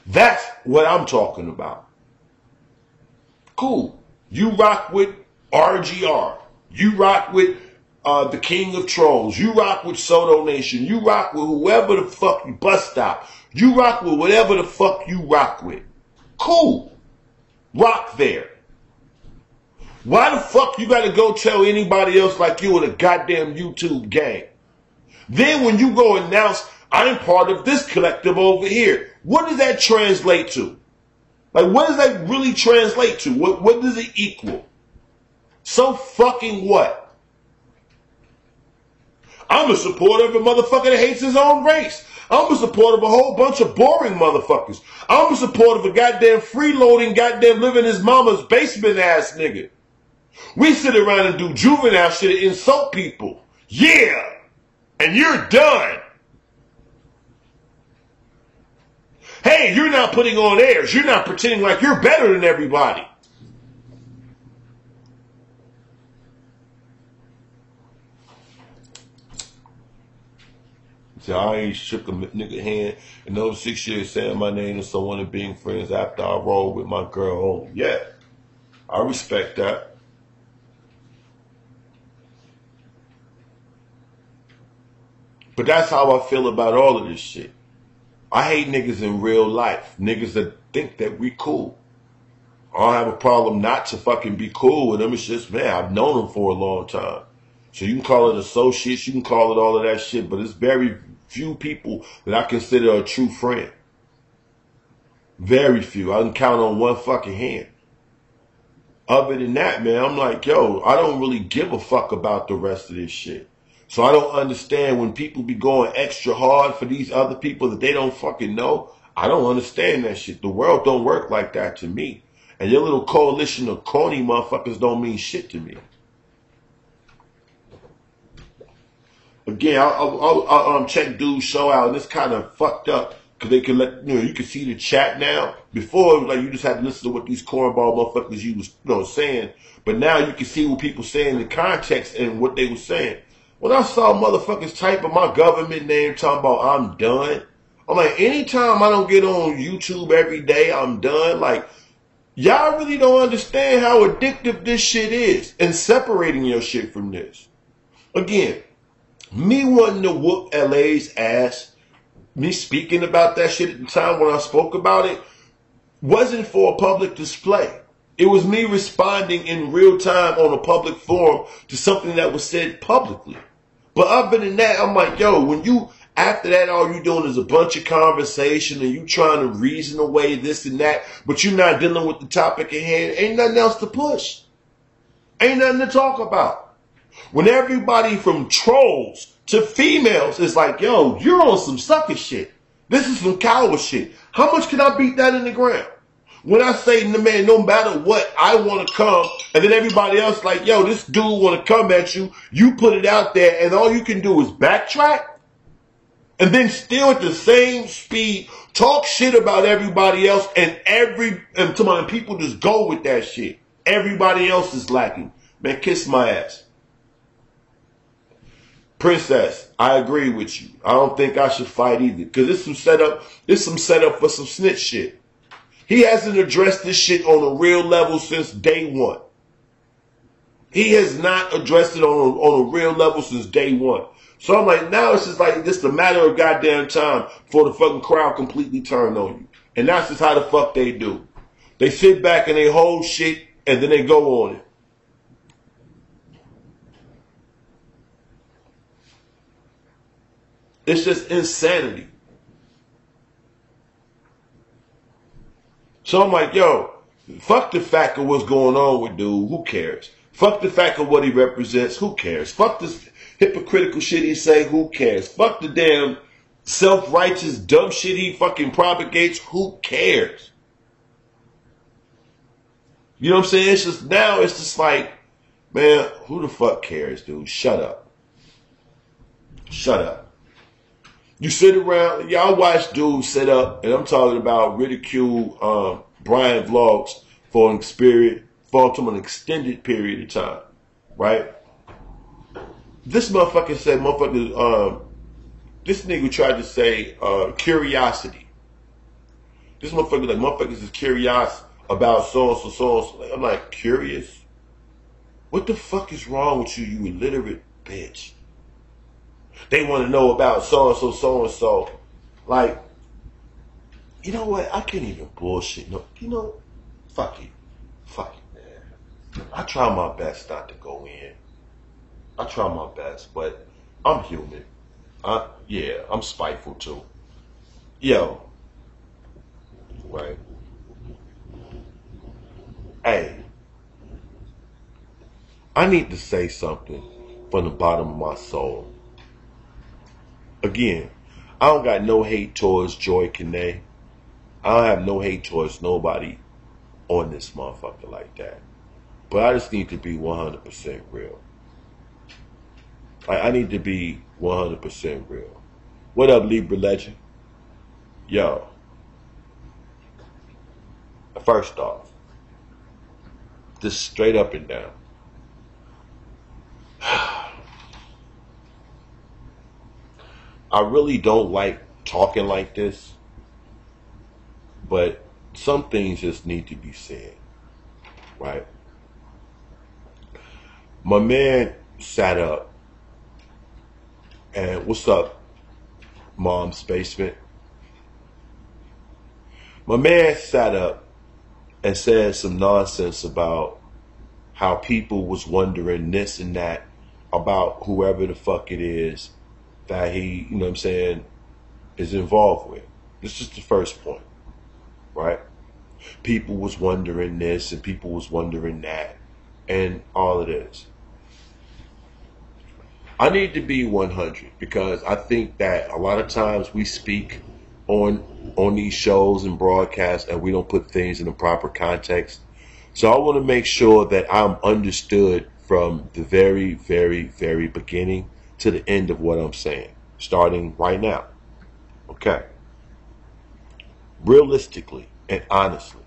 That's what I'm talking about. Cool. You rock with RGR. You rock with the King of Trolls. You rock with Soto Nation. You rock with whoever the fuck you bust stop. You rock with whatever the fuck you rock with. Cool. Rock there. Why the fuck you gotta go tell anybody else like you in a goddamn YouTube gang? Then when you go announce, I'm part of this collective over here, what does that translate to? Like, what does that really translate to? What does it equal? So fucking what? I'm a supporter of a motherfucker that hates his own race. I'm a supporter of a whole bunch of boring motherfuckers. I'm a supporter of a goddamn freeloading, goddamn living in his mama's basement ass nigga. We sit around and do juvenile shit and insult people. Yeah. And you're done. Hey, you're not putting on airs. You're not pretending like you're better than everybody. See, I ain't shook a nigga hand in those 6 years saying my name to someone and being friends after I roll with my girl home. Yeah. I respect that. But that's how I feel about all of this shit. I hate niggas in real life. Niggas that think that we cool. I don't have a problem not to fucking be cool with them. It's just, man, I've known them for a long time. So you can call it associates, you can call it all of that shit, but it's very few people that I consider a true friend. Very few. I can count on one fucking hand. Other than that, man, I'm like, yo, I don't really give a fuck about the rest of this shit. So I don't understand when people be going extra hard for these other people that they don't fucking know. I don't understand that shit. The world don't work like that to me. And your little coalition of corny motherfuckers don't mean shit to me. Again, I'll check dude's show out, and it's kind of fucked up because they can let, you can see the chat now. Before, it was like you just had to listen to what these cornball motherfuckers you was, saying. But now you can see what people saying, the context and what they were saying. When I saw motherfuckers typing my government name talking about I'm done, I'm like, anytime I don't get on YouTube every day, I'm done. Like, y'all really don't understand how addictive this shit is and separating your shit from this. Again, me wanting to whoop LA's ass, me speaking about that shit at the time when I spoke about it, wasn't for a public display. It was me responding in real time on a public forum to something that was said publicly. But other than that, I'm like, yo, when you, after that, all you doing is a bunch of conversation and you trying to reason away this and that, but you're not dealing with the topic at hand, ain't nothing else to push. Ain't nothing to talk about. When everybody from trolls to females is like, yo, you're on some sucker shit. This is some coward shit. How much can I beat that in the ground? When I say, man, no matter what, I want to come, and then everybody else like, yo, this dude want to come at you, you put it out there, and all you can do is backtrack, and then still at the same speed, talk shit about everybody else, and people just go with that shit. Everybody else is lacking. Man, kiss my ass. Princess, I agree with you. I don't think I should fight either, because it's some setup for some snitch shit. He hasn't addressed this shit on a real level since day one. He has not addressed it on a real level since day one. So I'm like, now it's just like, just a matter of goddamn time for the fucking crowd completely turn on you. And that's just how the fuck they do. They sit back and they hold shit and then they go on it. It's just insanity. So I'm like, yo, fuck the fact of what's going on with dude. Who cares? Fuck the fact of what he represents. Who cares? Fuck this hypocritical shit he say. Who cares? Fuck the damn self-righteous dumb shit he fucking propagates. Who cares? You know what I'm saying? It's just now. It's just like, man, who the fuck cares, dude? Shut up. Shut up. You sit around, y'all watch dudes sit up, and I'm talking about ridicule Brian Vlogs for an extended period of time, right? This motherfucker said, this nigga tried to say curiosity. This motherfucker like, motherfuckers is curious about so-and-so, so-and-so. I'm like, curious? What the fuck is wrong with you, you illiterate bitch? They want to know about so-and-so, so-and-so. Like, you know what? I can't even bullshit. No, you know, fuck it. Fuck it, man. I try my best not to go in. I try my best, but I'm human. Yeah, I'm spiteful too. Yo. Right. Hey. I need to say something from the bottom of my soul. Again, I don't got no hate towards Joy Kane. I don't have no hate towards nobody on this motherfucker like that. But I just need to be 100% real. I need to be 100% real. What up, Libra Legend? Yo. First off, just straight up and down. I really don't like talking like this, but some things just need to be said, right? My man sat up, and what's up, Mom's Basement? My man sat up and said some nonsense about how people was wondering this and that about whoever the fuck it is that he, you know what I'm saying, is involved with. This is the first point, right? People was wondering this and people was wondering that and all of this. I need to be 100 because I think that a lot of times we speak on these shows and broadcasts and we don't put things in the proper context. So I want to make sure that I'm understood from the very, very, very beginning to the end of what I'm saying, starting right now. Okay. Realistically and honestly,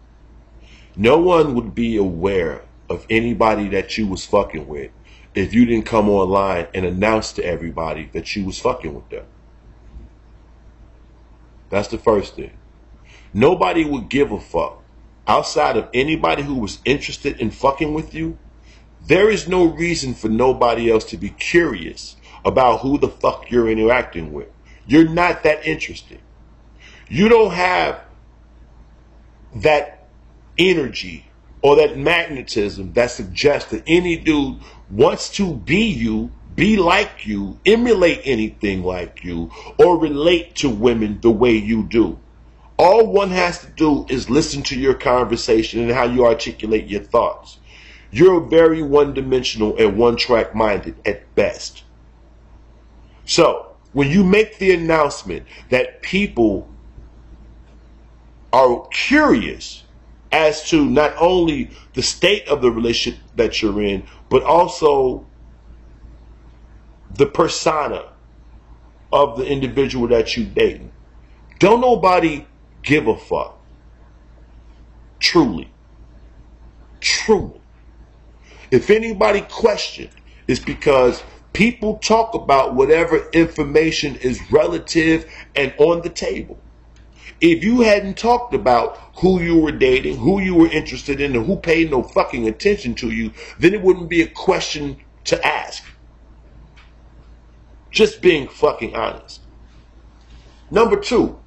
no one would be aware of anybody that you was fucking with if you didn't come online and announce to everybody that you was fucking with them. That's the first thing. Nobody would give a fuck outside of anybody who was interested in fucking with you. There is no reason for nobody else to be curious about who the fuck you're interacting with. You're not that interested. You don't have that energy or that magnetism that suggests that any dude wants to be you, be like you, emulate anything like you, or relate to women the way you do. All one has to do is listen to your conversation and how you articulate your thoughts. You're very one-dimensional and one-track minded at best. So, when you make the announcement that people are curious as to not only the state of the relationship that you're in, but also the persona of the individual that you're dating, don't nobody give a fuck. Truly. Truly. If anybody questioned, it's because people talk about whatever information is relative and on the table. If you hadn't talked about who you were dating, who you were interested in, and who paid no fucking attention to you, then it wouldn't be a question to ask. Just being fucking honest. Number two,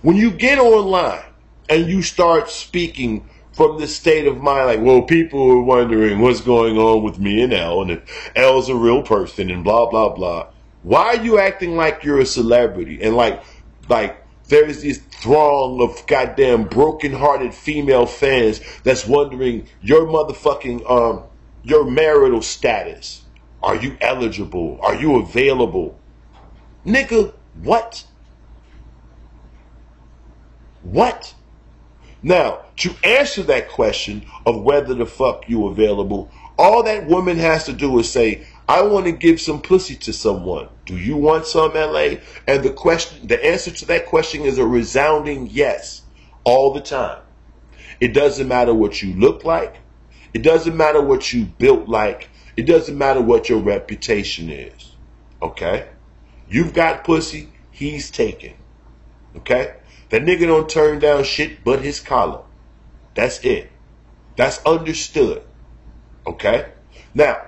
when you get online and you start speaking from this state of mind, like, well, people are wondering what's going on with me and Elle, and if Elle's a real person, and blah, blah, blah. Why are you acting like you're a celebrity and like there's this throng of goddamn broken-hearted female fans that's wondering your motherfucking your marital status? Are you eligible? Are you available? Nigga, what? What? Now, to answer that question of whether the fuck you available, all that woman has to do is say, I want to give some pussy to someone. Do you want some, LA? And the answer to that question is a resounding yes, all the time. It doesn't matter what you look like. It doesn't matter what you built like. It doesn't matter what your reputation is. Okay? You've got pussy, he's taken. Okay? That nigga don't turn down shit but his collar. That's it. That's understood. Okay? Now,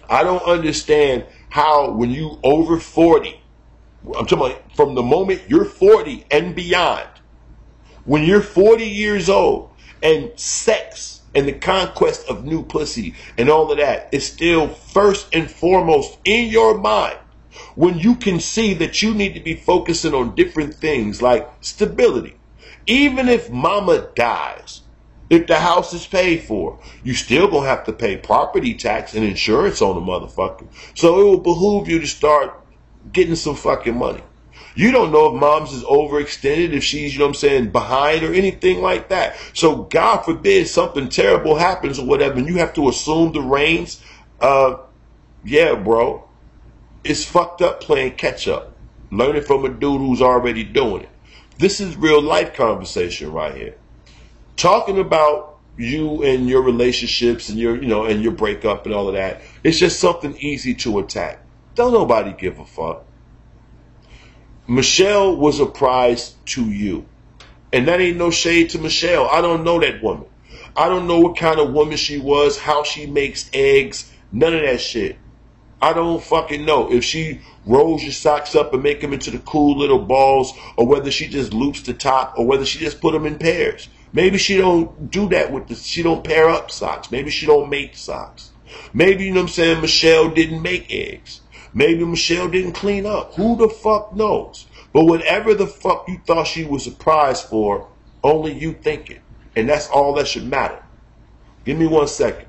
I don't understand how when you over 40, I'm talking about from the moment you're 40 and beyond, when you're 40 years old and sex and the conquest of new pussy and all of that is still first and foremost in your mind, when you can see that you need to be focusing on different things like stability. Even if mama dies, if the house is paid for, you still gonna have to pay property tax and insurance on the motherfucker. So it will behoove you to start getting some fucking money. You don't know if mom's is overextended, if she's, you know what I'm saying, behind or anything like that. So God forbid something terrible happens or whatever and you have to assume the reins. Yeah, bro. It's fucked up playing catch up. Learning from a dude who's already doing it. This is real life conversation right here. Talking about you and your relationships and your, and your breakup and all of that, it's just something easy to attack. Don't nobody give a fuck. Michelle was a prize to you. And that ain't no shade to Michelle. I don't know that woman. I don't know what kind of woman she was, how she makes eggs, none of that shit. I don't fucking know if she rolls your socks up and make them into the cool little balls, or whether she just loops the top, or whether she just put them in pairs. Maybe she don't do that she don't pair up socks. Maybe she don't make socks. Maybe, Michelle didn't make eggs. Maybe Michelle didn't clean up. Who the fuck knows? But whatever the fuck you thought she was a prize for, only you think it. And that's all that should matter. Give me 1 second.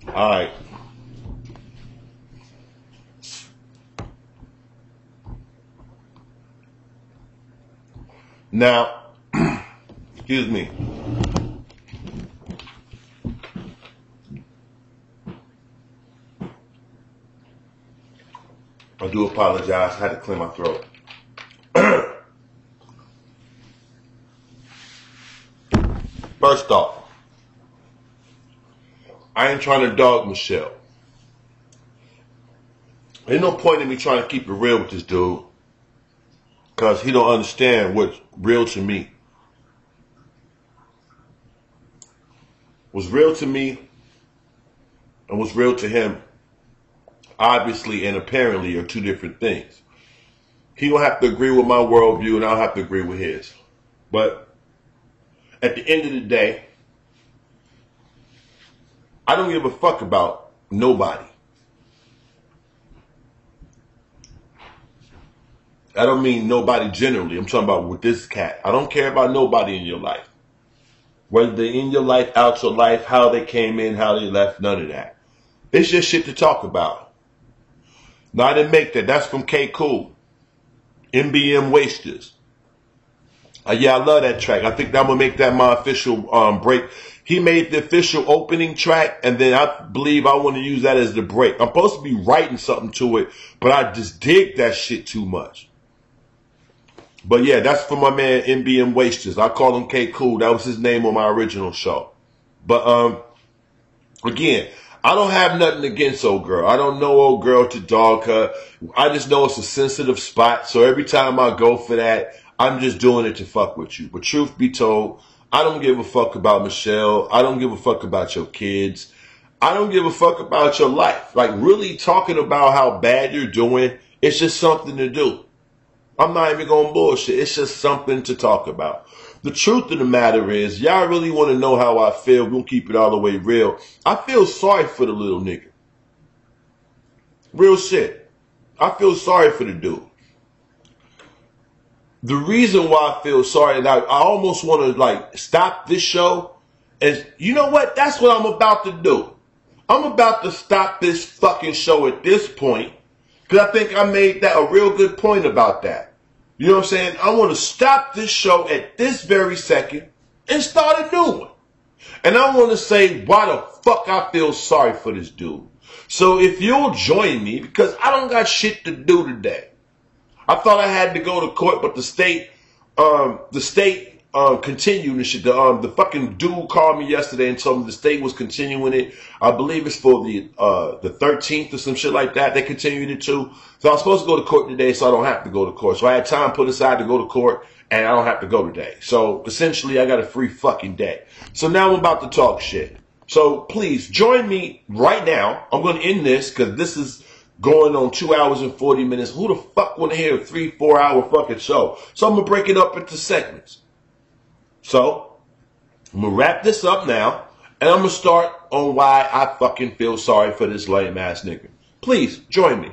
Alright. Now, excuse me. I do apologize. I had to clear my throat. First off, I ain't trying to dog Michelle. Ain't no point in me trying to keep it real with this dude, because he don't understand what's real to me. What's real to me and what's real to him, obviously and apparently, are two different things. He don't have to agree with my worldview, and I don't have to agree with his. But at the end of the day, I don't give a fuck about nobody. I don't mean nobody generally. I'm talking about with this cat. I don't care about nobody in your life. Whether they're in your life, out your life, how they came in, how they left, none of that. It's just shit to talk about. Now, I didn't make that. That's from K Cool. MBM Wasters. Yeah, I love that track. I think I'm going to make that my official break. He made the official opening track, and then I believe I want to use that as the break. I'm supposed to be writing something to it, but I just dig that shit too much. But yeah, that's for my man MBM Wasters. I call him K Cool. That was his name on my original show. But again, I don't have nothing against old girl. I don't know old girl to dog her. I just know it's a sensitive spot. So every time I go for that, I'm just doing it to fuck with you. But truth be told, I don't give a fuck about Michelle. I don't give a fuck about your kids. I don't give a fuck about your life. Like, really talking about how bad you're doing, it's just something to do. I'm not even going bullshit. It's just something to talk about. The truth of the matter is, y'all really want to know how I feel. We'll keep it all the way real. I feel sorry for the little nigga. Real shit. I feel sorry for the dude. The reason why I feel sorry, and I almost want to like stop this show, is, you know what? That's what I'm about to do. I'm about to stop this fucking show at this point, because I think I made that a real good point about that. You know what I'm saying? I want to stop this show at this very second and start a new one. And I want to say why the fuck I feel sorry for this dude. So if you'll join me, because I don't got shit to do today. I thought I had to go to court, but the state continued and shit. The fucking dude called me yesterday and told me the state was continuing it. I believe it's for the 13th or some shit like that. They continued it too. So I was supposed to go to court today, so I don't have to go to court. So I had time put aside to go to court, and I don't have to go today. So essentially, I got a free fucking day. So now I'm about to talk shit. So please join me right now. I'm going to end this because this is going on 2 hours and 40 minutes. Who the fuck want to hear a 3-4 hour fucking show? So I'm going to break it up into segments. So I'm going to wrap this up now, and I'm going to start on why I fucking feel sorry for this lame ass nigga. Please join me.